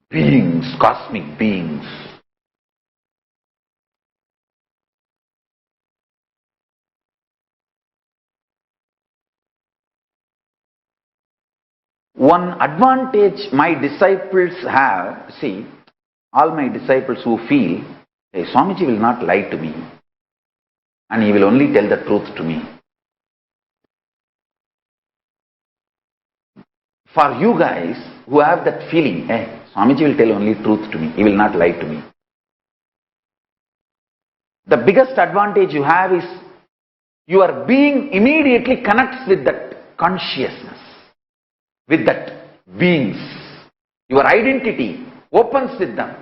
beings, cosmic beings. One advantage my disciples have, see, all my disciples who feel, hey, Swamiji will not lie to me and he will only tell the truth to me. For you guys who have that feeling, hey, Swamiji will tell only truth to me, he will not lie to me. The biggest advantage you have is your being immediately connects with that consciousness, with that beings. Your identity opens with them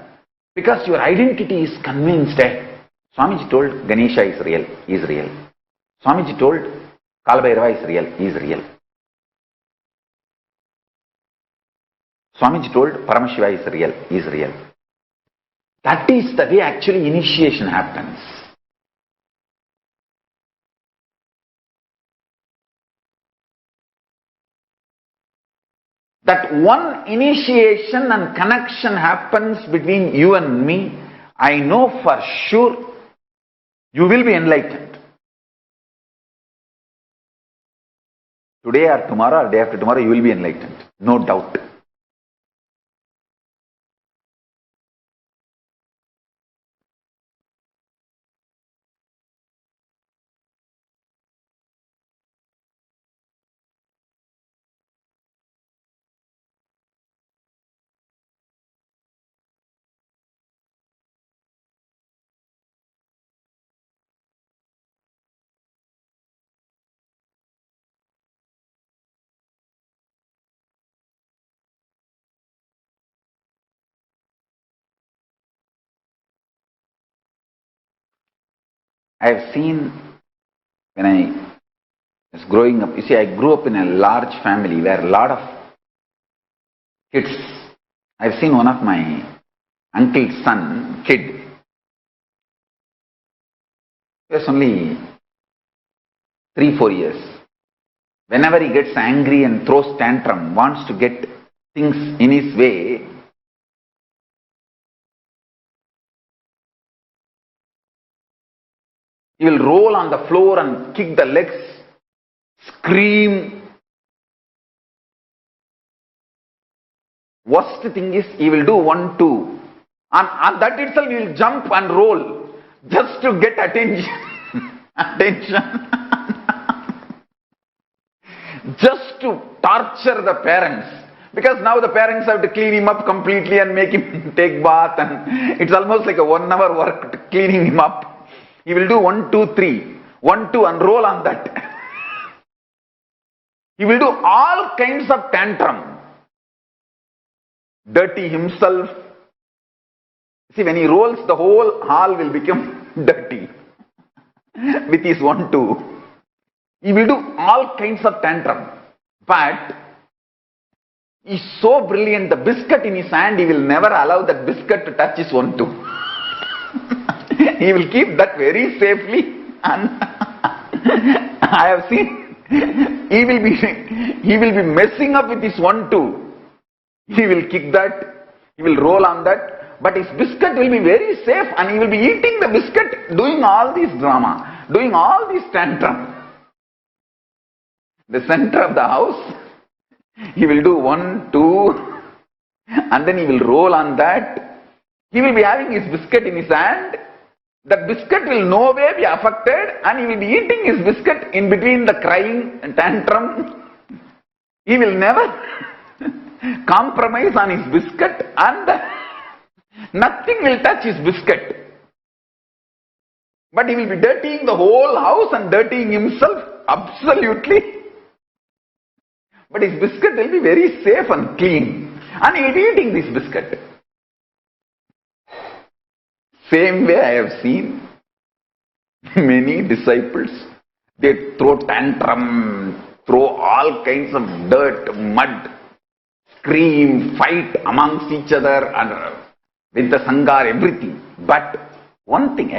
because your identity is convinced. Swamiji told Ganesha is real, he is real. Swamiji told Kalabhairava is real, he is real. Swamiji told Paramashiva is real, he is real. That is the way actually initiation happens. That one initiation and connection happens between you and me, I know for sure you will be enlightened. Today or tomorrow or day after tomorrow you will be enlightened, no doubt. I have seen when I was growing up, you see, I grew up in a large family where a lot of kids. I have seen one of my uncle's son, kid. He was only 3-4 years. Whenever he gets angry and throws tantrum, wants to get things in his way, he will roll on the floor and kick the legs, scream. Worst thing is he will do 1, 2. And that itself he will jump and roll just to get attention. Attention. Just to torture the parents. Because now the parents have to clean him up completely and make him take bath, and it's almost like a 1 hour work to cleaning him up. He will do 1, 2, 3. 1, 2 and roll on that. He will do all kinds of tantrum. Dirty himself. See, when he rolls, the whole hall will become dirty. With his 1, 2. He will do all kinds of tantrum. But he's so brilliant, the biscuit in his hand, he will never allow that biscuit to touch his 1, 2. He will keep that very safely. And I have seen, he will be messing up with his 1, 2. He will kick that, he will roll on that, but his biscuit will be very safe, and he will be eating the biscuit, doing all this drama, doing all this tantrum. The center of the house, he will do 1, 2, and then he will roll on that. He will be having his biscuit in his hand. That biscuit will no way be affected, and he will be eating his biscuit in between the crying and tantrum. He will never compromise on his biscuit, and nothing will touch his biscuit. But he will be dirtying the whole house and dirtying himself absolutely. But his biscuit will be very safe and clean, and he will be eating this biscuit. Same way I have seen many disciples, they throw tantrum, throw all kinds of dirt, mud, scream, fight amongst each other and with the Sangha, everything. But one thing,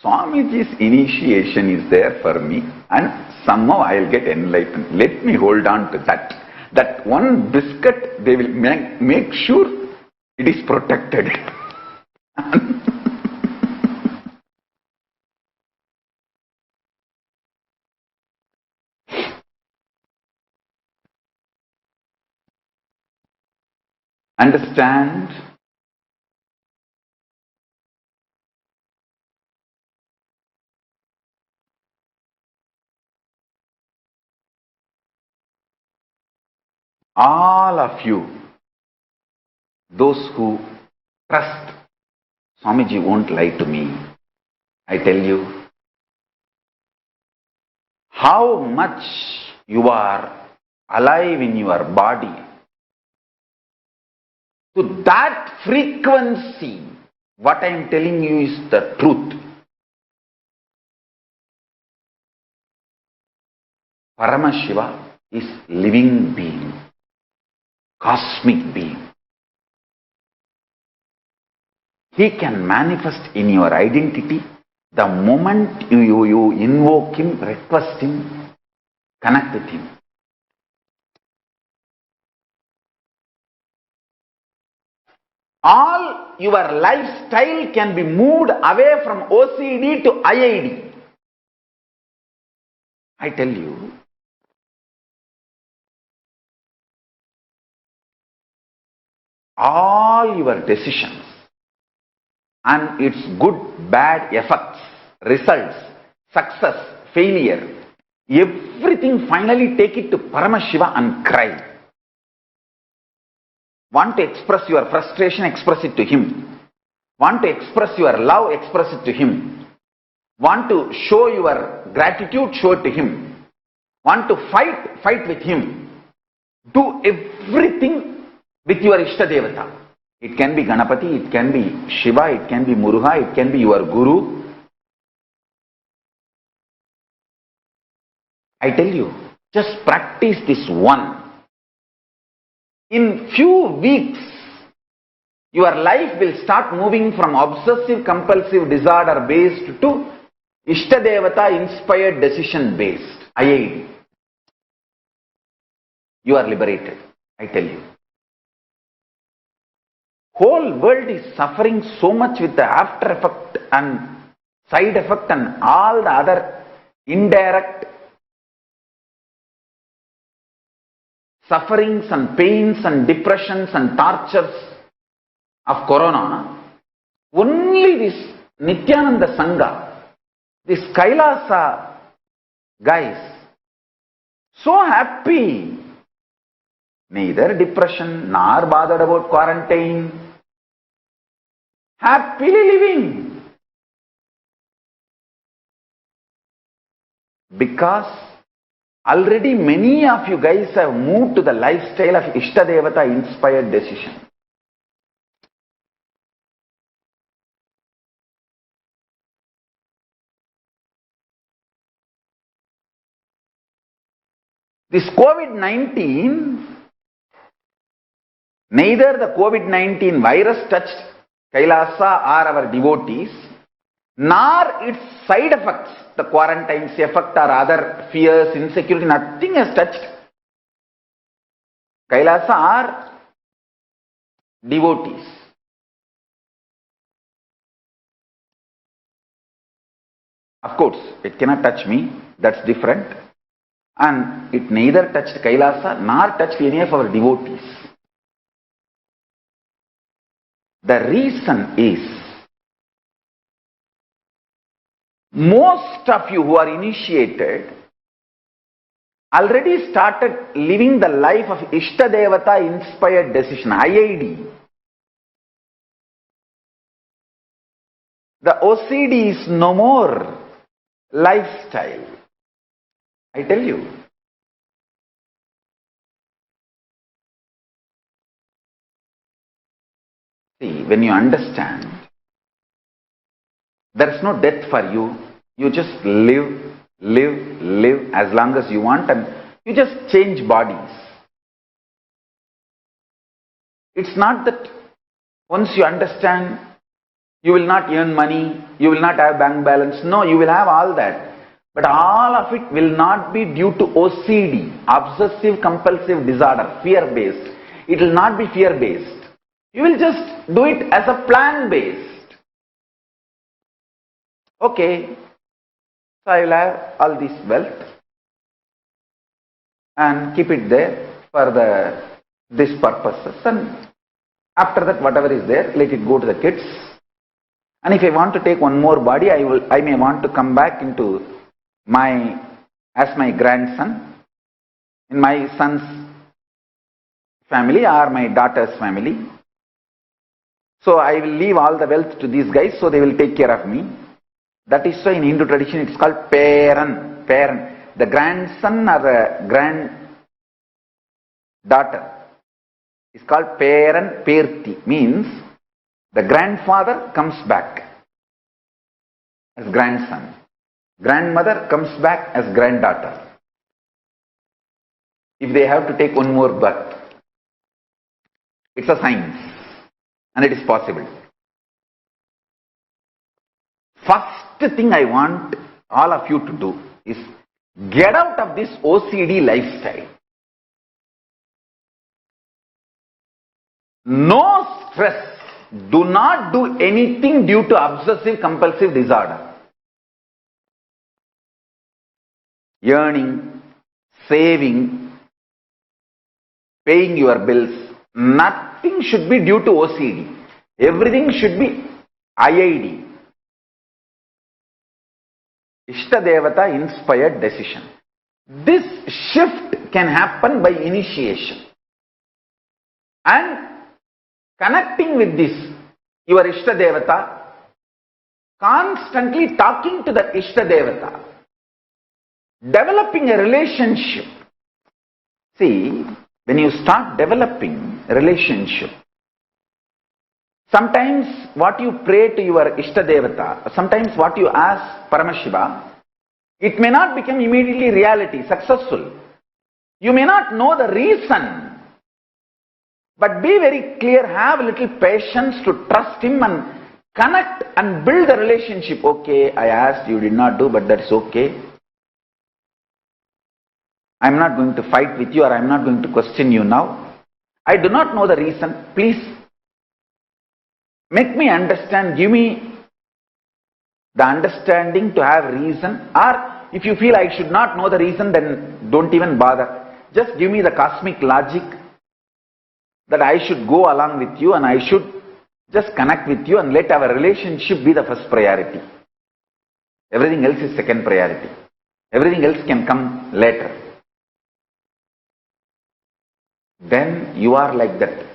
Swamiji's initiation is there for me, and somehow I will get enlightened. Let me hold on to that. That one biscuit, they will make sure it is protected. Understand? All of you, those who trust Swamiji won't lie to me, I tell you, how much you are alive in your body, to that frequency, what I am telling you is the truth. Paramashiva is living being, cosmic being. He can manifest in your identity the moment you invoke him, request him, connect with him. All your lifestyle can be moved away from OCD to IID. I tell you, all your decisions and its good, bad effects, results, success, failure, everything finally take it to Paramashiva and cry. Want to express your frustration, express it to him. Want to express your love, express it to him. Want to show your gratitude, show it to him. Want to fight, fight with him. Do everything with your Ishtadevata. It can be Ganapati, it can be Shiva, it can be Muruga, it can be your Guru. I tell you, just practice this one. In few weeks, your life will start moving from obsessive compulsive disorder based to Ishtadevata inspired decision based. IID. You are liberated, I tell you. Whole world is suffering so much with the after effect and side effect and all the other indirect sufferings and pains and depressions and tortures of Corona. Only this Nithyananda Sangha, this Kailasa guys, so happy. neither depression nor bothered about quarantine. Happily living. Because already many of you guys have moved to the lifestyle of Ishtadevata inspired decision. This COVID-19, neither the COVID-19 virus touched Kailasa or our devotees, nor its side effects, the quarantine's effect or other fears, insecurity, nothing has touched Kailasa or devotees. Of course, it cannot touch me, that's different. And it neither touched Kailasa nor touched any of our devotees. The reason is, most of you who are initiated already started living the life of Ishtadevata inspired decision, IID. The OCD is no more lifestyle. I tell you. See, when you understand, there is no death for you. You just live as long as you want, and you just change bodies. It's not that once you understand, you will not earn money, you will not have bank balance. No, you will have all that. But all of it will not be due to OCD, obsessive compulsive disorder, fear-based. It will not be fear-based. You will just do it as a plan-based. Okay, so I will have all this wealth and keep it there for these purposes, and after that whatever is there, let it go to the kids. And if I want to take one more body, I may want to come back into as my grandson in my son's family or my daughter's family. So I will leave all the wealth to these guys, so they will take care of me. That is why in Hindu tradition it's called Paran. The grandson or the granddaughter is called Paran Perti, means the grandfather comes back as grandson. Grandmother comes back as granddaughter. If they have to take one more birth, it's a science and it is possible. First thing I want all of you to do is get out of this OCD lifestyle. No stress. Do not do anything due to obsessive compulsive disorder. Earning, saving, paying your bills, nothing should be due to OCD. Everything should be IID. Ishtadevata inspired decision. This shift can happen by initiation. And connecting with this, your Ishtadevata, constantly talking to that Ishtadevata. Developing a relationship. See, when you start developing a relationship, sometimes what you pray to your Ishtadevata, sometimes what you ask Paramashiva, it may not become immediately reality, successful. You may not know the reason, but be very clear, have a little patience to trust him and connect and build a relationship. Okay, I asked, you did not do, but that's okay. I am not going to fight with you, or I am not going to question you now. I do not know the reason. Please make me understand. Give me the understanding to have reason. Or if you feel I should not know the reason, then don't even bother. Just give me the cosmic logic that I should go along with you and I should just connect with you, and let our relationship be the first priority. Everything else is second priority. Everything else can come later. then you are like that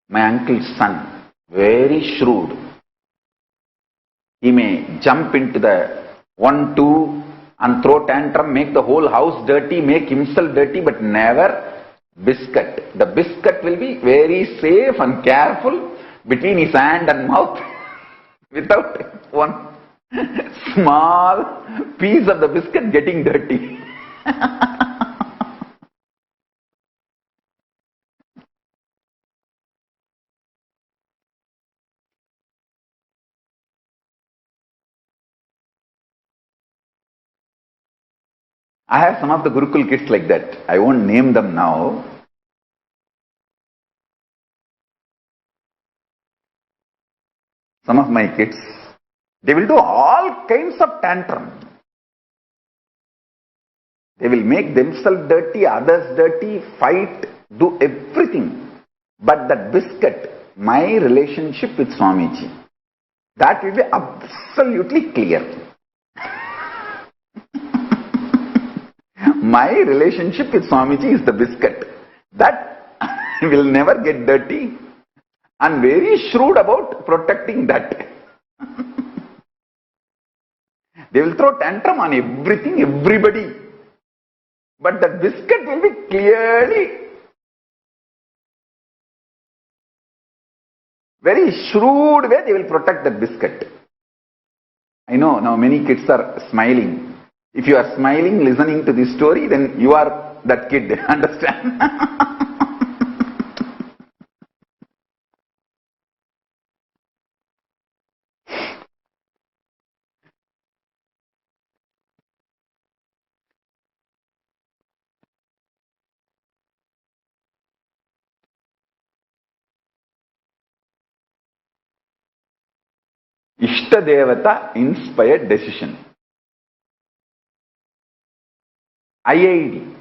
my uncle's son, very shrewd. He may jump into the 1, 2 and throw tantrum, make the whole house dirty, make himself dirty, but never biscuit. The biscuit will be very safe and careful between his hand and mouth without one small piece of the biscuit getting dirty. I have some of the Gurukul kids like that. I won't name them now. Some of my kids, they will do all kinds of tantrum. They will make themselves dirty, others dirty, fight, do everything. But that biscuit, my relationship with Swamiji, that will be absolutely clear. My relationship with Swamiji is the biscuit. That will never get dirty, and very shrewd about protecting that. They will throw tantrum on everything, everybody. But that biscuit will be clearly, very shrewd way they will protect that biscuit. I know now many kids are smiling. If you are smiling listening to this story, then you are that kid, understand? Ishtadevata inspired decision. IID.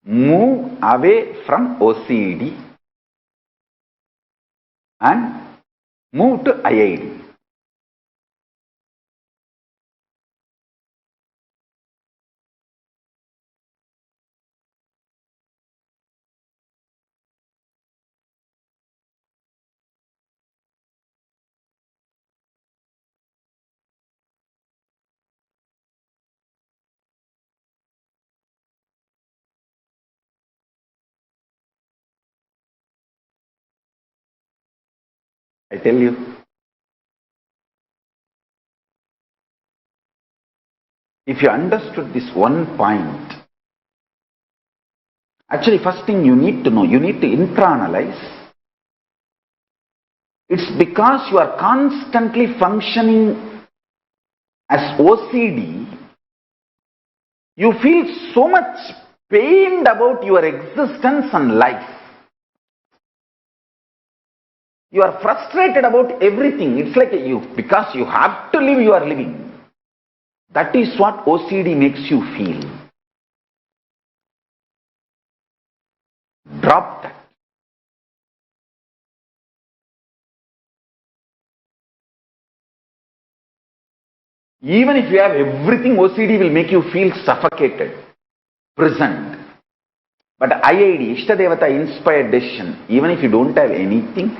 Move away from OCD and move to IID. I tell you, if you understood this one point, actually first thing you need to know, you need to internalize. It's because you are constantly functioning as OCD, you feel so much pained about your existence and life. You are frustrated about everything. It's like because you have to live, you are living. That is what OCD makes you feel. Drop that. Even if you have everything, OCD will make you feel suffocated, prisoned. But IID, Ishtadevata inspired decision, even if you don't have anything,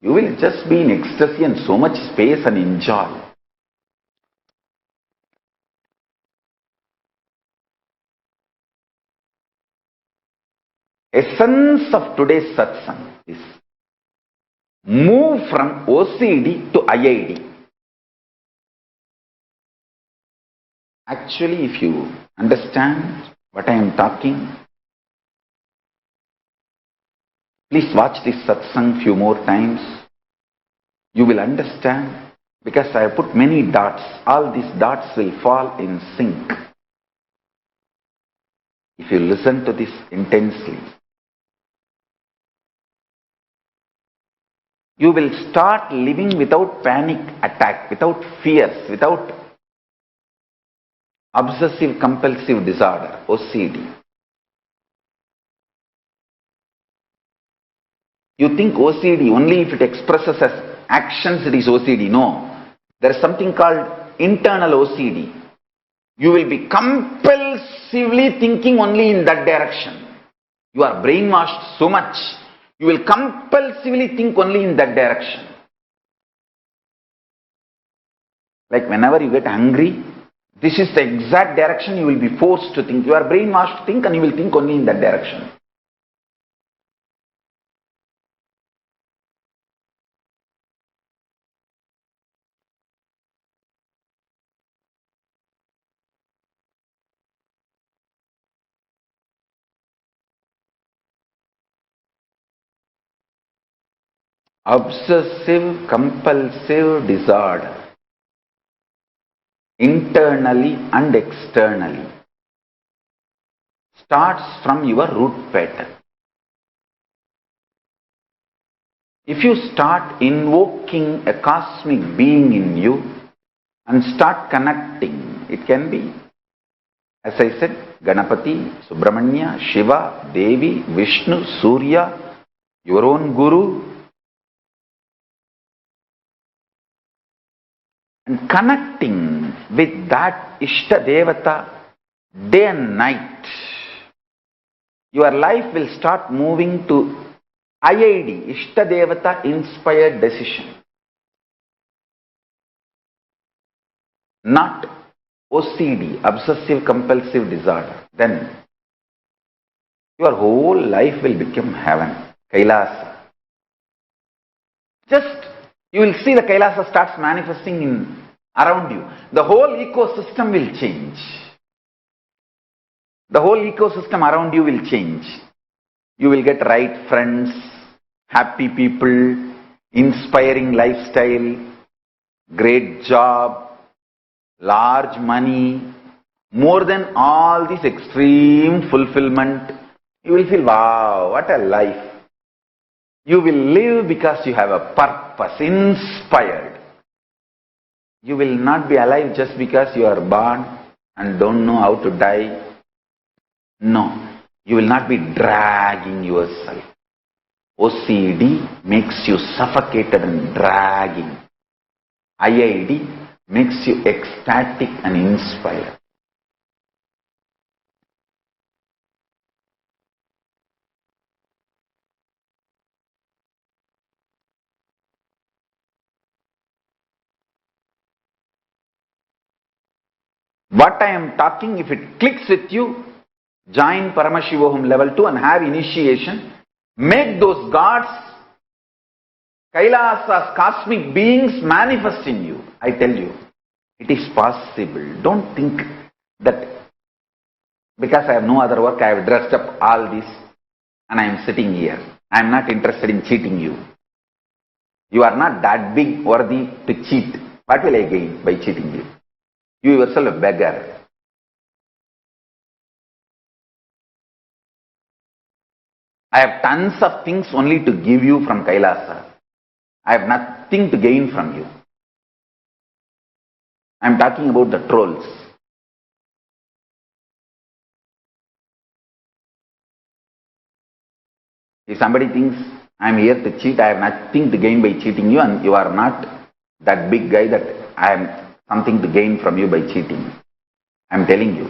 you will just be in ecstasy and so much space and enjoy. Essence of today's satsang is move from OCD to IID. Actually, if you understand what I am talking, please watch this satsang few more times. You will understand, because I have put many dots. All these dots will fall in sync. If you listen to this intensely, you will start living without panic attack, without fears, without obsessive compulsive disorder, OCD. You think OCD, only if it expresses as actions it is OCD. No. There is something called internal OCD. You will be compulsively compulsively thinking only in that direction. You are brainwashed so much, you will compulsively think only in that direction. Like whenever you get hungry, this is the exact direction you will be forced to think. You are brainwashed to think and you will think only in that direction. Obsessive compulsive disorder, internally and externally, starts from your root pattern. If you start invoking a cosmic being in you and start connecting, it can be, as I said, Ganapati, Subramanya, Shiva, Devi, Vishnu, Surya, your own Guru, and connecting with that Ishta Devata day and night, your life will start moving to IID, Ishta Devata inspired decision. Not OCD, obsessive compulsive disorder. Then your whole life will become heaven, Kailasa. Just you will see the Kailasa starts manifesting in around you. The whole ecosystem will change. The whole ecosystem around you will change. You will get right friends, happy people, inspiring lifestyle, great job, large money, more than all this extreme fulfillment. You will feel, wow, what a life. You will live because you have a purpose, inspired. You will not be alive just because you are born and don't know how to die. No, you will not be dragging yourself. OCD makes you suffocated and dragging. IID makes you ecstatic and inspired. What I am talking, if it clicks with you, join Paramashivoham level 2 and have initiation. Make those gods, Kailasas, cosmic beings manifest in you. I tell you, it is possible. Don't think that because I have no other work, I have dressed up all this and I am sitting here. I am not interested in cheating you. You are not that big worthy to cheat. What will I gain by cheating you? You yourself a beggar. I have tons of things only to give you from Kailasa. I have nothing to gain from you. I am talking about the trolls. If somebody thinks I am here to cheat, I have nothing to gain by cheating you, and you are not that big guy that I am something to gain from you by cheating. I am telling you,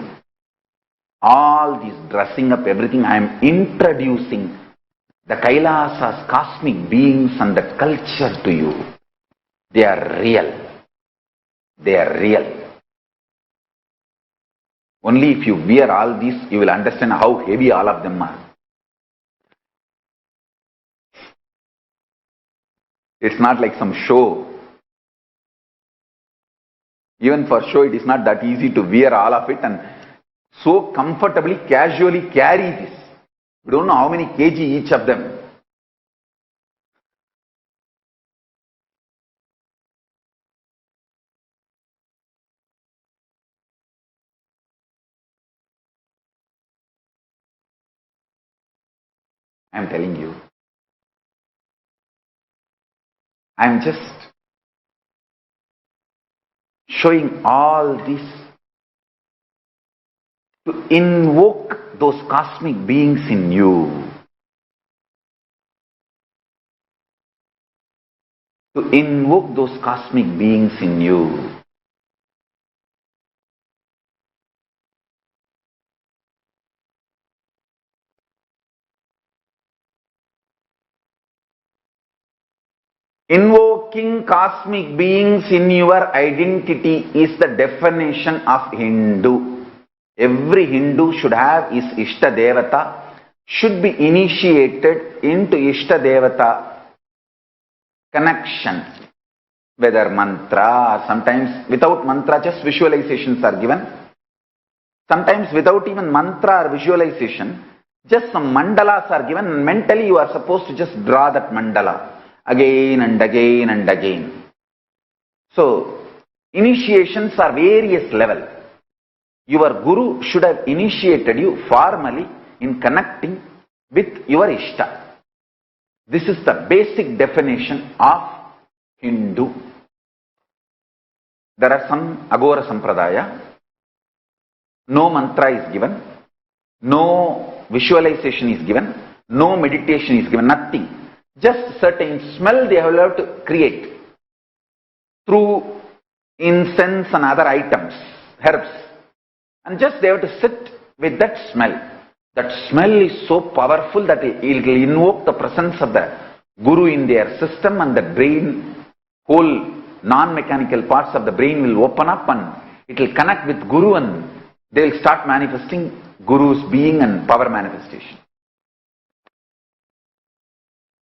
all this dressing up, everything, I am introducing the Kailasas, cosmic beings and the culture to you. They are real. They are real. Only if you wear all this, you will understand how heavy all of them are. It's not like some show. Even for show, it is not that easy to wear all of it and so comfortably, casually carry this. We don't know how many kg each of them. I am telling you. I am just showing all this to invoke those cosmic beings in you. To invoke those cosmic beings in you. invoking cosmic beings in your identity is the definition of Hindu. Every Hindu should have his Ishta Devata, should be initiated into Ishta Devata connection, whether mantra or sometimes without mantra, just visualizations are given. Sometimes without even mantra or visualization, just some mandalas are given and mentally you are supposed to just draw that mandala again and again and again. So, initiations are various levels. Your Guru should have initiated you formally in connecting with your Ishta. This is the basic definition of Hindu. There are some Agora Sampradaya. No mantra is given. No visualization is given. No meditation is given. Nothing. Just certain smell they have to create through incense and other items, herbs. And just they have to sit with that smell. That smell is so powerful that it will invoke the presence of the Guru in their system, and the brain, whole non-mechanical parts of the brain will open up and it will connect with Guru, and they will start manifesting Guru's being and power manifestation.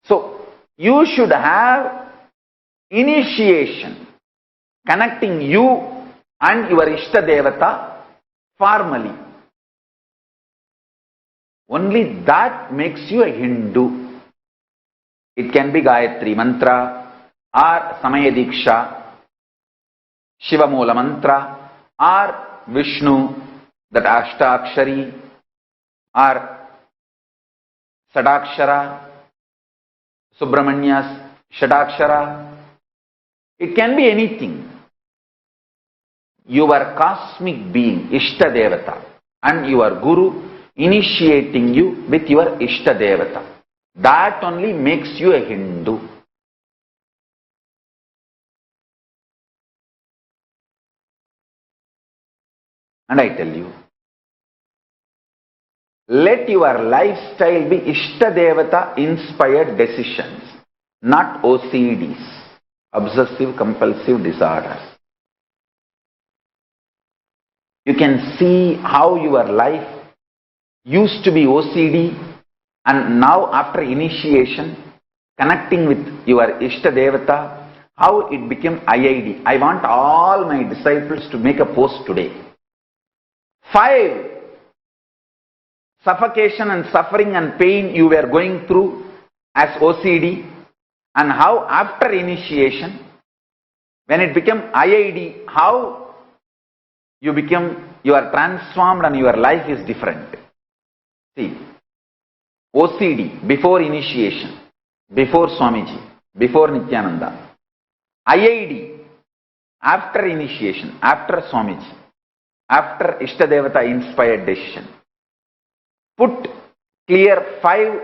So, you should have initiation connecting you and your Ishta Devata formally. Only that makes you a Hindu. It can be Gayatri Mantra or Samaya Diksha, Shiva Moola Mantra or Vishnu, that Ashtakshari or Sadakshara, Subramania's Shadakshara. It can be anything. Your cosmic being, Ishta Devata, and your Guru initiating you with your Ishta Devata. That only makes you a Hindu. And I tell you, let your lifestyle be Ishta Devata inspired decisions, not OCDs, obsessive compulsive disorders. You can see how your life used to be OCD, and now after initiation, connecting with your Ishta Devata, how it became IID. I want all my disciples to make a post today. 5. Suffocation and suffering and pain you were going through as OCD, and how after initiation, when it became IID, how you are transformed and your life is different. See, OCD before initiation, before Swamiji, before Nithyananda. IID after initiation, after Swamiji, after Ishta Devata inspired decision. Put clear 5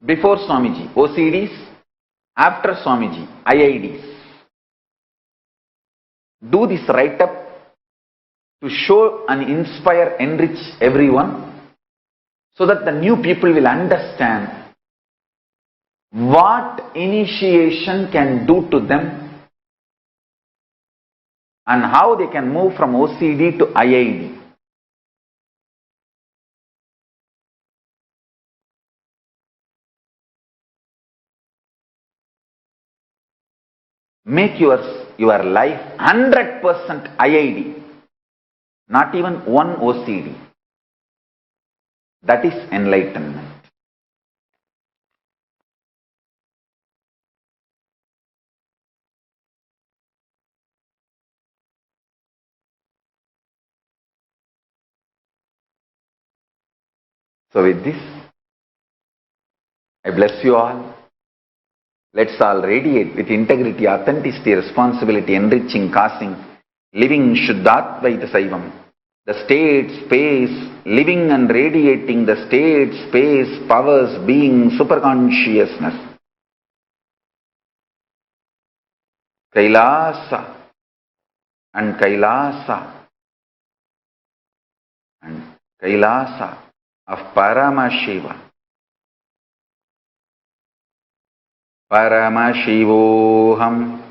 before Swamiji, OCDs, after Swamiji, IIDs. Do this write-up to show and inspire, enrich everyone, so that the new people will understand what initiation can do to them and how they can move from OCD to IID. Make your life 100% IID, not even one OCD. That is enlightenment. So with this, I bless you all. Let's all radiate with integrity, authenticity, responsibility, enriching, causing, living Shuddhatvaita Saivam. The state, space, living and radiating the state, space, powers, being, superconsciousness. Kailasa and Kailasa and Kailasa of Paramashiva. Paramashivoham.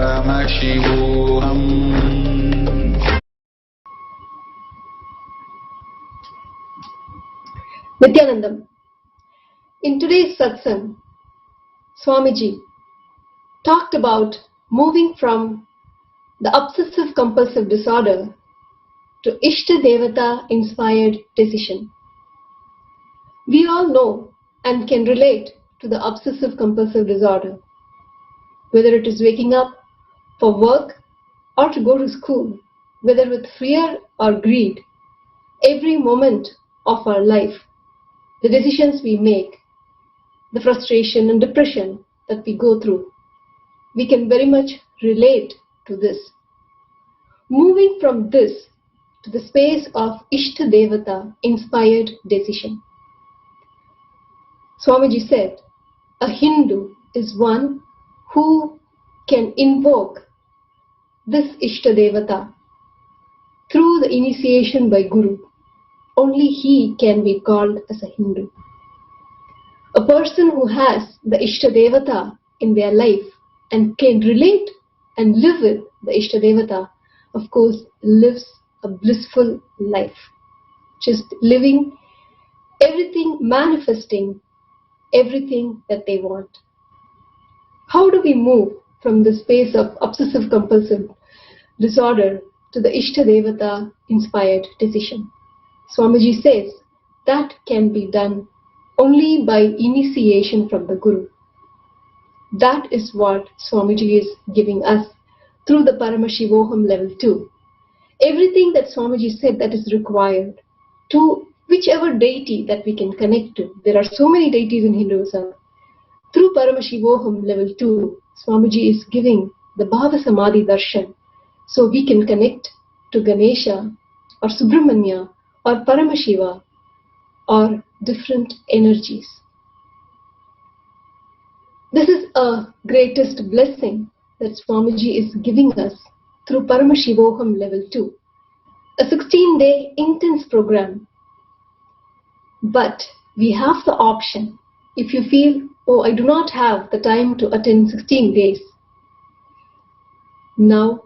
Paramashivoham. Nithyanandam. In today's Satsang, Swamiji talked about moving from the obsessive compulsive disorder to Ishta Devata inspired decision. We all know and can relate to the obsessive compulsive disorder, whether it is waking up for work or to go to school, whether with fear or greed. Every moment of our life, the decisions we make, the frustration and depression that we go through, we can very much relate to this. Moving from this to the space of Ishta Devata inspired decision. Swamiji said, a Hindu is one who can invoke this Ishta Devata through the initiation by Guru. Only he can be called as a Hindu. A person who has the Ishta Devata in their life and can relate and live with the Ishta Devata, of course, lives a blissful life. Just living everything, manifesting everything that they want. How do we move from the space of obsessive compulsive disorder to the Ishta Devata inspired decision? Swamiji says that can be done only by initiation from the Guru. That is what Swamiji is giving us through the Paramashivoham level 2. Everything that Swamiji said that is required to whichever deity that we can connect to. There are so many deities in Hinduism. Through Paramashivoham level 2, Swamiji is giving the Bhava Samadhi Darshan, so we can connect to Ganesha or Subramanya or Paramashiva or different energies. This is a greatest blessing that Swamiji is giving us through Paramashivoham level 2, a 16-day intense program. But we have the option, if you feel, oh, I do not have the time to attend 16 days. Now,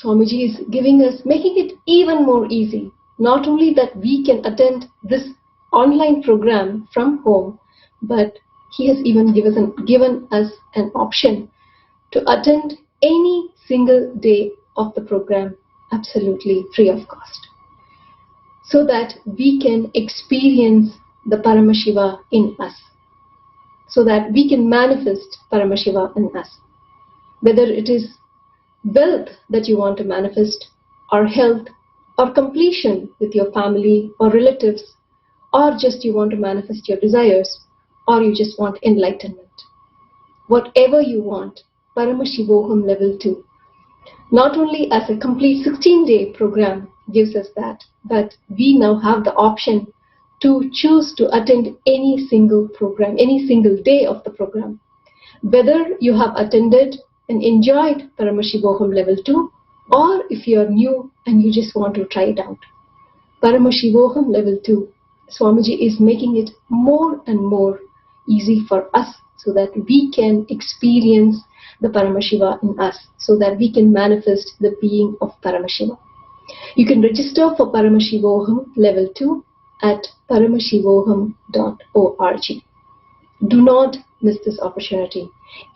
Swamiji is giving us, making it even more easy. Not only that we can attend this online program from home, but he has even given us an option to attend any single day of the program absolutely free of cost, so that we can experience the Paramashiva in us, so that we can manifest Paramashiva in us. Whether it is wealth that you want to manifest, or health, or completion with your family or relatives, or just you want to manifest your desires, or you just want enlightenment. Whatever you want, Paramashivoham level 2, not only as a complete 16-day program gives us that, but we now have the option to choose to attend any single program, any single day of the program. Whether you have attended and enjoyed Paramashivoham level 2, or if you are new and you just want to try it out. Paramashivoham level 2, Swamiji is making it more and more easy for us so that we can experience the Paramashiva in us, so that we can manifest the being of Paramashiva. You can register for Paramashivoham level 2 at paramashivoham.org. Do not miss this opportunity.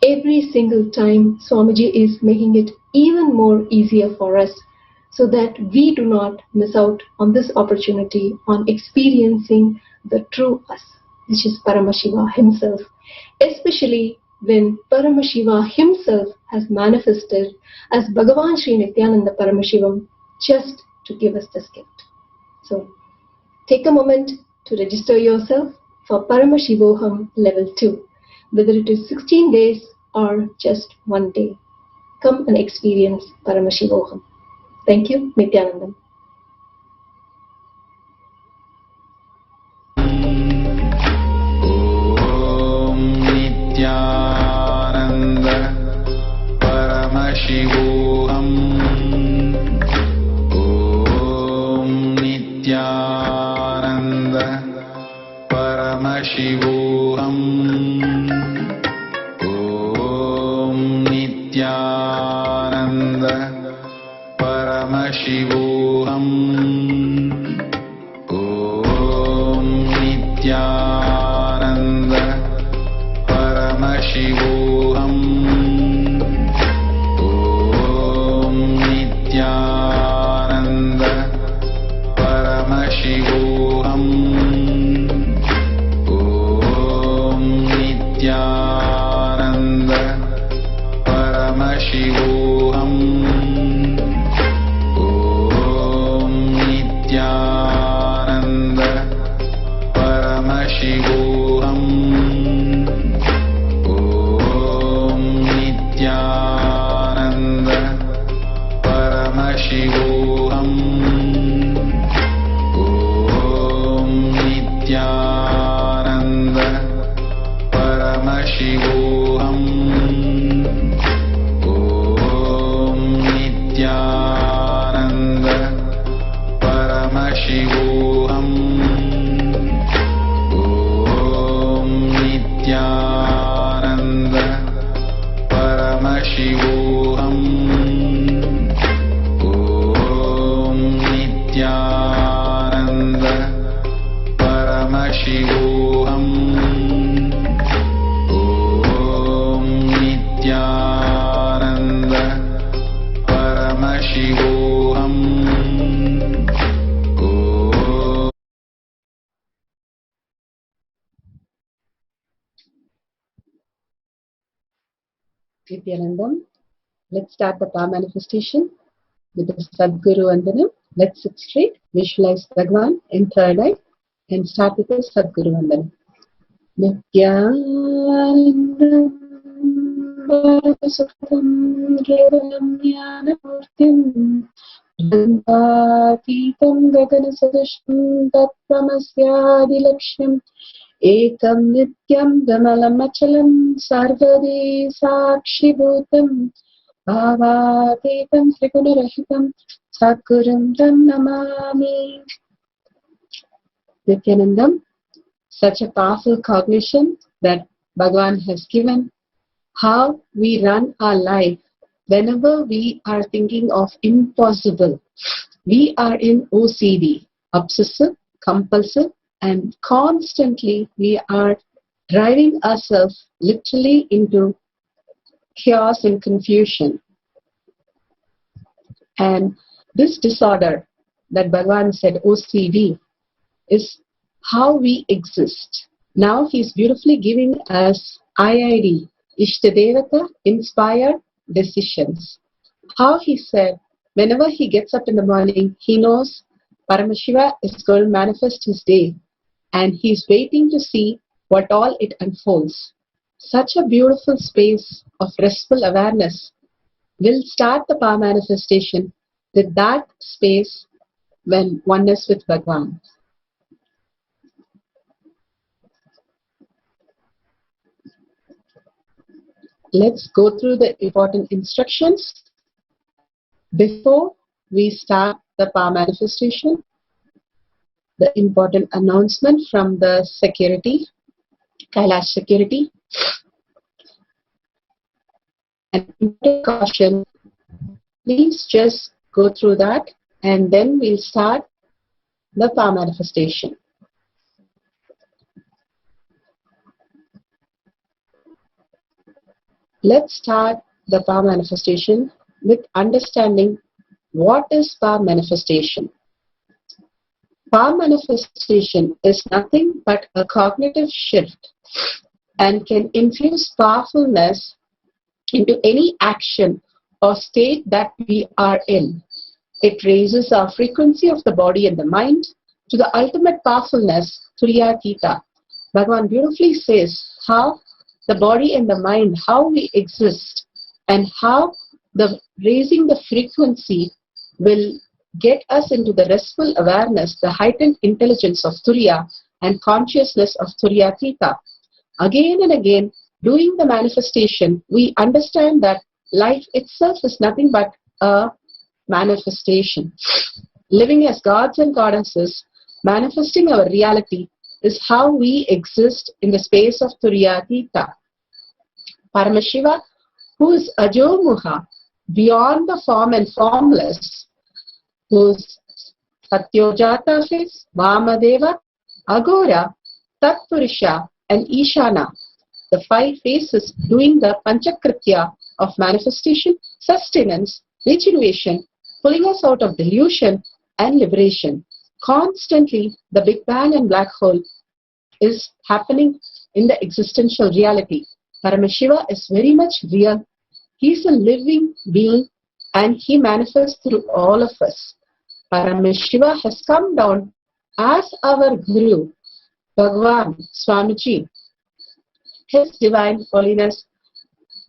Every single time Swamiji is making it even more easier for us, so that we do not miss out on this opportunity on experiencing the true us, which is Paramashiva himself, especially when Paramashiva himself has manifested as Bhagavan Sri Nithyananda Paramashivam just to give us this gift. So take a moment to register yourself for Paramashivoham level 2, whether it is 16 days or just one day. Come and experience Paramashivoham. Thank you, Nithyanandam. Om Nithyananda Paramashivoham. Om Nithyananda Paramashivoham. Om Nithyananda Paramashivoham. Om Nithyananda Paramashivoham. Om Nithyananda Paramashivoham. Om Nithyananda Paramashivoham. Om Nithyananda Paramashivoham. Om Nithyananda Paramashivoham. Om Nithyananda Paramashivoham. Om Nithyananda Paramashivoham. Om Nithyananda Paramashivoham. Om Nithyananda Paramashivoham. Om Nithyananda Paramashivoham. Nithyanandam. Let's start the power manifestation with the Sadguru Vandanam. Let's sit straight, visualize Bhagwan in third eye and start with the Sadguru Vandanam. Nithyanandam Paramasukham Kevalam Jnanamurtim Dhanvatitam Gaganasadaśam Tattvamasyadilaksham Ekam Nityam Damalam Achalam Sarvade Sakshibhutam Bhavatetam Trigunarahitam Sadgurum Tam Namami. Nithyanandam, such a powerful cognition that Bhagavan has given, how we run our life whenever we are thinking of impossible. We are in OCD, obsessive, compulsive, and constantly we are driving ourselves literally into chaos and confusion. And this disorder that Bhagavan said, OCD, is how we exist. Now he is beautifully giving us IID, Ishtadevata, inspired decisions. How he said, whenever he gets up in the morning, he knows Paramashiva is going to manifest his day and he is waiting to see what all it unfolds. Such a beautiful space of restful awareness. We'll start the power manifestation with that space when oneness with Bhagavan. Let's go through the important instructions before we start the power manifestation. The important announcement from the security, Kailash security. And caution, please just go through that and then we'll start the power manifestation. Let's start the power manifestation with understanding what is power manifestation. Power manifestation is nothing but a cognitive shift and can infuse powerfulness into any action or state that we are in. It raises our frequency of the body and the mind to the ultimate powerfulness, Turyatita. Bhagavan beautifully says how the body and the mind, how we exist, and how the raising the frequency will get us into the restful awareness, the heightened intelligence of Turya and consciousness of Turyatita. Again and again, doing the manifestation, we understand that life itself is nothing but a manifestation. Living as gods and goddesses, manifesting our reality is how we exist in the space of Turyatita. Paramashiva, who is Ajomuha, beyond the form and formless, whose Satyojata is Vamadeva, Agora, Tatpurusha, and Ishana, the 5 faces doing the Panchakritya of manifestation, sustenance, regeneration, pulling us out of delusion and liberation. Constantly, the Big Bang and black hole is happening in the existential reality. Paramashiva is very much real. He is a living being and he manifests through all of us. Paramashiva has come down as our Guru, Bhagavan Swamiji. His Divine Holiness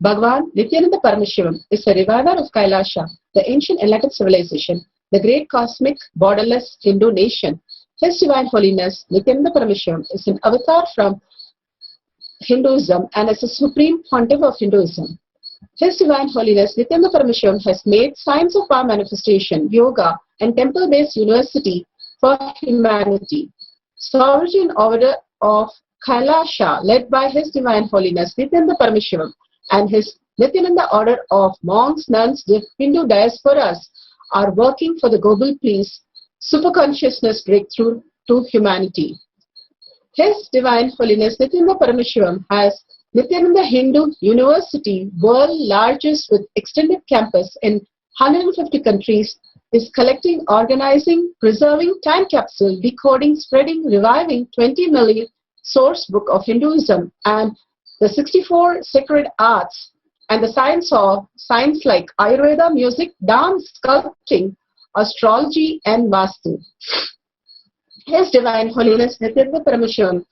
Bhagavan Nithyananda Paramashivam is a reviver of Kailasha, the ancient enlightened civilization, the great cosmic borderless Hindu nation. His Divine Holiness Nithyananda Paramashivam is an avatar from Hinduism and is the supreme pontiff of Hinduism. His Divine Holiness Nithyananda Paramashivam has made science of power manifestation, yoga, and temple-based university for humanity. Sovereign order of Kailasha, led by His Divine Holiness Nithyananda Paramashivam and his Nithyananda order of monks, nuns, Hindu diasporas are working for the global peace, superconsciousness breakthrough to humanity. His Divine Holiness Nithyananda Paramashivam has Nithyananda Hindu University, world largest with extended campus in 150 countries, is collecting, organizing, preserving time capsule, decoding, spreading, reviving 20 million source book of Hinduism and the 64 sacred arts and the science like Ayurveda, music, dance, sculpting, astrology and Vastu. His Divine Holiness Nithyananda Paramashivam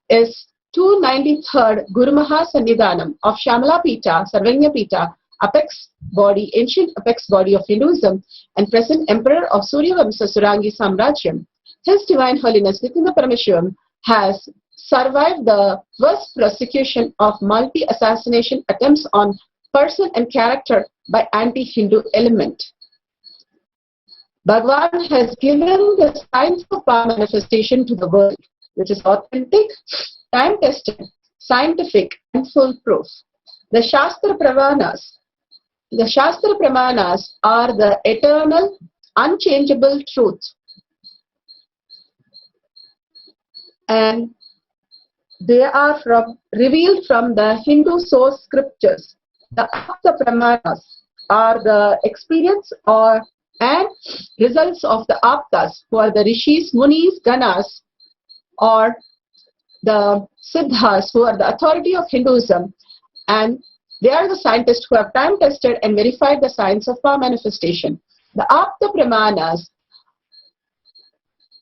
is 293rd Guru Maha Sannidhanam of Shamala Pita, Sarvanya Pita, apex body, ancient apex body of Hinduism and present emperor of Suryavamsa Surangi Samrajyam. His Divine Holiness Nithyananda Paramashivam has survived the worst prosecution of multi-assassination attempts on person and character by anti-Hindu element. Bhagavan has given the science of power manifestation to the world, which is authentic, time-tested, scientific, and foolproof. The Shastra Pramanas are the eternal, unchangeable truth. And they are revealed from the Hindu source scriptures. The Apta Pramanas are the experience and results of the Aptas, who are the Rishis, Munis, Ganas, or the Siddhas, who are the authority of Hinduism, and they are the scientists who have time tested and verified the science of power manifestation. The Apta Pramanas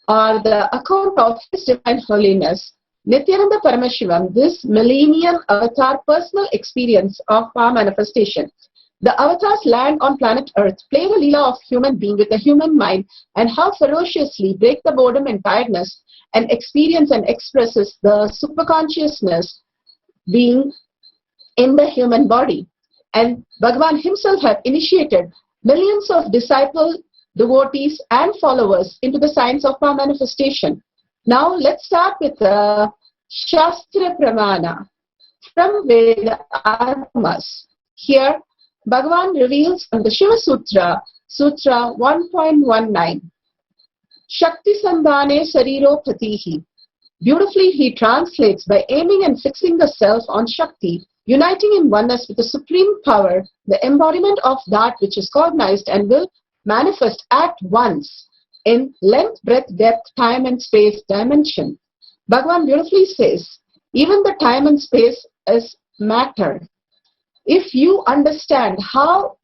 are the account of His Divine Holiness Nithyananda Paramashivam, this millennium avatar personal experience of power manifestation. The avatars land on planet Earth, play the Leela of human being with a human mind, and how ferociously break the boredom and tiredness and experience and expresses the superconsciousness being in the human body. And Bhagavan himself have initiated millions of disciples, devotees and followers into the science of power manifestation. Now let's start with the Shastra Pramana from Veda Atmas. Here Bhagavan reveals from the Shiva Sutra, Sutra 1.19, Shakti Sandhane Sariro Patihi. Beautifully he translates by aiming and fixing the self on Shakti, uniting in oneness with the supreme power, the embodiment of that which is cognized and will manifest at once in length, breadth, depth, time and space dimension. Bhagavan beautifully says, even the time and space is matter. If you understand how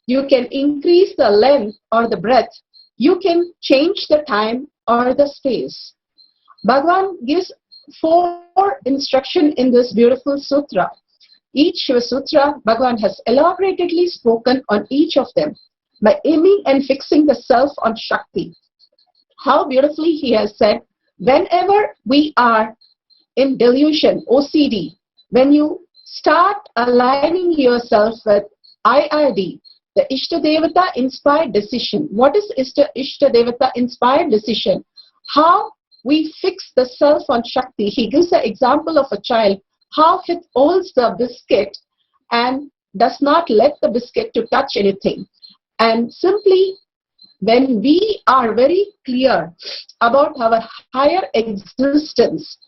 you can increase the length or the breadth, you can change the time or the space. Bhagavan gives 4 instructions in this beautiful sutra. Each Shiva Sutra, Bhagavan has elaborately spoken on each of them by aiming and fixing the self on Shakti. How beautifully he has said, whenever we are in delusion, OCD, when you start aligning yourself with IID, the Ishtadevata inspired decision. What is Ishtadevata inspired decision? How we fix the self on Shakti. He gives the example of a child, how he holds the biscuit and does not let the biscuit to touch anything. And simply when we are very clear about our higher existence,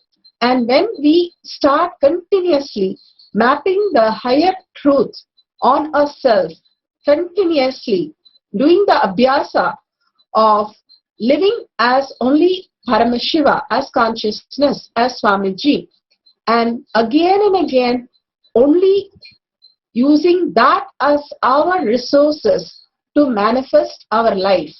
and when we start continuously mapping the higher truth on ourselves, continuously doing the abhyasa of living as only Paramashiva, as consciousness, as Swamiji, and again only using that as our resources to manifest our life.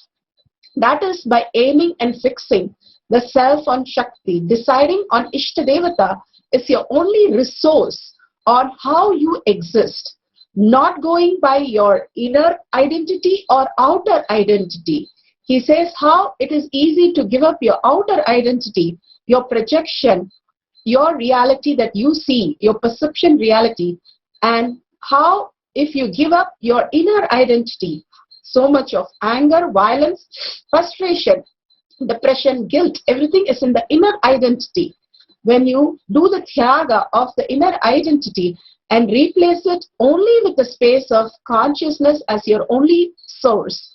That is by aiming and fixing the self on Shakti, deciding on Ishtadevata is your only resource on how you exist, not going by your inner identity or outer identity. He says how it is easy to give up your outer identity, your projection, your reality that you see, your perception reality, and how if you give up your inner identity, so much of anger, violence, frustration, depression, guilt, everything is in the inner identity. When you do the Tyaga of the inner identity and replace it only with the space of consciousness as your only source,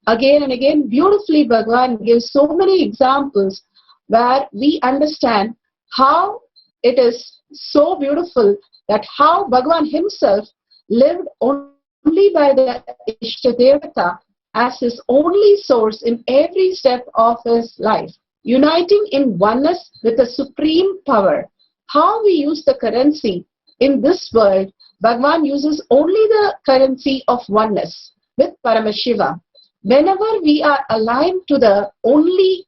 again and again, beautifully Bhagavan gives so many examples where we understand how it is so beautiful that how Bhagavan himself lived only by the Ishtadevata as his only source in every step of his life, uniting in oneness with the supreme power. How we use the currency in this world, Bhagavan uses only the currency of oneness with Paramashiva. Whenever we are aligned to the only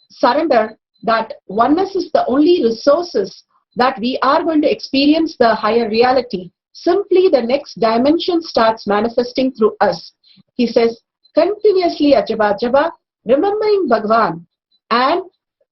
surrender, that oneness is the only resources that we are going to experience the higher reality, simply the next dimension starts manifesting through us. He says, continuously Ajaba Jaba, remembering Bhagavan and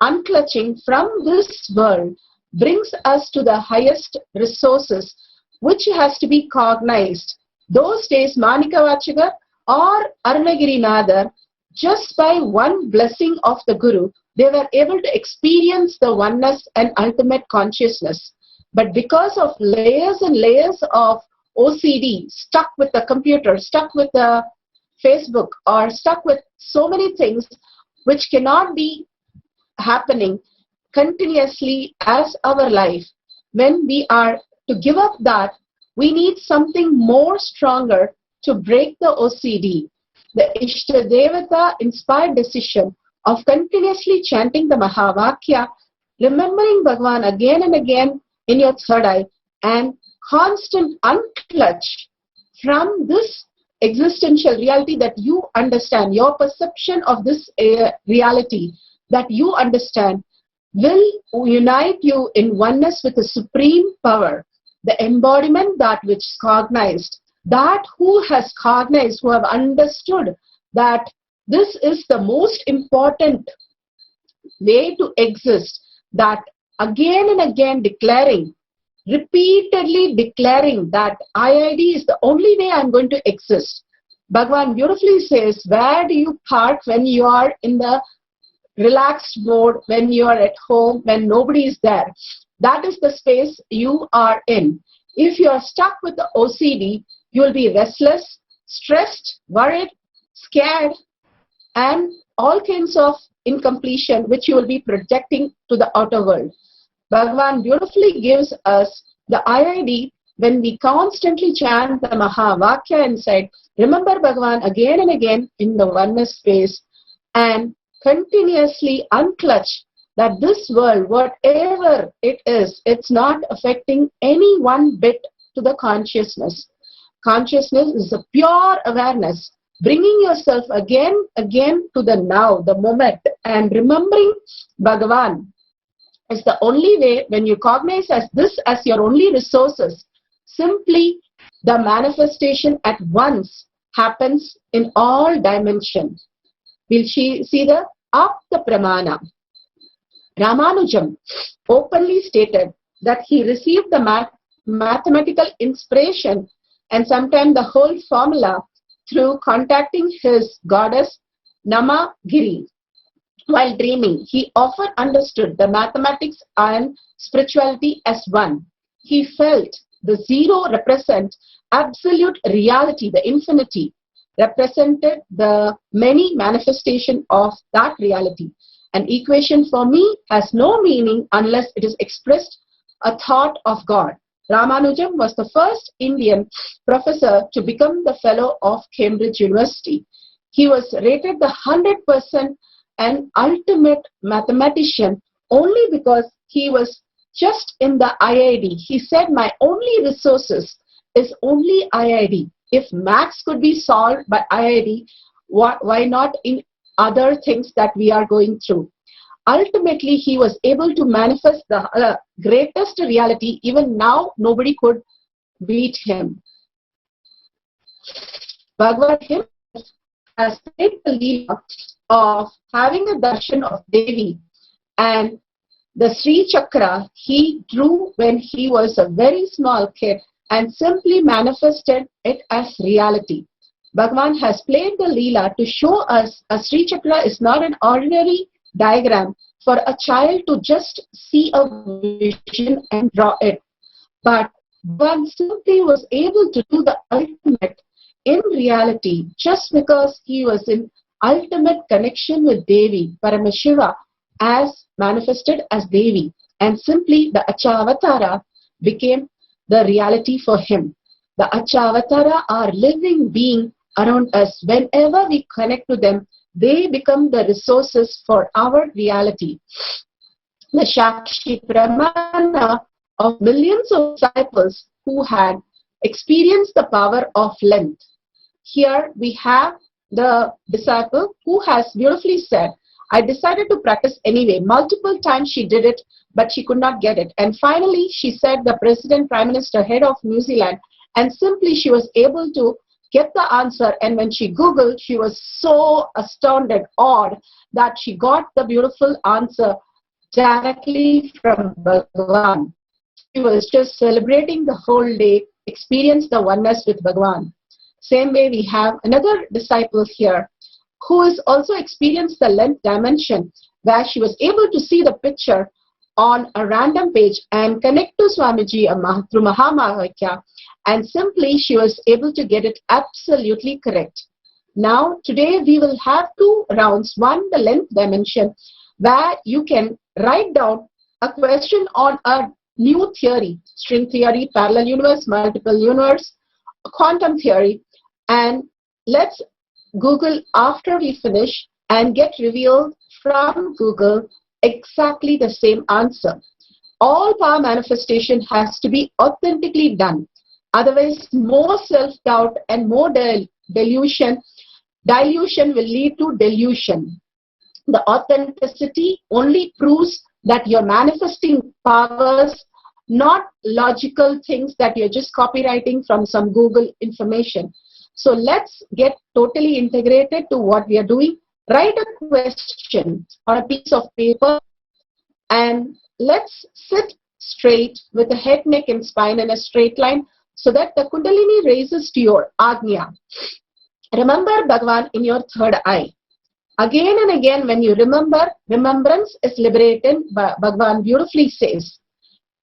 unclutching from this world brings us to the highest resources, which has to be cognized. Those days, Manikavachagar or Arunagiri-Nadar, just by one blessing of the Guru, they were able to experience the oneness and ultimate consciousness. But because of layers and layers of OCD, stuck with the computer, stuck with the Facebook, or stuck with so many things which cannot be happening continuously as our life, when we are to give up that, we need something more stronger to break the OCD. The Ishtadevata inspired decision of continuously chanting the Mahavakya, remembering Bhagavan again and again in your third eye, and constant unclutch from this existential reality that you understand, your perception of this reality that you understand will unite you in oneness with the supreme power, the embodiment that which is cognized, that who has cognized, who have understood that this is the most important way to exist, that again and again declaring, repeatedly declaring that IID is the only way I'm going to exist. Bhagavan beautifully says, where do you park when you are in the relaxed mode, when you are at home, when nobody is there? That is the space you are in. If you are stuck with the OCD, you will be restless, stressed, worried, scared, and all kinds of incompletion which you will be projecting to the outer world. Bhagavan beautifully gives us the IID when we constantly chant the Mahavakya inside, remember Bhagavan again and again in the oneness space, and continuously unclutch that this world, whatever it is, it's not affecting any one bit to the consciousness. Consciousness is a pure awareness, bringing yourself again to the now, the moment, and remembering Bhagavan is the only way. When you cognize as this as your only resources, simply the manifestation at once happens in all dimensions. We'll see the Apta Pramana. Ramanujam openly stated that he received the mathematical inspiration and sometimes the whole formula through contacting his goddess Namagiri. While dreaming, he often understood the mathematics and spirituality as one. He felt The zero represents absolute reality, the infinity, represented the many manifestation of that reality. An equation for me has no meaning unless it is expressed a thought of God. Ramanujan was the first Indian professor to become the fellow of Cambridge University. He was rated the 100% an ultimate mathematician only because he was just in the IID. He said, my only resources is only IID. If maths could be solved by IID, why not in other things that we are going through? Ultimately, he was able to manifest the greatest reality. Even now, nobody could beat him. Bhagavad himself has played the leela of having a darshan of Devi, and the Sri Chakra he drew when he was a very small kid and simply manifested it as reality. Bhagavan has played the leela to show us a Sri Chakra is not an ordinary diagram for a child to just see a vision and draw it. But Bhagavan simply was able to do the ultimate in reality just because he was in ultimate connection with Devi, Paramashiva, as manifested as Devi. And simply the Achavatara became the reality for him. The Achavatara are living beings around us. Whenever we connect to them, they become the resources for our reality. The Shakshi Pramana of millions of disciples who had experienced the power of length. Here we have the disciple who has beautifully said, I decided to practice anyway. Multiple times she did it, but she could not get it. And finally, she said the President, Prime Minister, head of New Zealand, and simply she was able to get the answer. And when she Googled, she was so astounded, awed, that she got the beautiful answer directly from Bhagavan. She was just celebrating the whole day, experienced the oneness with Bhagavan. Same way we have another disciple here who has also experienced the length dimension, where she was able to see the picture on a random page and connect to Swamiji through Mahamahakya, and simply she was able to get it absolutely correct. Now today we will have two rounds. One, the length dimension, where you can write down a question on a new theory, string theory, parallel universe, multiple universe, quantum theory, and let's Google after we finish and get revealed from Google exactly the same answer. All power manifestation has to be authentically done. Otherwise, more self-doubt and more dilution will lead to delusion. The authenticity only proves that you're manifesting powers, not logical things that you're just copywriting from some Google information. So let's get totally integrated to what we are doing. Write a question on a piece of paper and let's sit straight with the head, neck and spine in a straight line so that the Kundalini raises to your Agnya. Remember Bhagavan in your third eye. Again and again when you remember, remembrance is liberated, Bhagavan beautifully says.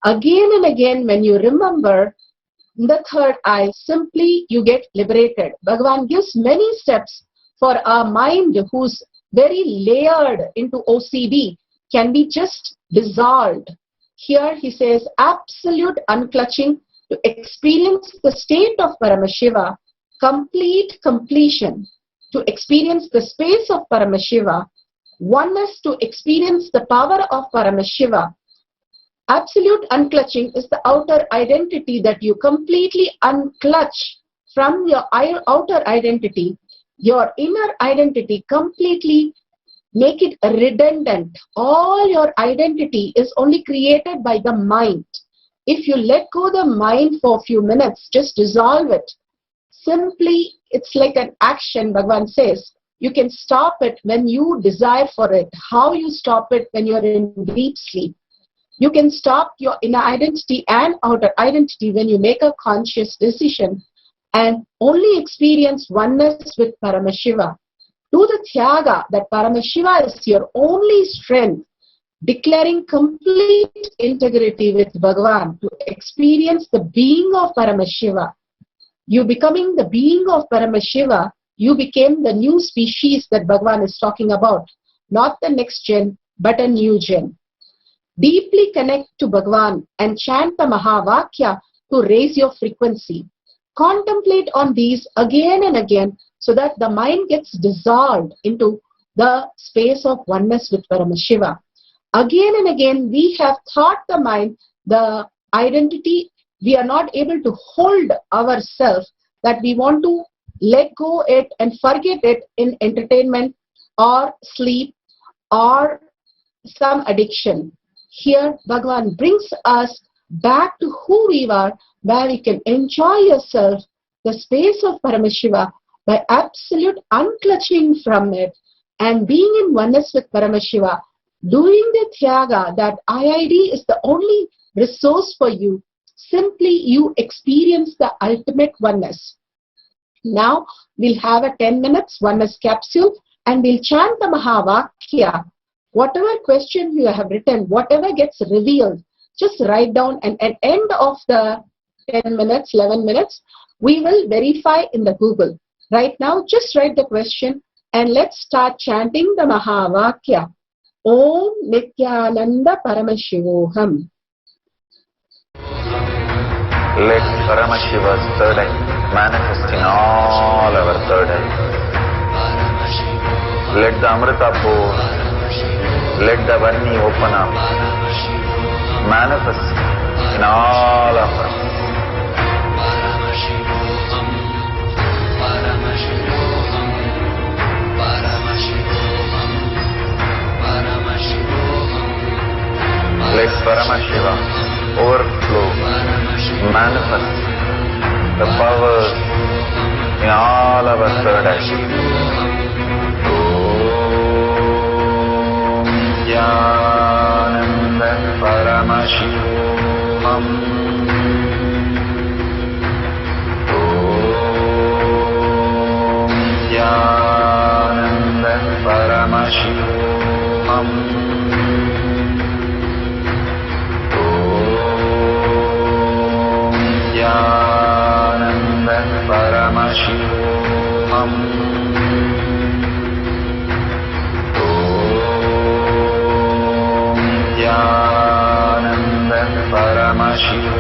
Again and again when you remember, in the third eye, simply you get liberated. Bhagavan gives many steps for our mind who's very layered into OCD can be just dissolved. Here he says absolute unclutching to experience the state of Paramashiva, complete completion to experience the space of Paramashiva, oneness to experience the power of Paramashiva. Absolute unclutching is the outer identity that you completely unclutch from your outer identity. Your inner identity completely make it redundant. All your identity is only created by the mind. If you let go the mind for a few minutes, just dissolve it. Simply, it's like an action, Bhagavan says. You can stop it when you desire for it. How you stop it when you're in deep sleep. You can stop your inner identity and outer identity when you make a conscious decision and only experience oneness with Paramashiva. Do the Tyaga that Paramashiva is your only strength. declaring complete integrity with Bhagavan to experience the being of Paramashiva. You becoming the being of Paramashiva, you became the new species that Bhagavan is talking about. Not the next gen, but a new gen. Deeply connect to Bhagavan and chant the Mahavakya to raise your frequency. Contemplate on these again and again so that the mind gets dissolved into the space of oneness with Paramashiva. Again and again, we have taught the mind the identity. We are not able to hold ourselves, that we want to let go it and forget it in entertainment or sleep or some addiction. Here, Bhagavan brings us back to who we are, where we can enjoy yourself, the space of Paramashiva, by absolute unclutching from it and being in oneness with Paramashiva, doing the Tyaga, that IID is the only resource for you. Simply you experience the ultimate oneness. Now we'll have a 10 minutes oneness capsule and we'll chant the Mahavakya. Whatever question you have written, whatever gets revealed, just write down, and at end of the 10 minutes, 11 minutes, we will verify in the Google. Right now, just write the question and let's start chanting the Mahavakya. Om Nithyananda Paramashivoham. Let Paramashiva's third eye manifest in all our third eyes. Let the Amrita pour, let the Vanni open up, manifest in all of us. Let Paramashiva overflow, manifest the powers in all our third eyes. Om Nithyananda Paramashivam. Om Nithyananda Paramashivam. Nithyananda Paramashivam. Om Nithyananda Paramashivam.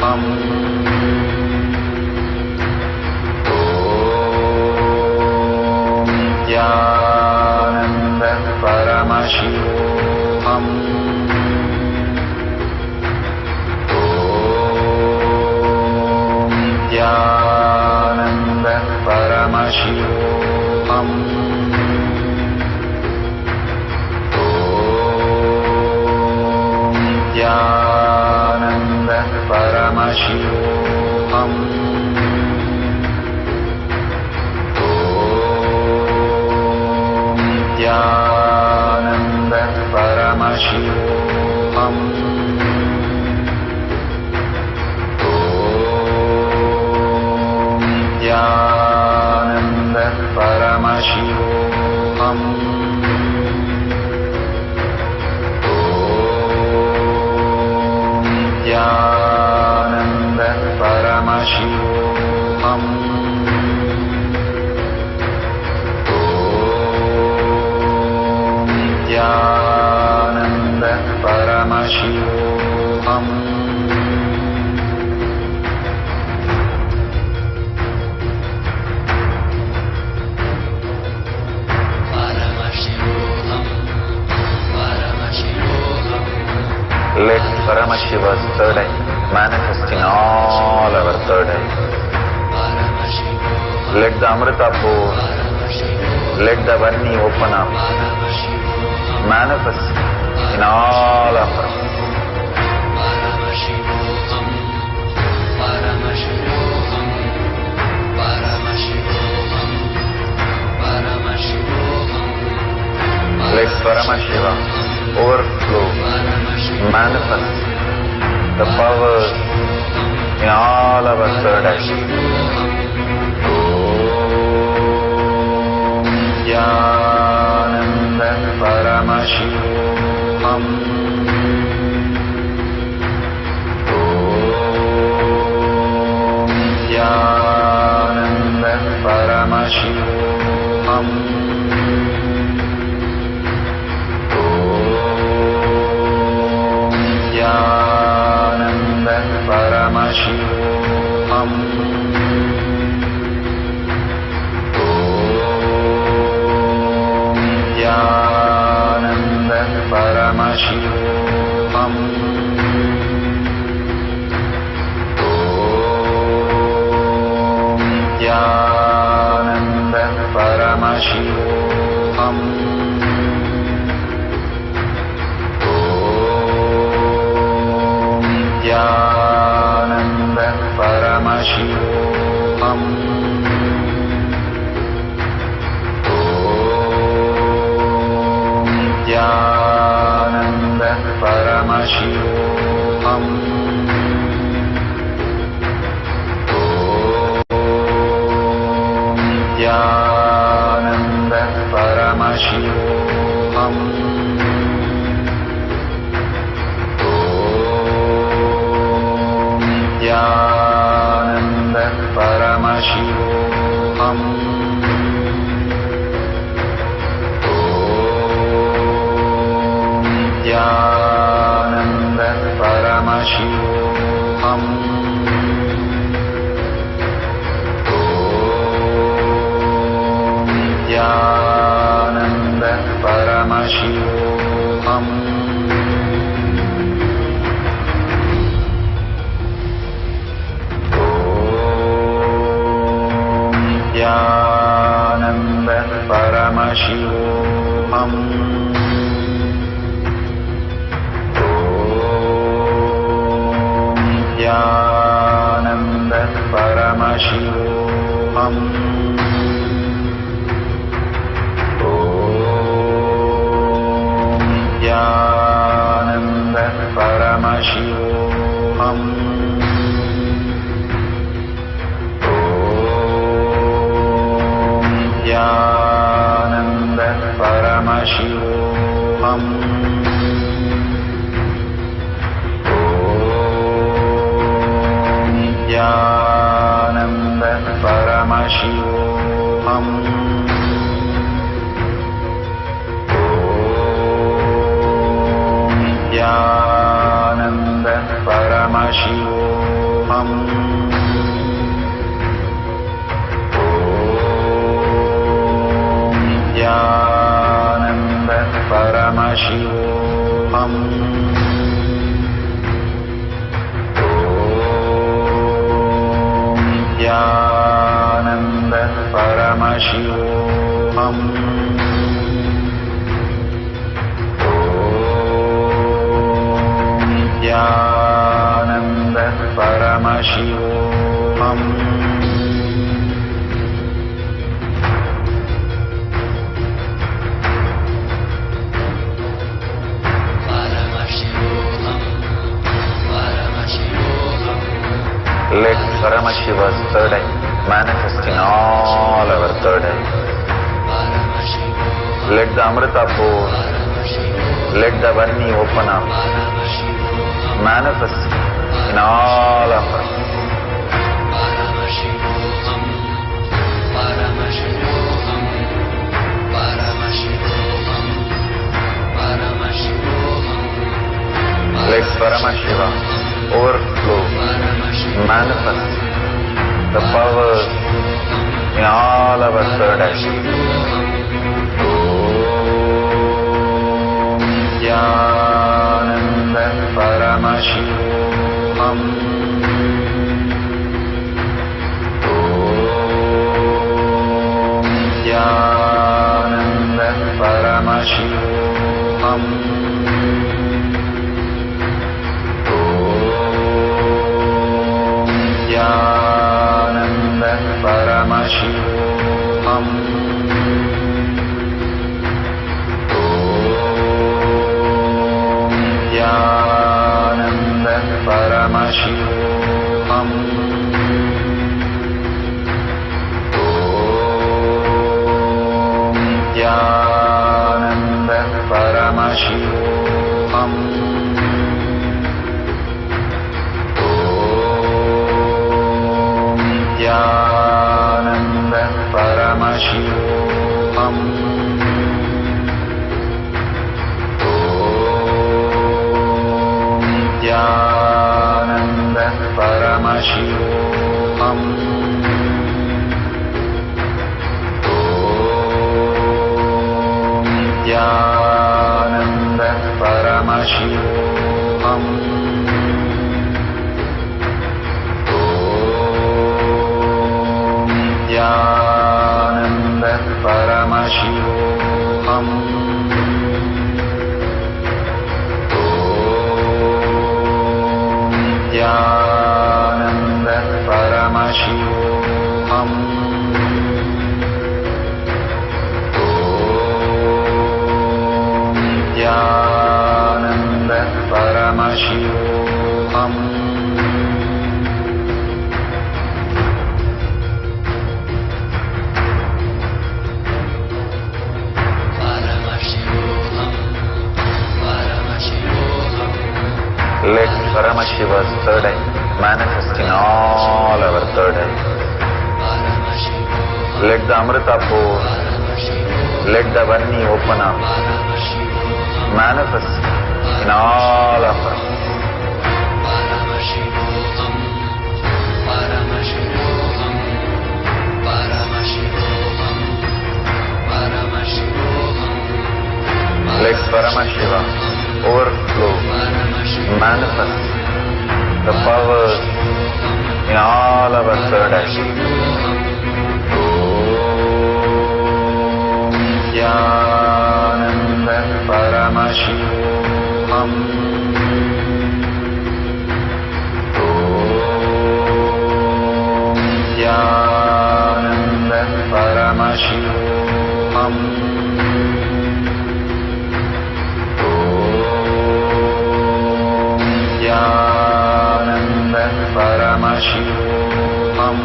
Om Nithyananda Paramashivam. Nithyananda Paramashivam. Om Nithyananda Paramashivam. Om Nithyananda Paramashivam. Nithyananda Paramashivoham. Om Nithyananda Paramashivoham. Om Nithyananda Paramashivoham. Let Paramashiva's third eye manifest in all our third eyes. Let the Amrita pour, let the Vanni open up, manifest in all of us. Let Paramashiva overflow, manifest the powers in all our third eyes. Om Nithyananda Paramashivam. Let Paramashiva's third eye manifest in all our third eye. Let the Amrita pour, let the Varni open up, manifest in all of us. Let Paramashiva overflow, manifest the powers in all our third eye. Nithyananda Paramashivoham. Nithyananda Paramashivoham. Nithyananda Paramashivoham. Nithyananda Paramashivoham. Nithyananda Paramashivoham. Nithyananda Paramashivoham. Nithyananda Paramashivoham. Nithyananda Paramashivoham. Nithyananda Paramashivoham. Nithyananda Paramashivoham. Nithyananda Paramashivoham. Let Paramashiva's third eye manifest in all our third eyes. Let the Amrita pour, let the Vanni open up, manifest in all of us. Let Paramashiva overflow, manifest the powers in all our third eyes. Nithyananda Paramashivoham. Nithyananda Paramashivoham. Nithyananda Paramashivoham.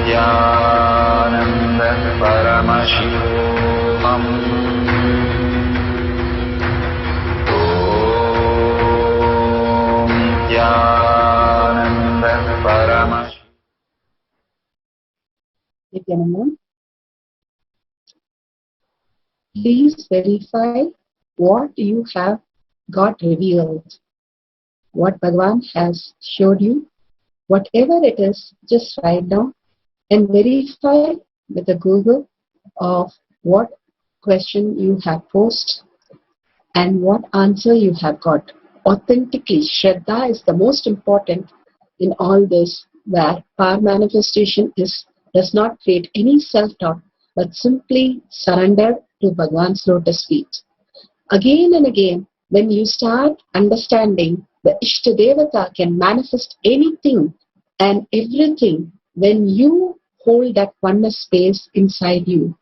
Nithyananda Paramashivoham. Nithyananda Paramashivoham. Nithyananda, please verify what you have got revealed. What Bhagavan has showed you, whatever it is, just write down and verify with the Google of what question you have posed and what answer you have got. Authentically, Shraddha is the most important in all this, where power manifestation does not create any self-doubt, but simply surrender to Bhagavan's lotus feet. Again and again, when you start understanding the Ishtadevata can manifest anything and everything when you hold that oneness space inside you.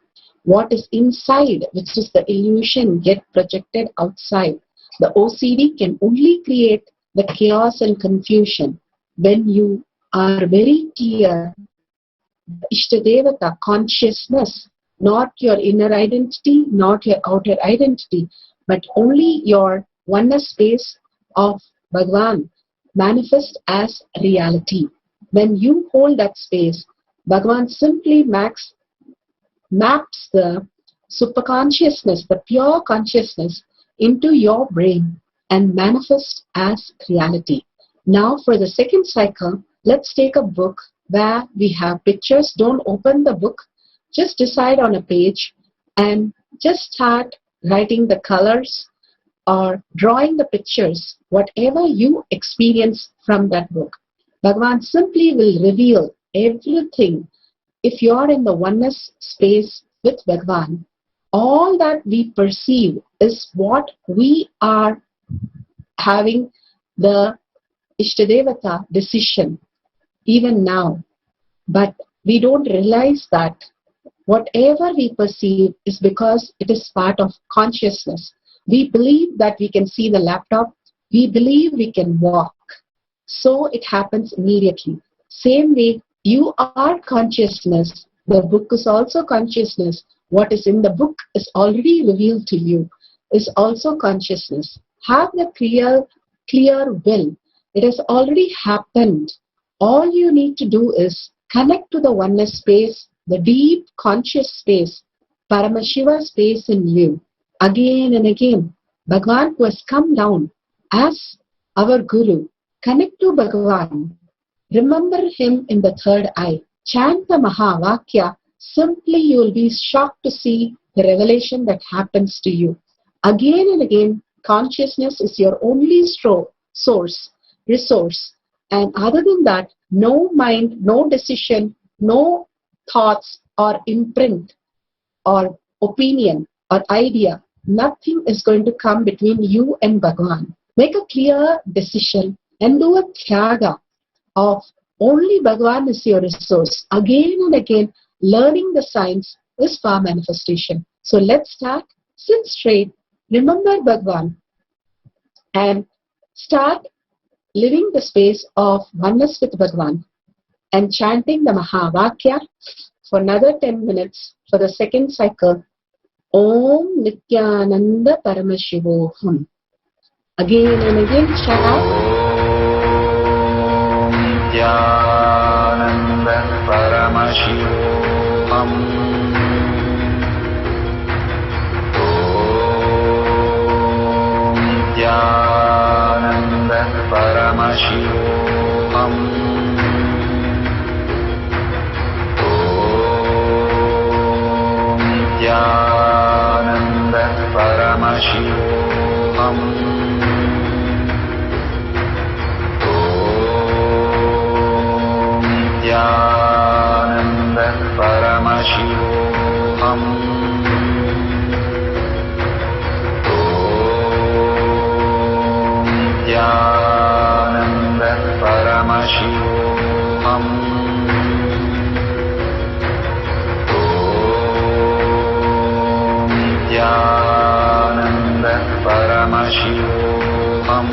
What is inside, which is the illusion, get projected outside. The OCD can only create the chaos and confusion. When you are very clear, the Ishtadevata consciousness, not your inner identity, not your outer identity, but only your oneness space of Bhagavan manifest as reality. When you hold that space, Bhagavan simply maps the superconsciousness, the pure consciousness into your brain and manifest as reality. Now for the second cycle, let's take a book where we have pictures. Don't open the book, just decide on a page and just start writing the colors or drawing the pictures, whatever you experience from that book. Bhagavan simply will reveal everything. If you are in the oneness space with Bhagavan, all that we perceive is what we are having the Ishtadevata decision even now. But we don't realize that whatever we perceive is because it is part of consciousness. We believe that we can see the laptop. We believe we can walk. So it happens immediately. Same way, you are consciousness The book is also consciousness. What is in the book is already revealed to you, is also consciousness. Have the clear will. It has already happened. All you need to do is connect to the oneness space, the deep conscious space, Paramashiva space in you. Again and again, Bhagavan who has come down as our Guru. Connect to Bhagavan. Remember him in the third eye. Chant the Mahavakya. Simply you will be shocked to see the revelation that happens to you. Again and again, consciousness is your only resource. And other than that, no mind, no decision, no thoughts or imprint or opinion or idea. Nothing is going to come between you and Bhagavan. Make a clear decision and do a tyaga of only Bhagavan is your resource. Again and again, learning the science is power manifestation. So let's start. Sit straight. Remember Bhagavan. And start living the space of oneness with Bhagavan. And chanting the Mahavakya for another 10 minutes for the second cycle. Om Nithyananda Paramashivoham. Again and again chant. Nithyananda Paramashivoham. Nithyananda Paramashivoham. Nithyananda Paramashivoham. Nithyananda Paramashivoham. Nithyananda Paramashivoham. Nithyananda Paramashivoham.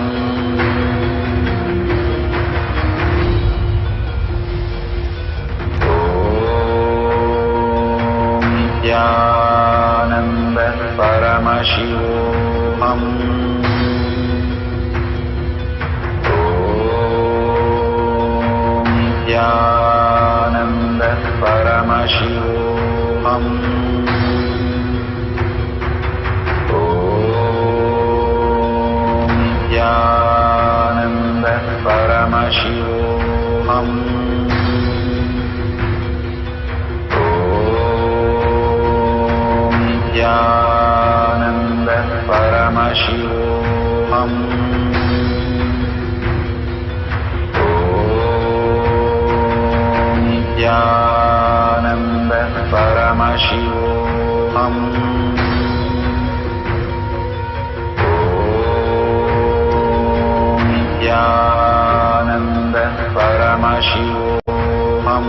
Nithyananda Paramashivoham. Nithyananda Paramashivoham. Nithyananda Paramashivoham. Nithyananda Paramashivoham. Nithyananda Paramashivoham.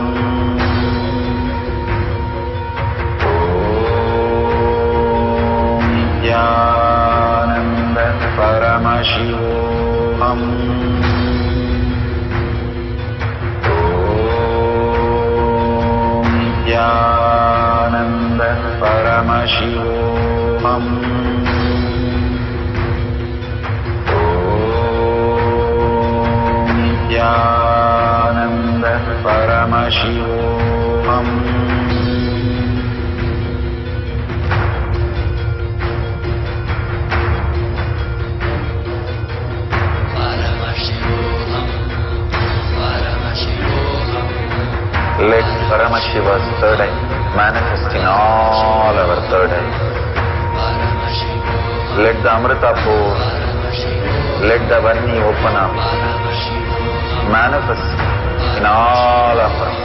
Nithyananda Paramashivoham. Nithyananda Paramashivoham. Nithyananda Paramashivoham. Nithyananda Paramashivoham. Let Paramashiva's third eye manifest in all our third eye. Let the Amrita pour, let the Varni open up, manifest in all of us.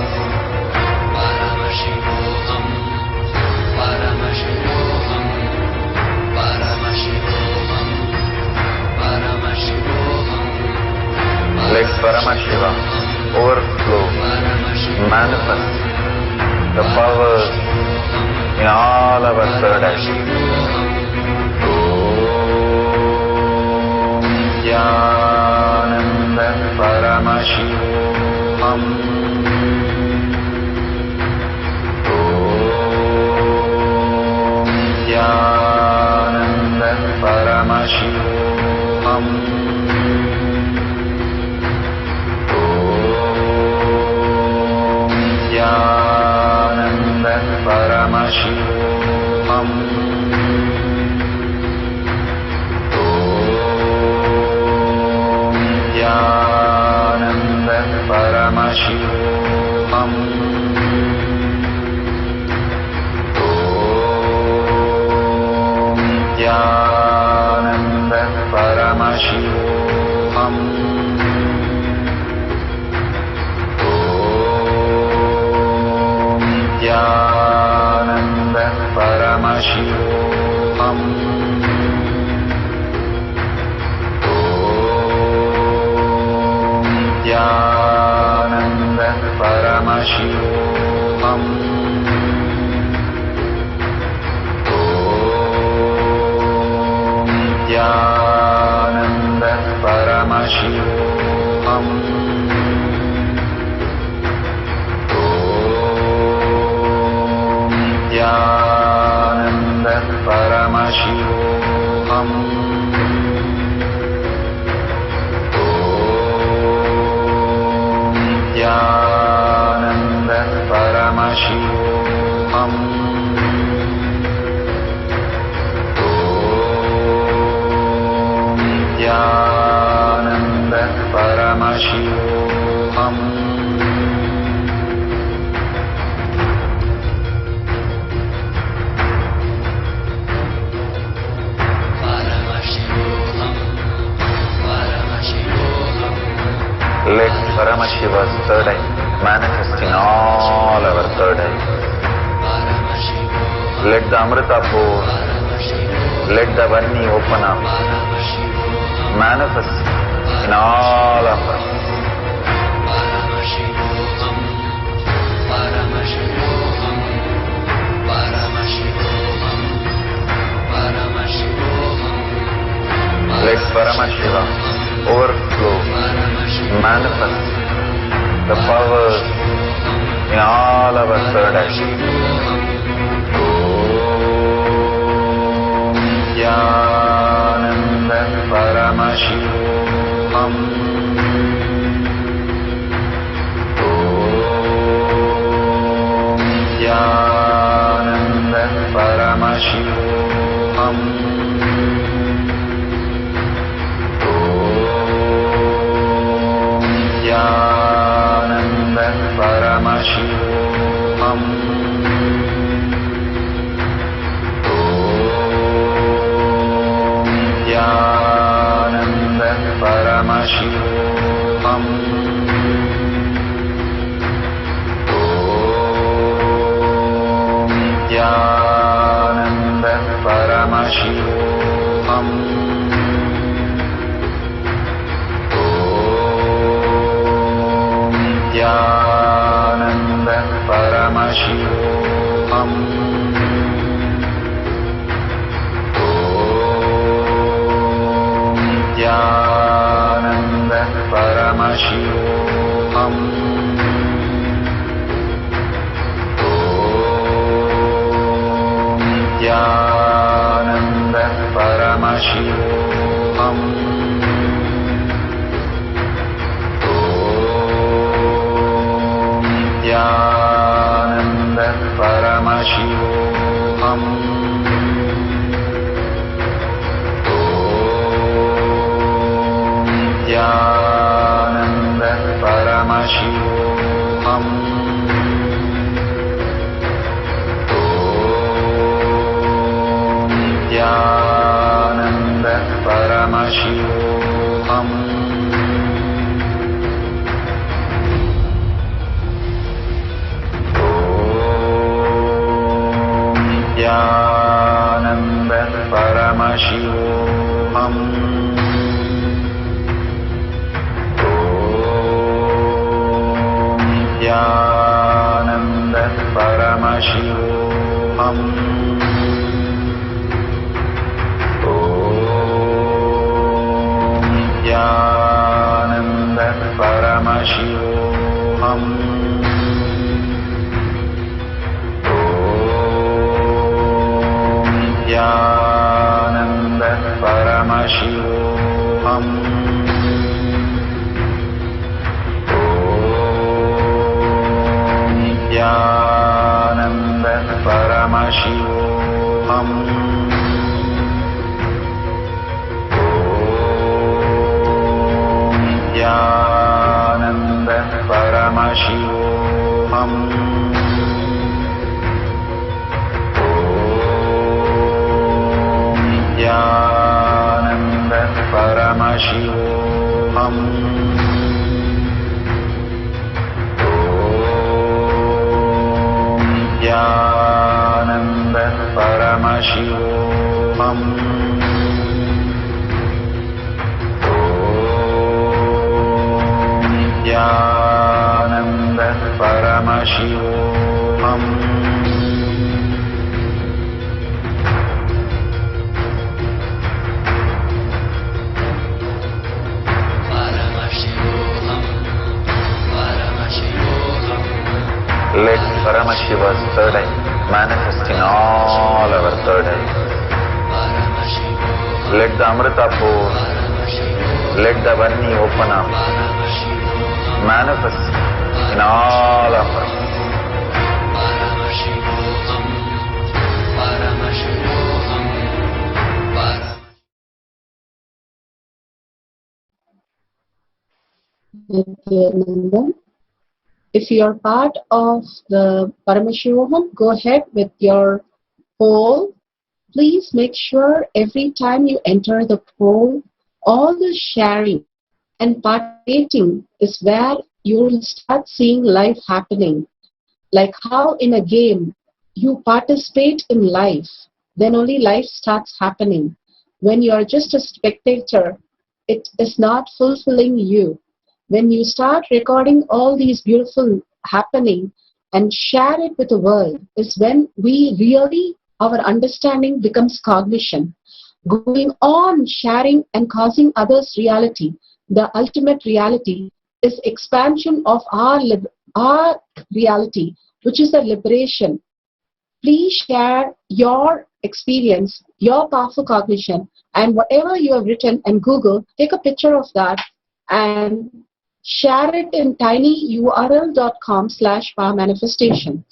Let Paramashiva overflow, manifest the powers in all our third eye. Nithyananda Paramashivoham. Paramashivoham. Nithyananda Paramashivoham. Nithyananda Paramashivoham. Nithyananda Paramashivoham. Nithyananda Paramashivoham. Nithyananda Paramashivoham. Nithyananda Paramashivoham. Nithyananda Paramashivoham. Nithyananda Paramashivoham. Let Paramashiva's third eye manifest in all our third eye. Let the Amrita pour, let the Vanni open up, manifest in all of us. Let Paramashiva overflow, manifest the powers in all our third eye. Nithyananda Paramashivoham. Nithyananda Paramashivoham. Nithyananda Paramashivoham. Nithyananda Paramashivoham. Nithyananda Paramashivoham. Nithyananda Paramashivoham. Nithyananda Paramashivoham. Nithyananda Paramashivoham. Nithyananda Paramashivoham. Nithyananda Paramashivoham. Nithyananda Paramashivoham. Nithyananda Paramashivoham. Nithyananda Paramashivoham. Nithyananda Paramashivoham. Nithyananda Paramashivoham. Nithyananda Paramashivoham. Paramashivoham. Nithyananda Paramashivoham. Nithyananda Paramashivoham. Nithyananda Paramashivoham. Nithyananda Paramashivoham. Let Paramashiva's third eye manifest in all our third eyes. Let the Amrita pool, let the Vani open up, manifest in all of us. Nithyananda. If you are part of the Paramashivoham, go ahead with your poll. Please make sure every time you enter the poll, all the sharing and participating is where you will start seeing life happening. Like how in a game, you participate in life, then only life starts happening. When you are just a spectator, it is not fulfilling you. When you start recording all these beautiful happening and share it with the world is when we really, our understanding becomes cognition. Going on sharing and causing others reality, the ultimate reality is expansion of our reality, which is the liberation. Please share your experience, your powerful cognition, and whatever you have written and Google, take a picture of that and share it in tinyurl.com/powermanifestation.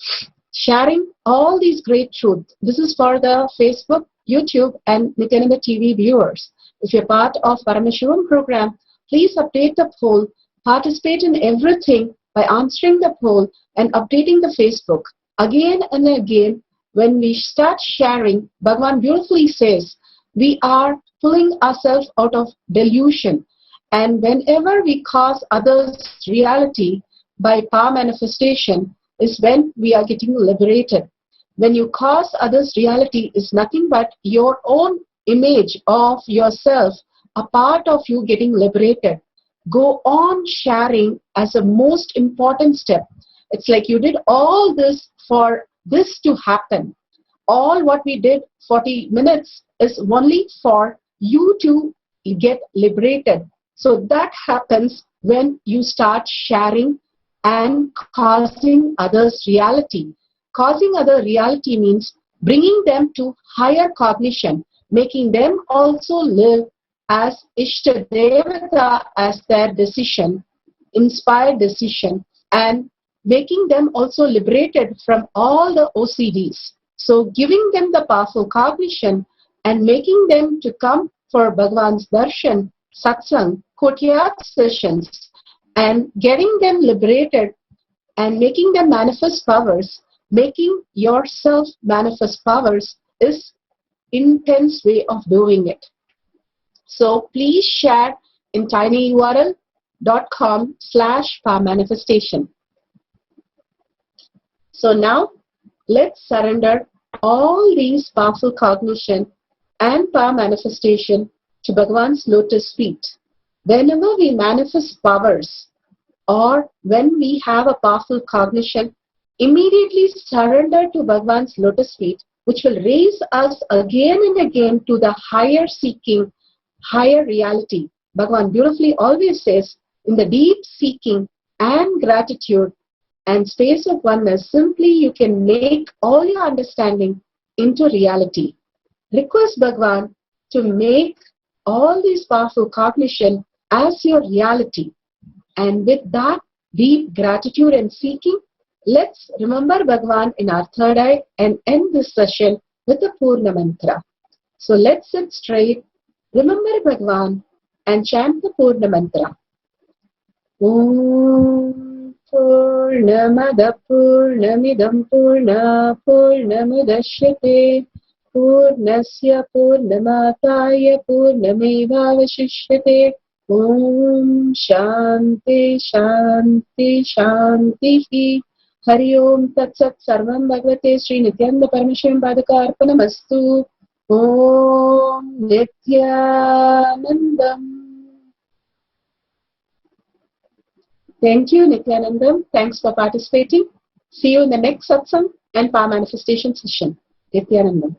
Sharing all these great truths. This is for the Facebook, YouTube, and Nithyananda TV viewers. If you're part of Paramashivoham program, please update the poll, participate in everything by answering the poll and updating the Facebook. Again and again, when we start sharing, Bhagavan beautifully says, we are pulling ourselves out of delusion. And whenever we cause others reality by power manifestation is when we are getting liberated. When you cause others reality is nothing but your own image of yourself, a part of you getting liberated. Go on sharing as a most important step. It's like you did all this for this to happen. All what we did 40 minutes is only for you to get liberated. So that happens when you start sharing and causing others reality. Causing other reality means bringing them to higher cognition, making them also live as Ishtadevata as their decision, inspired decision, and making them also liberated from all the OCDs. So giving them the powerful cognition and making them to come for Bhagavan's darshan, Satsang, Kotyat sessions, and getting them liberated and making them manifest powers, making yourself manifest powers is intense way of doing it. So please share in tinyurl.com/powermanifestation. So now let's surrender all these powerful cognition and power manifestation to Bhagavan's lotus feet. Whenever we manifest powers or when we have a powerful cognition, immediately surrender to Bhagavan's lotus feet, which will raise us again and again to the higher seeking, higher reality. Bhagavan beautifully always says, in the deep seeking and gratitude and space of oneness, simply you can make all your understanding into reality. Request Bhagavan to make all these powerful cognition as your reality. And with that deep gratitude and seeking, let's remember Bhagwan in our third eye and end this session with the Purna Mantra. So let's sit straight, remember Bhagwan and chant the Purna Mantra. Om Purnamada Purnamidam Purna Purnamudashyate Purnasya Purnamataya Purnamevavashishyate. Om Shanti Shanti Shanti. Hari Om Tat Sat Sarvam Bhagavate Sri Nithyananda Paramashivam Padaka Arpanamastu. Om Nithyanandam. Thank you, Nithyanandam. Thanks for participating. See you in the next Satsang and Power Manifestation session. Nithyanandam.